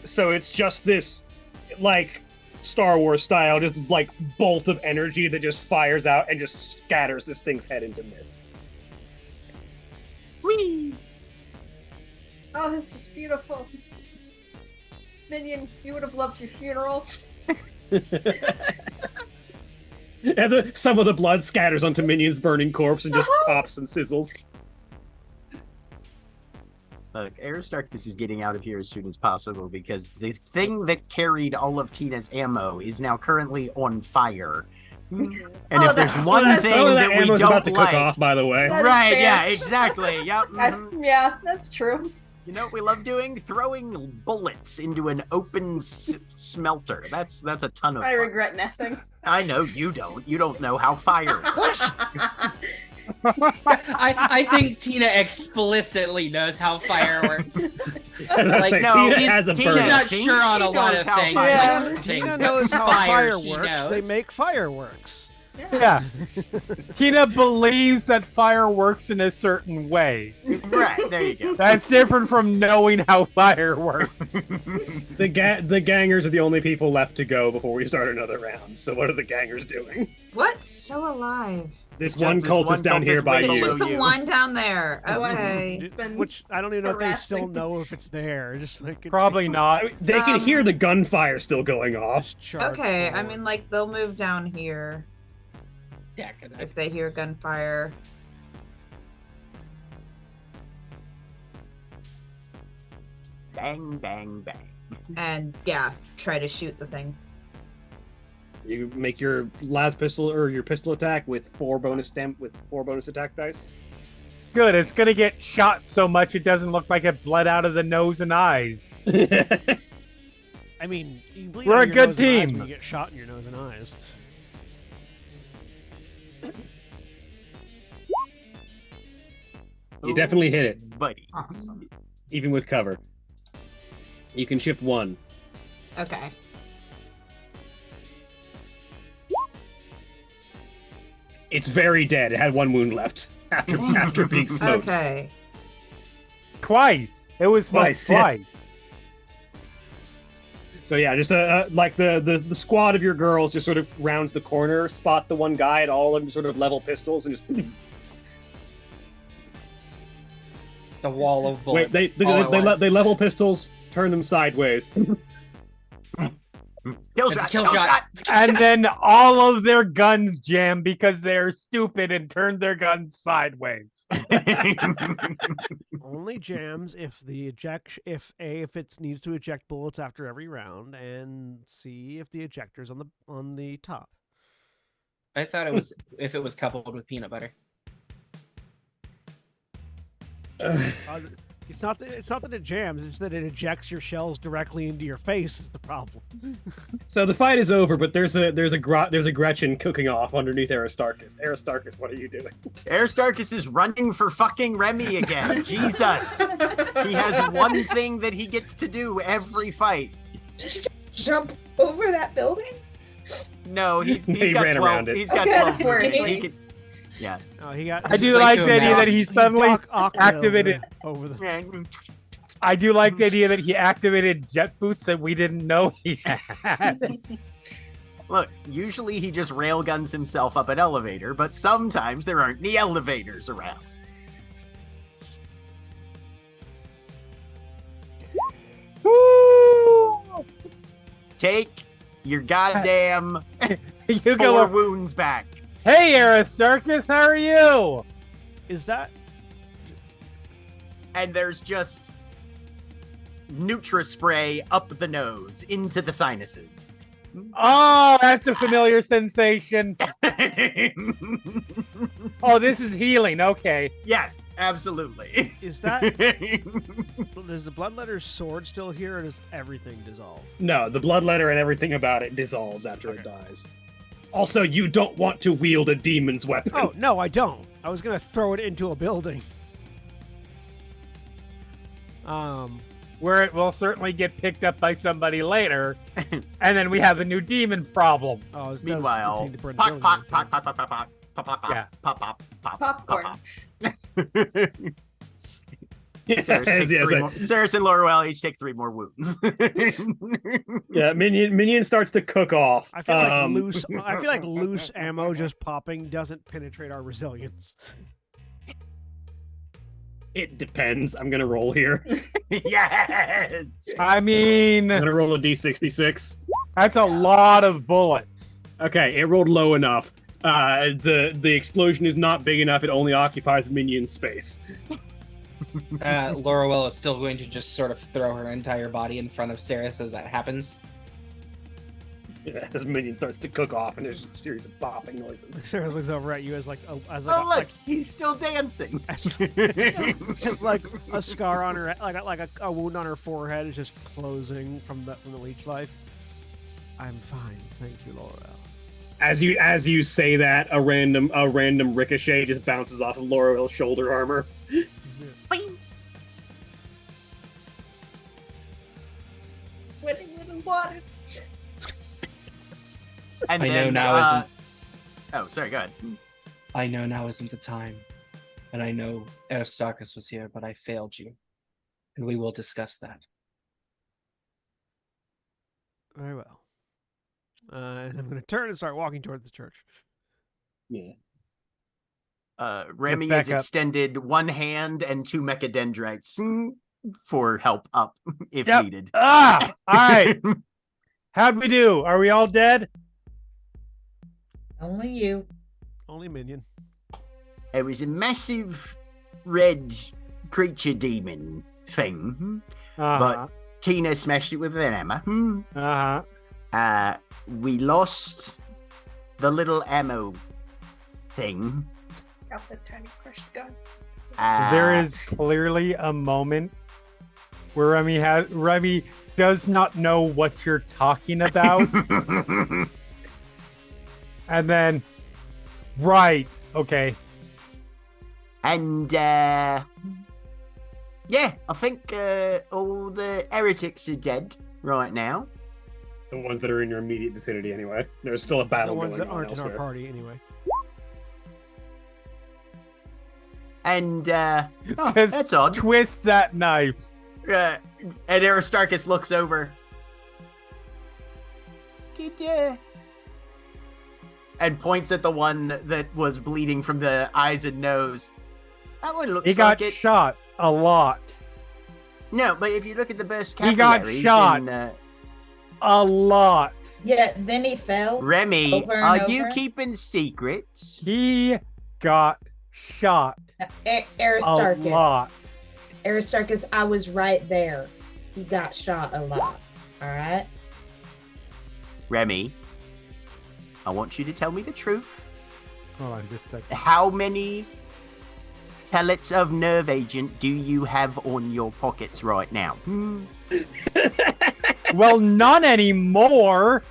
So it's just this, like Star Wars style, just like bolt of energy that just fires out and just scatters this thing's head into mist. Whee! Oh, this is beautiful. Minion, you would have loved your funeral. And some of the blood scatters onto Minion's burning corpse and just pops and sizzles. Look, Aristarchus is getting out of here as soon as possible because the thing that carried all of Tina's ammo is now currently on fire. And Oh, if there's that's- one that's- thing Some of that we ammo's don't about to like, cook off, by the way. That is right? fair. Yeah, exactly. Yep. Yeah, that's true. You know what we love doing? Throwing bullets into an open smelter. That's a ton of I fun. regret nothing. I know you don't. You don't know how fire works. I think Tina explicitly knows how fire works. Like, Like, no, Tina she's- has a Tina- She's burn. not She sure on a lot knows of how things. fire Yeah. like, Tina things. knows how Fire, she fireworks. They knows. make fireworks. Yeah. Tina believes that fire works in a certain way. Right, there you go. That's different from knowing how fire works. The gangers are the only people left to go before we start another round. So what are the gangers doing? What? Still alive? This Just one this cultist one down here cultist by way It's you. just the you. one down there. The one- Okay. It's been Which I don't even know if they still harassing. know if it's there. Just like Probably not. They can hear the gunfire still going off. just charge Okay, I forward. mean, like, they'll move down here Decadent. if they hear gunfire. Bang, bang, bang. And, yeah, try to shoot the thing. You make your last pistol or your pistol attack with four bonus attack dice. Good. It's gonna get shot so much it doesn't look like it bled out of the nose and eyes. I mean, you bleed We're out a your good nose and eyes team. when you get shot in your nose and eyes. You definitely hit it, buddy. Awesome. even with cover. You can shift one. Okay. It's very dead. It had one wound left after being smoked. Okay. Twice. It was Twice, twice. yeah. So yeah, just like the squad of your girls just sort of rounds the corner, spot the one guy, and all of them sort of level pistols and just. The wall of bullets. Wait, all at once. they level pistols, turn them sideways. Kill It's a shot, kill kill shot. shot. And then all of their guns jam because they're stupid and turn their guns sideways. Only jams if the if it needs to eject bullets after every round, and C if the ejector's on the top. I thought it was if it was coupled with peanut butter. It's not that it jams; it's that it ejects your shells directly into your face. Is the problem? So the fight is over, but there's a Gretchen cooking off underneath Aristarchus. Aristarchus, what are you doing? Aristarchus is running for fucking Remy again. Jesus. He has one thing that he gets to do every fight. Just jump over that building? No, he's He got ran 12. around it. He's got Okay, 12 for movement. it. He could, yeah. Oh, he got. I do like like to the idea imagine- that he suddenly Doc Ock activated. over the. I do like the idea that he activated jet boots that we didn't know he had. Look, usually he just railguns himself up an elevator, but sometimes there aren't any elevators around. Woo! Take your goddamn You 4 go. wounds back. Hey, Aristarchus, how are you? Is that? And there's just Nutra-spray up the nose into the sinuses. Oh, that's a familiar sensation. Oh, this is healing. Okay. Yes, absolutely. Is that? Is the Bloodletter's sword still here, or does everything dissolve? No, the bloodletter and everything about it dissolves after it dies. Also, you don't want to wield a demon's weapon. Oh no, I don't. I was gonna throw it into a building. Where it will certainly get picked up by somebody later, and then we have a new demon problem. Oh, it does Meanwhile, continue to burn pop, buildings, pop, okay. pop, pop, pop, pop, pop, pop, pop, Yeah. pop, pop, pop, Popcorn. pop. Saris and Lorwell each take 3 more wounds. Yeah, minion starts to cook off. I feel like loose ammo just popping doesn't penetrate our resilience. It depends. I'm gonna roll here. Yes. I mean, I'm gonna roll a d66. that's a lot of bullets. Okay, it rolled low enough. The explosion is not big enough. It only occupies minion space. Laurel is still going to just sort of throw her entire body in front of Saris as that happens. Yeah, as minion starts to cook off, and there's a series of popping noises. Sarah looks over at you as like Oh, look, he's still dancing. Just like a scar on her, like a wound on her forehead is just closing from the leech life. I'm fine, thank you, Laurel. As you say that, a random ricochet just bounces off of Laurel's shoulder armor. Winning water. And I know then, now isn't. Oh, sorry, go ahead. I know now isn't the time, and I know Aristarchus was here, but I failed you, and we will discuss that. Very well. And I'm going to turn and start walking towards the church. Yeah. Remy back has up. extended 1 hand and 2 mechadendrites for help up if Yep. needed. Ah, all right. How'd we do? Are we all dead? Only you. Only minion. It was a massive red creature demon thing. Uh-huh. Tina smashed it with an hammer. Uh-huh. We lost the little ammo thing. Got the tiny crushed gun. There is clearly a moment where Remy does not know what you're talking about. And then, right, okay. And yeah, I think all the heretics are dead right now. The ones that are in your immediate vicinity, anyway. There's still a The battle ones going that on aren't in our elsewhere. party, anyway. And Just that's odd. Twist that knife. And Aristarchus looks over. And points at the one that was bleeding from the eyes and nose. That one looks He got like it. shot. a lot. No, but if you look at the burst He got capillaries shot. in, A lot. Yeah, then he fell. Remy, Over and are you over? keeping secrets? He got shot a Aristarchus. lot. Aristarchus, I was right there. He got shot a lot. All right. Remy, I want you to tell me the truth. Hold on just a second. How many pellets of nerve agent do you have on your pockets right now? Well, none anymore.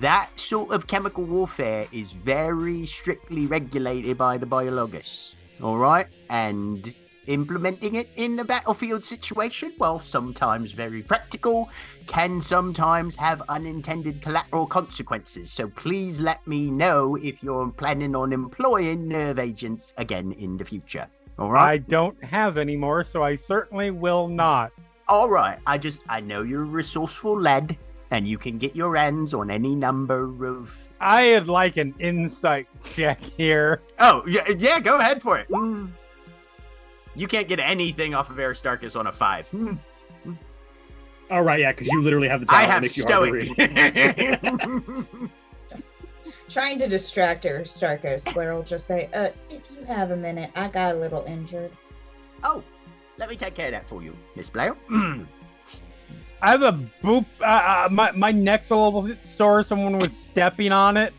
That sort of chemical warfare is very strictly regulated by the biologists, all right? And implementing it in a battlefield situation, while sometimes very practical, can sometimes have unintended collateral consequences. So please let me know if you're planning on employing nerve agents again in the future, all right? I don't have any more, so I certainly will not. All right, I know you're a resourceful lad, and you can get your hands on any number of... I'd like an insight check here. Oh, yeah, go ahead for it. You can't get anything off of Aristarchus on a 5. All right, yeah, because you literally have the I talent. have that makes you hard to stoic. read. Trying to distract Aristarchus, Blair will just say, if you have a minute, I got a little injured. Oh, let me take care of that for you, Miss Blair. I have a boop. My neck's a little bit sore. Someone was stepping on it.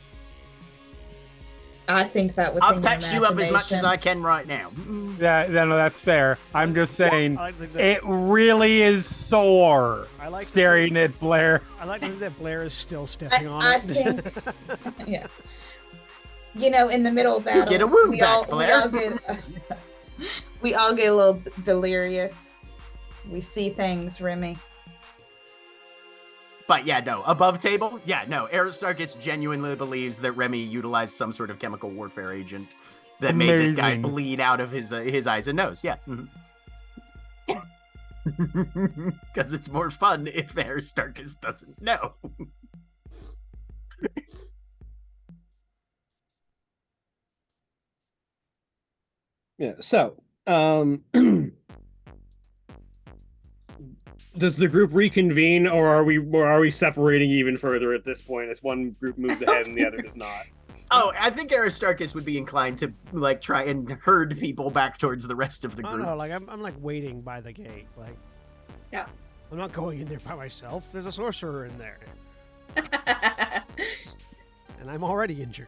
I think that was I'll in your patch you up as much as imagination. I can right now. Yeah, no, that's fair. I'm just saying, I like that. it really is sore. I like Staring at Blair. I like to think that Blair is still stepping on I it. think, yeah. You know, in the middle of battle, get a wound we back, all Blair. get we all get a little delirious. We see things, Remy. But yeah, no, above table, yeah, no. Aristarchus genuinely believes that Remy utilized some sort of chemical warfare agent that made this guy Amazing. bleed out of his eyes and nose. Yeah. Because it's more fun if Aristarchus doesn't know. Yeah. So, does the group reconvene, or are we separating even further at this point as one group moves ahead and the other does not? Oh, I think Aristarchus would be inclined to like try and herd people back towards the rest of the I group. don't know, like I'm like waiting by the gate. Like, Yeah. I'm not going in there by myself. There's a sorcerer in there, and I'm already injured.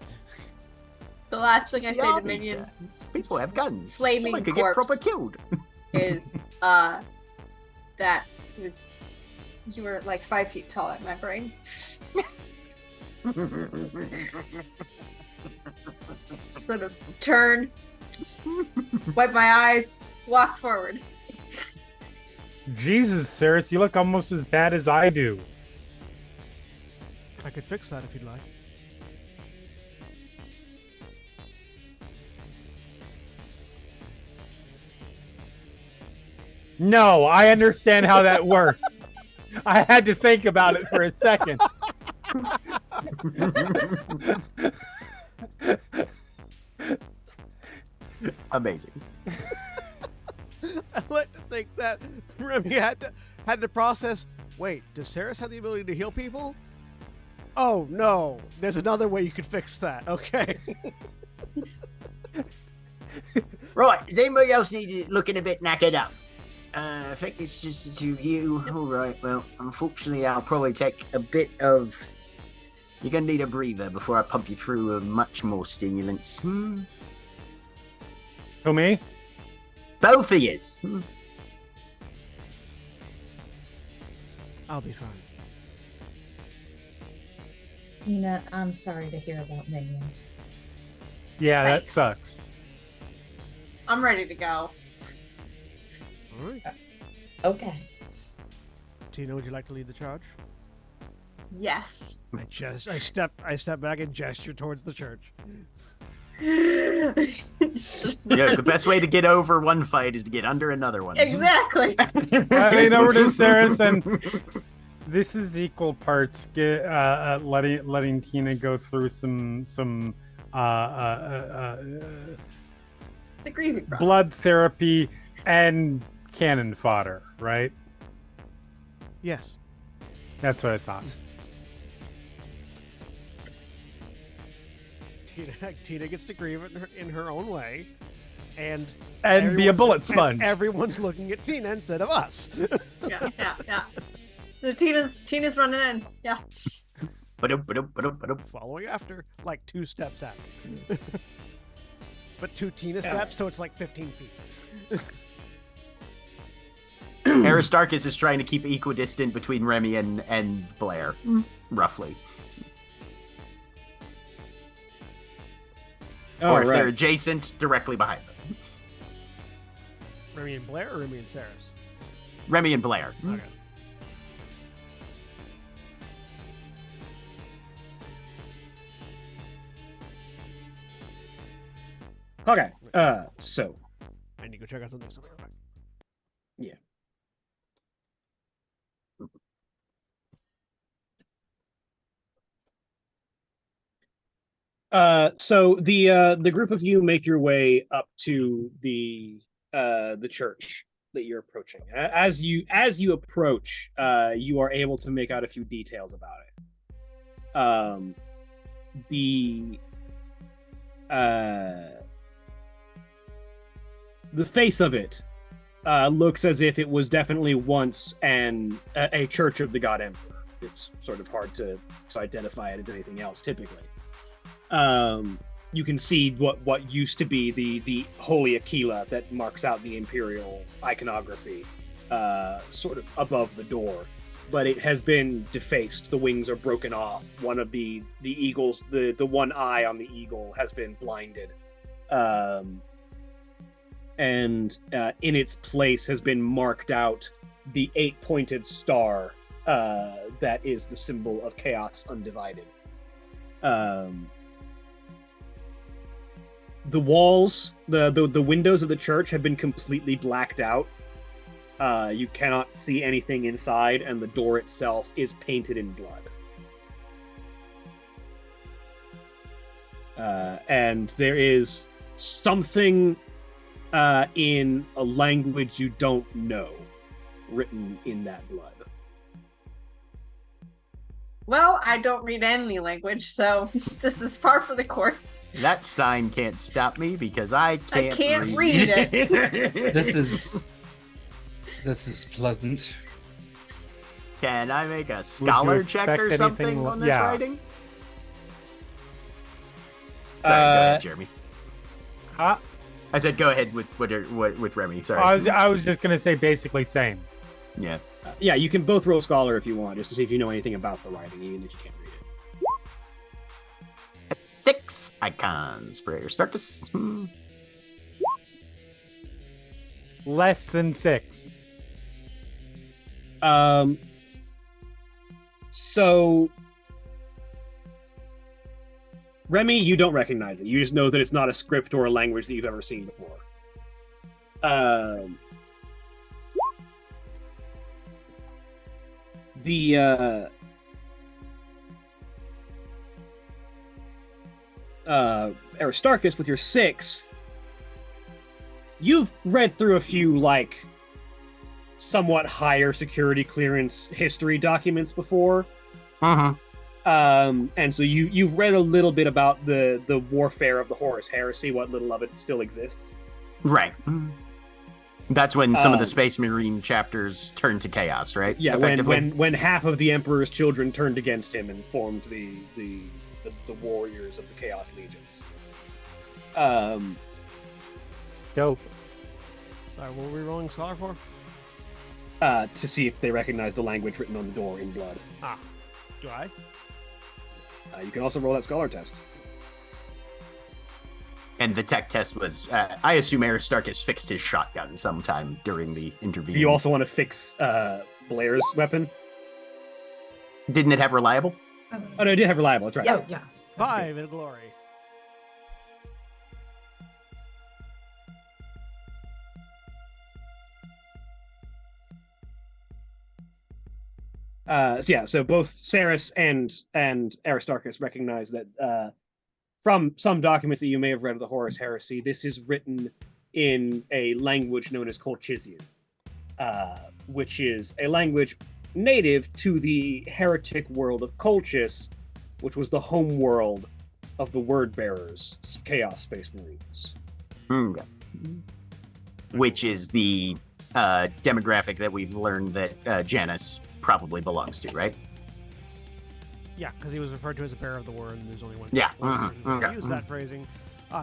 The last thing I See, say to obvious, minions is People have guns. Flaming Someone could corpse. get proper killed. is that was you were like 5 feet tall in my brain. Sort of turn, wipe my eyes, walk forward. Jesus, Saris, you look almost as bad as I do. I could fix that if you'd like. No, I understand how that works. I had to think about it for a second. Amazing. I like to think that Remy had to process. Wait, does Saris have the ability to heal people? Oh no, there's another way you could fix that. Okay. Right, does anybody else need it looking a bit knackered up? I think it's just to you. All right, well, unfortunately, I'll probably take a bit of... You're going to need a breather before I pump you through a much more stimulants. Who, me? Both of yous. I'll be fine. Tina, I'm sorry to hear about Minion. Yeah, that Thanks. sucks. I'm ready to go. All right. Okay. Tina, would you like to lead the charge? Yes. I step back and gesture towards the church. Yeah, the best way to get over one fight is to get under another one. Exactly. I lean over to Saris and this is equal parts letting Tina go through some The grieving process. blood therapy and cannon fodder, right? Yes. That's what I thought. Tina gets to grieve in her own way, and And be a everyone's- bullet and sponge. everyone's looking at Tina instead of us. Yeah. So Tina's running in. Yeah. Following after, like 2 steps after. But 2 Tina steps, so it's like 15 feet. Aristarchus is trying to keep equidistant between Remy and Blair, roughly. Or if they're adjacent, directly behind them. Remy and Blair or Remy and Saris? Remy and Blair. Okay. Okay. So I need to go check out something. yeah. So the group of you make your way up to the church that you're approaching. As you approach, you are able to make out a few details about it. The face of it looks as if it was definitely once a church of the God Emperor. It's sort of hard to identify it as anything else typically. You can see what used to be the holy Aquila that marks out the imperial iconography sort of above the door, but it has been defaced. The wings are broken off. One of the eagles, the one eye on the eagle has been blinded, and in its place has been marked out the 8-pointed star that is the symbol of chaos undivided. The walls, the windows of the church have been completely blacked out. You cannot see anything inside, and the door itself is painted in blood. And there is something in a language you don't know written in that blood. Well, I don't read any language, so this is par for the course. That sign can't stop me because I can't read it. This is pleasant. Can I make a scholar check or expect something anything on this yeah. writing? Sorry, go ahead, Jeremy. Huh? I said go ahead with Remy. Sorry. I was just gonna say basically same. Yeah. Yeah, you can both roll scholar if you want, just to see if you know anything about the writing, even if you can't read it. That's 6 icons for Aristarchus. Less than 6. So Remy, you don't recognize it. You just know that it's not a script or a language that you've ever seen before. Aristarchus, with your 6, you've read through a few like somewhat higher security clearance history documents before. And so you've read a little bit about the warfare of the Horus Heresy, what little of it still exists. Right. That's when some of the Space Marine chapters turned to chaos, right? Yeah, when half of the Emperor's children turned against him and formed the warriors of the Chaos Legions. Dope. Sorry, what were we rolling scholar for? To see if they recognize the language written on the door in blood. Ah, do I? You can also roll that scholar test. And the tech test was, I assume Aristarchus fixed his shotgun sometime during the interview. Do you also want to fix Blair's weapon? Didn't it have reliable? Oh, no, it did have reliable. That's right. Oh, yeah. 5 in glory. So both Saris and Aristarchus recognize that from some documents that you may have read of the Horus Heresy, this is written in a language known as Colchizian, which is a language native to the heretic world of Colchis, which was the home world of the Word Bearers, Chaos Space Marines. Which is the demographic that we've learned that Janus probably belongs to, right? Yeah, because he was referred to as a bearer of the word, and there's only one. Yeah. Person who use that phrasing.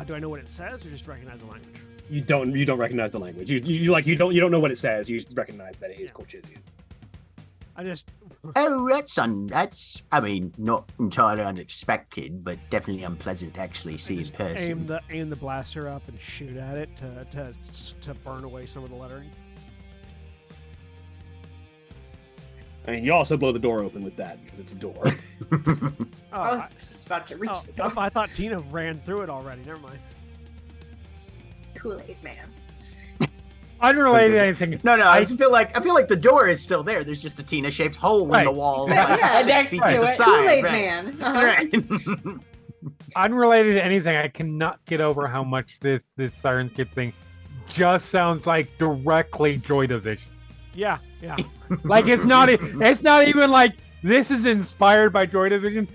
Do I know what it says, or just recognize the language? You don't recognize the language. You don't know what it says. You just recognize that it is Colchizian. I just. Oh, that's I mean, not entirely unexpected, but definitely unpleasant to actually see in person. Aim the blaster up and shoot at it to burn away some of the lettering. I mean, you also blow the door open with that because it's a door. I was just about to reach the door. I thought Tina ran through it already. Never mind. Kool-Aid man. Unrelated to anything. No, I feel like the door is still there. There's just a Tina-shaped hole in the wall. Yeah, 6 next feet to the it. side, Kool-Aid right. man. Right. Unrelated to anything, I cannot get over how much this Sirenscape thing just sounds like directly Joy Division. Yeah. Like it's not even like this is inspired by Joy Division.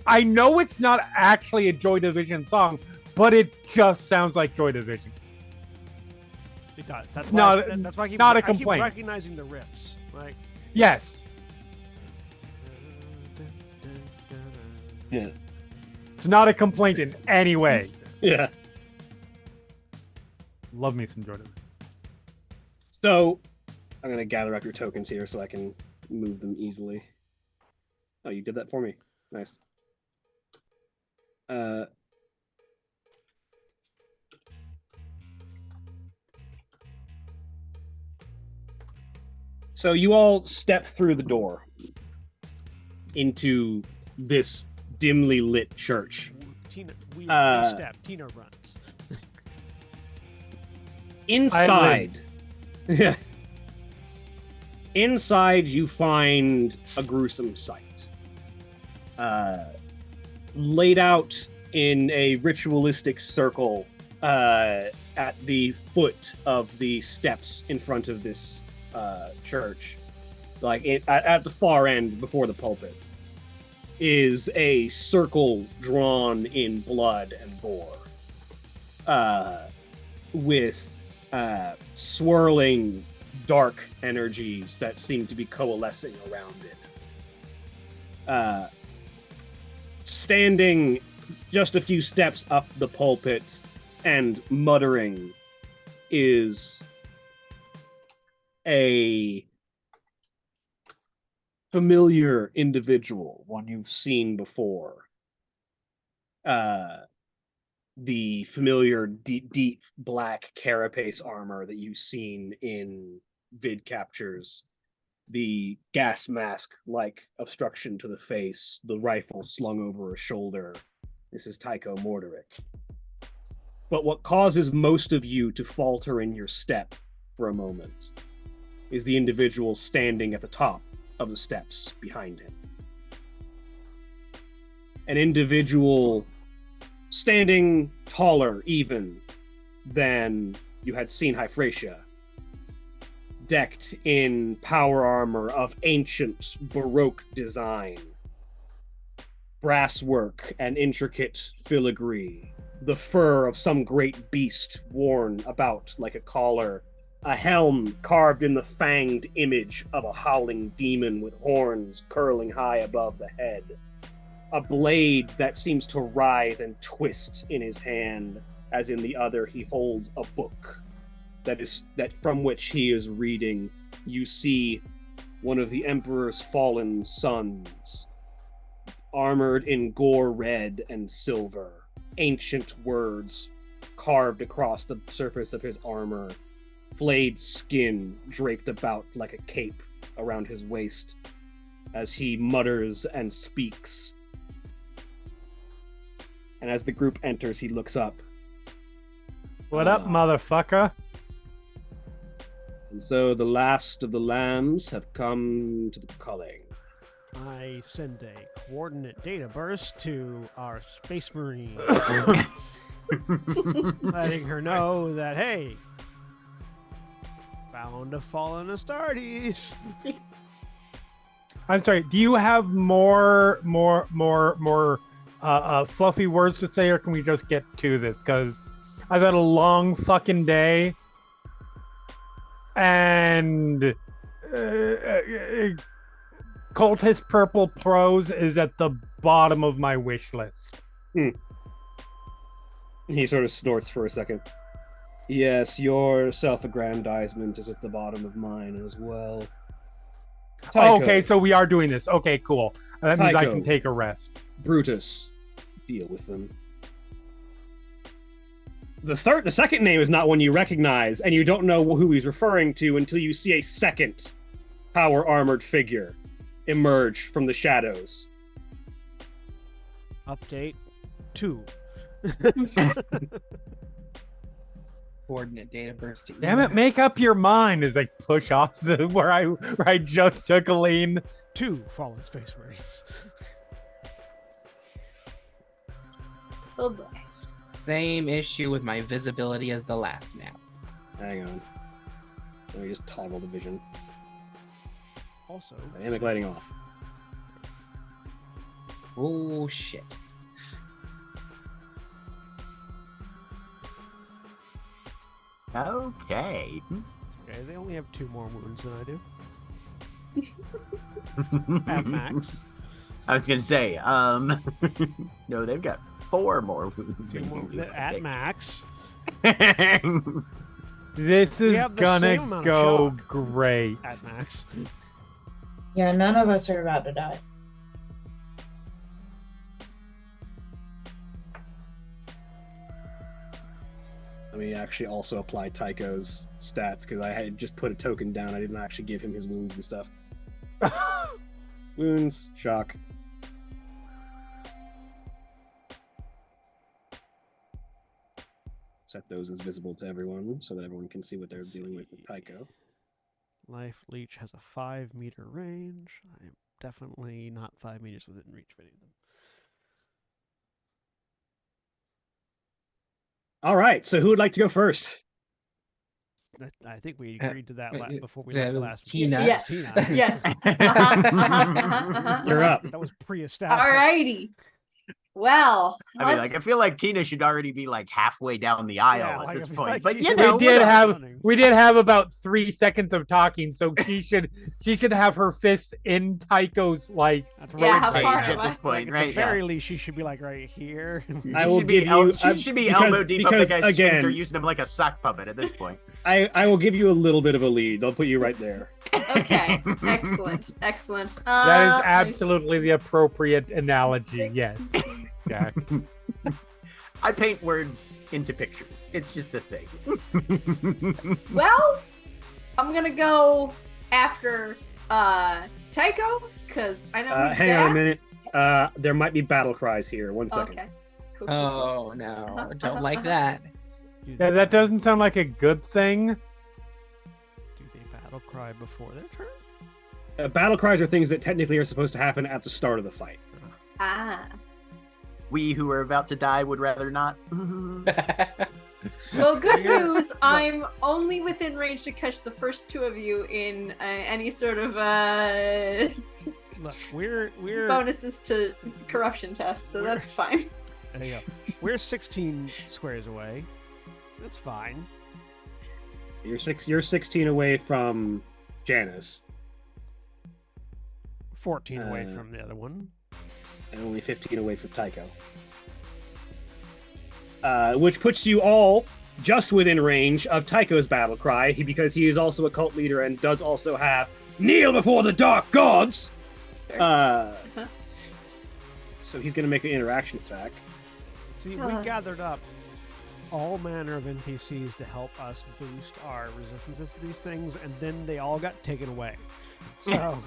I know it's not actually a Joy Division song, but it just sounds like Joy Division. It does. That's why I keep, not a I keep complaint. recognizing the riffs. Like. Yes. Yeah. It's not a complaint in any way. Yeah. Love me some Joy Division. So, I'm going to gather up your tokens here so I can move them easily. Oh, you did that for me. Nice. So you all step through the door into this dimly lit church. Tina, we step. Tina runs. Inside, inside you find a gruesome sight. Laid out in a ritualistic circle at the foot of the steps in front of this church, at the far end before the pulpit, is a circle drawn in blood and gore, with swirling dark energies that seem to be coalescing around it. Standing just a few steps up the pulpit and muttering is a familiar individual, one you've seen before. The familiar deep black carapace armor that you've seen in vid captures, the gas mask like obstruction to the face, the rifle slung over a shoulder. This is Tycho Morderic. But what causes most of you to falter in your step for a moment is the individual standing at the top of the steps behind him. An individual standing taller even than you had seen Hyphratia, decked in power armor of ancient Baroque design, brasswork and intricate filigree, the fur of some great beast worn about like a collar, a helm carved in the fanged image of a howling demon with horns curling high above the head, a blade that seems to writhe and twist in his hand, as in the other he holds a book that from which he is reading. You see one of the Emperor's fallen sons, armored in gore red and silver, ancient words carved across the surface of his armor, flayed skin draped about like a cape around his waist as he mutters and speaks. And as the group enters, he looks up. What up, motherfucker? And so the last of the lambs have come to the culling. I send a coordinate data burst to our Space Marine. letting her know that, hey, found a fallen Astartes. I'm sorry. Do you have more fluffy words to say, or can we just get to this? Because I've had a long fucking day, and Cultist Purple Prose is at the bottom of my wish list. He sort of snorts for a second. Yes, your self-aggrandizement is at the bottom of mine as well. Tycho, Okay, so we are doing this. Okay, cool. That means I Tycho. can take a rest. Brutus, deal with them. The second name is not one you recognize, and you don't know who he's referring to until you see a second power-armored figure emerge from the shadows. Update 2. Coordinate data bursting. Damn it, make up your mind as I push off the where I just took a lean. 2 fallen Space Marines. Oh boy. Same issue with my visibility as the last map. Hang on. Let me just toggle the vision. Also, Dynamic lighting off. Oh shit. Okay. okay, they only have 2 more wounds than I do. At max. I was gonna say, no, they've got 4 more wounds. 2 than more, you do, I at think. max. This We is have the same gonna amount of go shock. great. At max. Yeah, none of us are about to die. Let me actually also apply Tycho's stats, because I had just put a token down. I didn't actually give him his wounds and stuff. Wounds, shock. Set those as visible to everyone, so that everyone can see what they're dealing with Tycho. Life Leech has a 5-meter range. I am definitely not 5 meters within reach of any of them. All right, so who would like to go first? I think we agreed to that before we that left the was last Tina. meeting. Yeah. Tina. Yes. You're up. That was pre-established. Alrighty. Well, I mean, like, I let's- feel like Tina should already be like halfway down the aisle Yeah, at like, this I feel point. like But she- you We know, did we're have running. we did have about 3 seconds of talking, so she should have her fists in Tycho's like That's Yeah, how rib far cage am at I? this point, At right? the very least, she should be like right here. I will should be give you. She should be because- elbow deep up the because, guy's sphincter, again, using him like a sock puppet at this point. I will give you a little bit of a lead. I'll put you right there. Okay. Excellent. Excellent. that is absolutely the appropriate analogy. Yes. Yeah. I paint words into pictures. It's just a thing. Well, I'm gonna go after Tycho because I know he's Hang bad. on a minute. There might be battle cries here. 1 second. Okay. Cool. Oh no, don't like that. Yeah, that doesn't sound like a good thing. Do they battle cry before their turn? Battle cries are things that technically are supposed to happen at the start of the fight. Ah. We who are about to die would rather not. Well, good Yeah. news. I'm only within range to catch the first 2 of you in any sort of Look, we're bonuses to corruption tests, so We're- that's fine. there you go. We're 16 squares away. That's fine. You're 16 away from Janice, 14 away Uh, from the other one. and only 15 away from Tycho. Which puts you all just within range of Tycho's battle cry, because he is also a cult leader and does also have "Kneel before the dark gods." So he's going to make an interaction attack. See, we Uh. gathered up all manner of NPCs to help us boost our resistances to these things, and then they all got taken away. So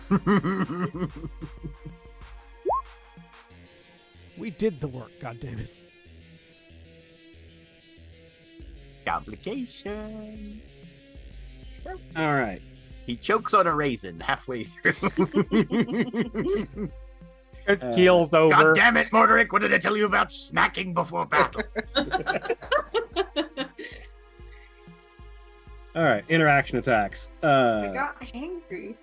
we did the work, goddammit. Complication. All right. He chokes on a raisin halfway through. It keels over. God damn it, Morderic! What did I tell you about snacking before battle? All right, interaction attacks. I got angry.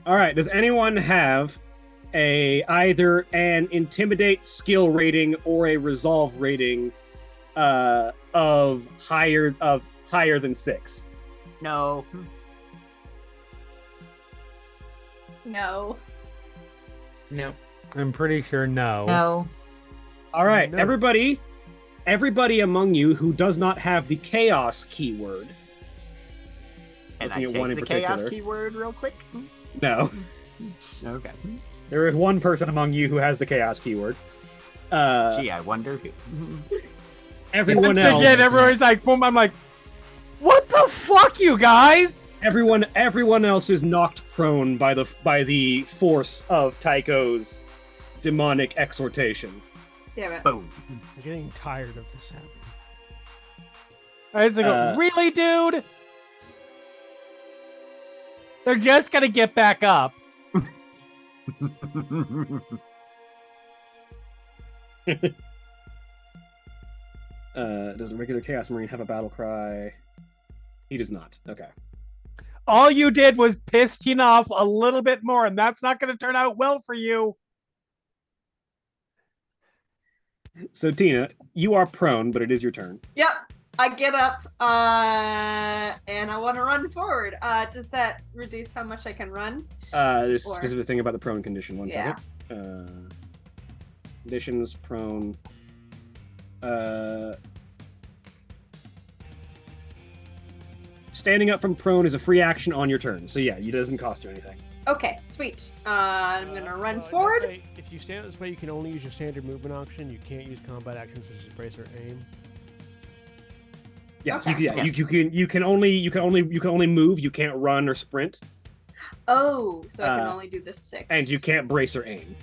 All right, does anyone have either an intimidate skill rating or a resolve rating of higher than 6? No. No. No. I'm pretty sure no. No. All right, No. everybody among you who does not have the chaos keyword. Can I Looking at one take in the chaos particular. keyword real quick? No, Okay. there is one person among you who has the chaos keyword. Gee, I wonder who. Everyone Once else. again, everyone's like, boom, I'm like, what the fuck, you guys? Everyone else is knocked prone by the force of Tycho's demonic exhortation. Damn it. Boom. I'm getting tired of this happening. I was like, really, dude? They're just gonna get back up. Does a regular Chaos Marine have a battle cry? He does not. Okay. All you did was piss Tina off a little bit more, and that's not gonna turn out well for you. So Tina, you are prone, but it is your turn. Yep. I get up, and I want to run forward. Does that reduce how much I can run? There's a Or- specific thing about the prone condition. One Yeah. second. Conditions, prone. Standing up from prone is a free action on your turn. So yeah, it doesn't cost you anything. Okay, sweet. I'm gonna run Well, I gotta forward. say, if you stand this way, you can only use your standard movement option. You can't use combat actions such as brace or aim. Yes, Okay. you can only move. You can't run or sprint, Oh, so I can Uh, only do the 6. and you can't brace or aim.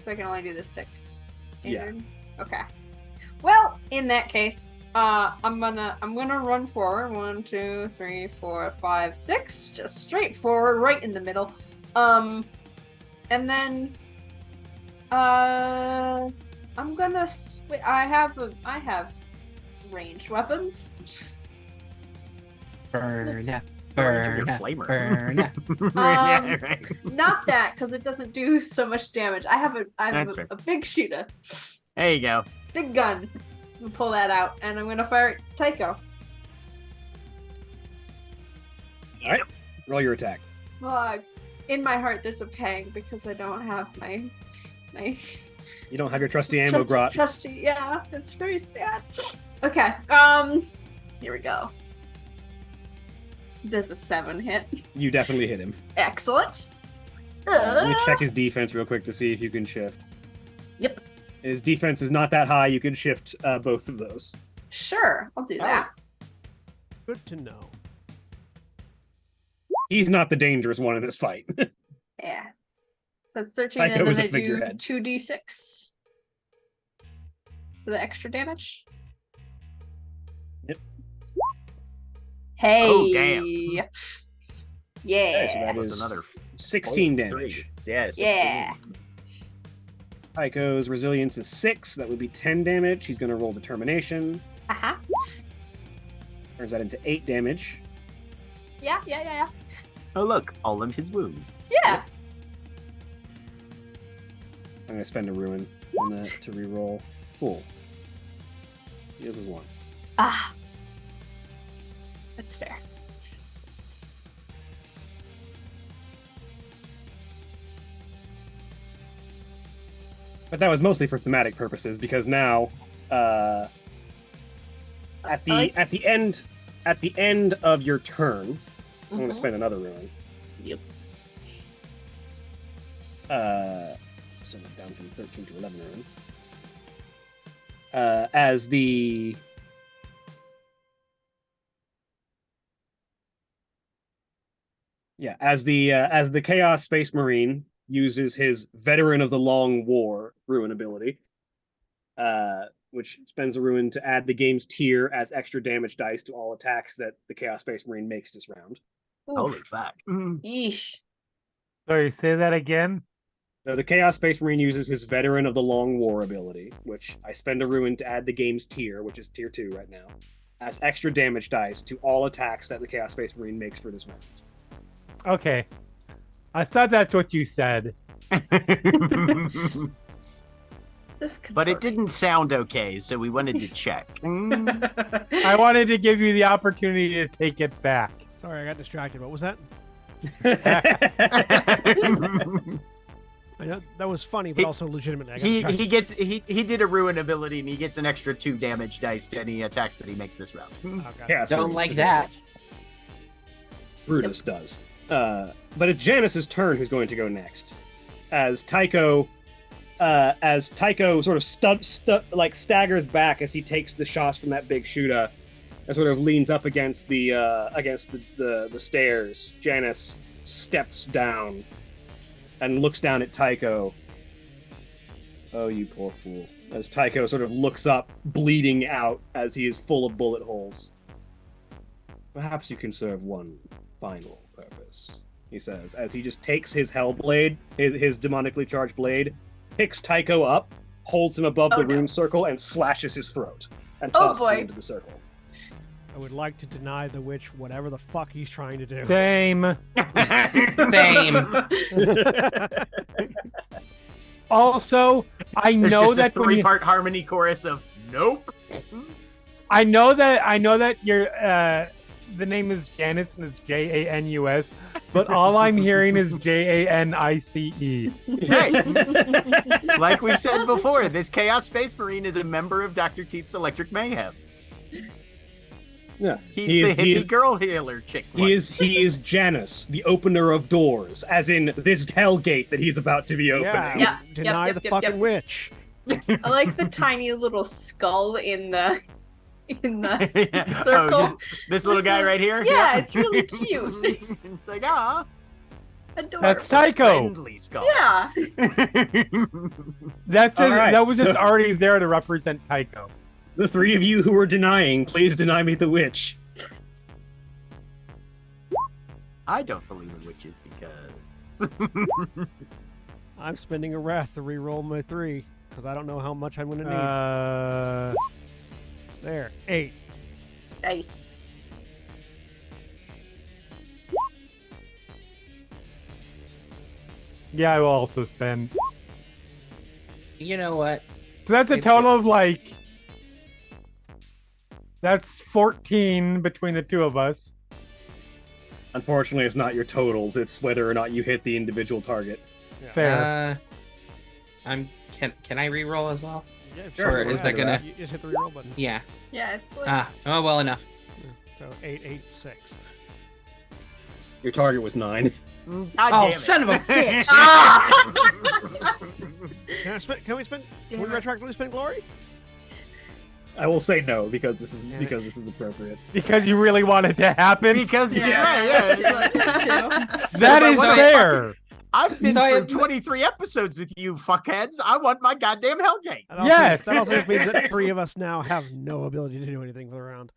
So I can only do the 6. Standard. Okay. Well, in that case, I'm gonna run forward. 1, 2, 3, 4, 5, 6. Just straight forward, right in the middle. And then, I'm gonna. I have ranged weapons. Burn up. Your Burn up. flamer. Burn up. Yeah, right. Not that, because it doesn't do so much damage. I have That's fair. a big shooter, There you go. big gun. I'm gonna pull that out, and I'm gonna fire at Tycho. All right, roll your attack. In my heart, there's a pang because I don't have my You don't have your trusty ammo grot. trusty. Yeah, it's very sad. Okay. Here we go. Does a 7 hit? You definitely hit him. Excellent. Let me check his defense real quick to see if you can shift. Yep. His defense is not that high. You can shift both of those. Sure, I'll do that. Good to know. He's not the dangerous one in this fight. Yeah. So it's 13, Tycho and is then a I do figurehead. 2d6 for the extra damage. Yep. Hey. Oh, damn. Yeah. Okay, so that Plus is another 16 three. damage. Yeah, 16. Yeah. Tycho's resilience is 6. That would be 10 damage. He's going to roll determination. Uh-huh. Turns that into 8 damage. Yeah. Oh, look, all of his wounds. Yeah. I'm going to spend a ruin on that to reroll. Cool. The other one. Ah. That's fair. But that was mostly for thematic purposes because now, at the end of your turn, I'm going to Mhm. spend another ruin. Yep. So down from 13 to 11 ruin. As the Chaos Space Marine uses his Veteran of the Long War ruin ability, which spends a ruin to add the game's tier as extra damage dice to all attacks that the Chaos Space Marine makes this round. Oof. Holy fuck. Yeesh. Sorry, say that again. So the Chaos Space Marine uses his Veteran of the Long War ability, which I spend a ruin to add the game's tier, which is tier 2 right now, as extra damage dice to all attacks that the Chaos Space Marine makes for this round. Okay. I thought that's what you said. But it didn't sound okay, so we wanted to check. I wanted to give you the opportunity to take it back. Sorry, I got distracted. What was that? I know that was funny, but also legitimate. I got distracted. he did a ruin ability and he gets an extra 2 damage dice to any attacks that he makes this round. Okay. Chaos Don't Marine like specifically. that. Brutus does. But it's Janice's turn who's going to go next. As Tycho sort of staggers back as he takes the shots from that big shooter and sort of leans up against the stairs, Janice steps down and looks down at Tycho. Oh, you poor fool. As Tycho sort of looks up, bleeding out as he is full of bullet holes. Perhaps you can serve one final purpose, he says, as he just takes his Hellblade, his demonically charged blade, picks Tycho up, holds him above the rune circle, and slashes his throat and tosses him into the circle. I would like to deny the witch whatever the fuck he's trying to do. Same. Same. Also, I There's know just that a when you, 3-part harmony chorus of nope. I know that your the name is Janice and it's Janus, but all I'm hearing is Janice. Hey, like we said before, this Chaos Space Marine is a member of Dr. Teeth's Electric Mayhem. Yeah, He's the hippie girl healer chick. He is Janus, the opener of doors, as in this hellgate that he's about to be opening. Yeah. Deny the fucking witch. I like the tiny little skull in the Yeah. circle. Oh, this little guy right here? Yeah, it's really cute. It's like, ah, Adorable. That's Tycho. friendly skull. Yeah. That's just, All right, that was just so- already there to represent Tycho. The three of you who are denying, please deny me the witch. I don't believe in witches because... I'm spending a wrath to re-roll my 3 because I don't know how much I'm going to need. There, 8. Nice. Yeah, I will also spend. You know what? So that's a If total of like. That's 14 between the two of us. Unfortunately, it's not your totals. It's whether or not you hit the individual target. Fair. Can I re-roll as well? Yeah, Sure, Or is that gonna? You just hit the re-roll button. Yeah. Yeah, it's like Oh, well enough. Yeah. So 8, 8, 6. Your target was 9. God Oh, damn it. son of a bitch! Can we retroactively spend glory? I will say no because this is appropriate. Because you really want it to happen? Because, Yeah. it's like- That is what- fair. I've been So I through admit- 23 episodes with you fuckheads. I want my goddamn Hellgate. That also, Yes. That also just means that 3 of us now have no ability to do anything for the round.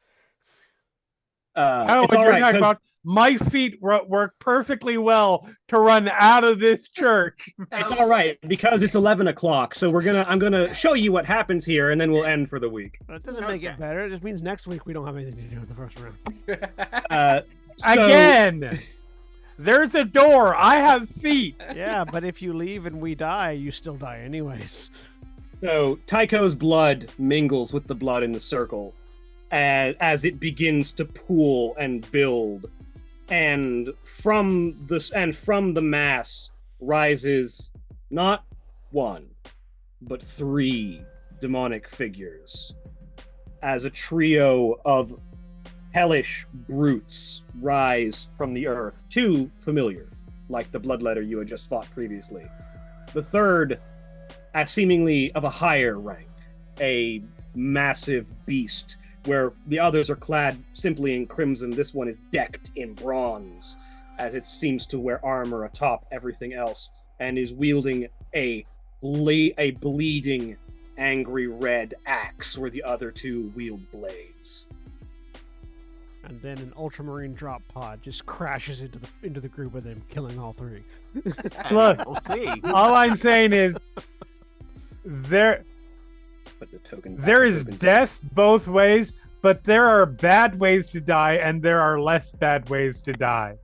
I don't know It's what all you're right, talking 'cause- about. My feet work perfectly well to run out of this church. It's all right because it's 11 o'clock. So I'm gonna show you what happens here, and then we'll end for the week. That doesn't make it Okay. better. It just means next week we don't have anything to do in the first round. So- Again, there's a door. I have feet. Yeah, but if you leave and we die, you still die anyways. So Tycho's blood mingles with the blood in the circle, and as it begins to pool and build, and from the mass rises not 1, but 3 demonic figures, as a trio of hellish brutes rise from the earth. 2 familiar, like the bloodletter you had just fought previously. The third, as seemingly of a higher rank, a massive beast, where the others are clad simply in crimson. This one is decked in bronze, as it seems to wear armor atop everything else, and is wielding a bleeding, angry red axe, where the other 2 wield blades. and then an ultramarine drop pod just crashes into the group with him, killing all three. Look. We'll see. All I'm saying is there Put the token. there is death both ways, but there are bad ways to die and there are less bad ways to die.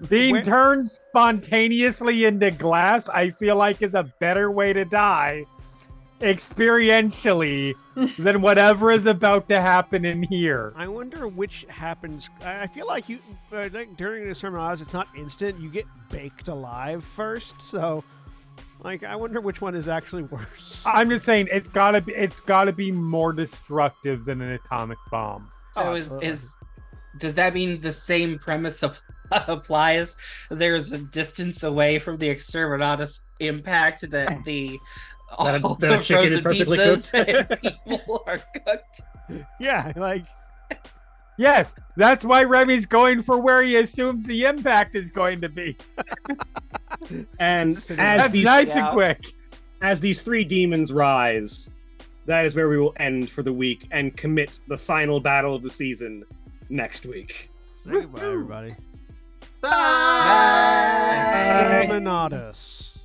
Being Where- turned spontaneously into glass, I feel like is a better way to die experientially than whatever is about to happen in here. I wonder which happens. I feel like like during this terminal, it's not instant. You get baked alive first, so like I wonder which one is actually worse. I'm just saying it's gotta be more destructive than an atomic bomb. So does that mean the same premise applies? There's a distance away from the exterminatus impact that the all That the a chicken is frozen perfectly pizzas and people are cooked. Yeah, like Yes, that's why Remy's going for where he assumes the impact is going to be. And That's as That's these nice Yeah. and quick. as these three demons rise, that is where we will end for the week and commit the final battle of the season next week. say goodbye, everybody. Bye. Exterminatus.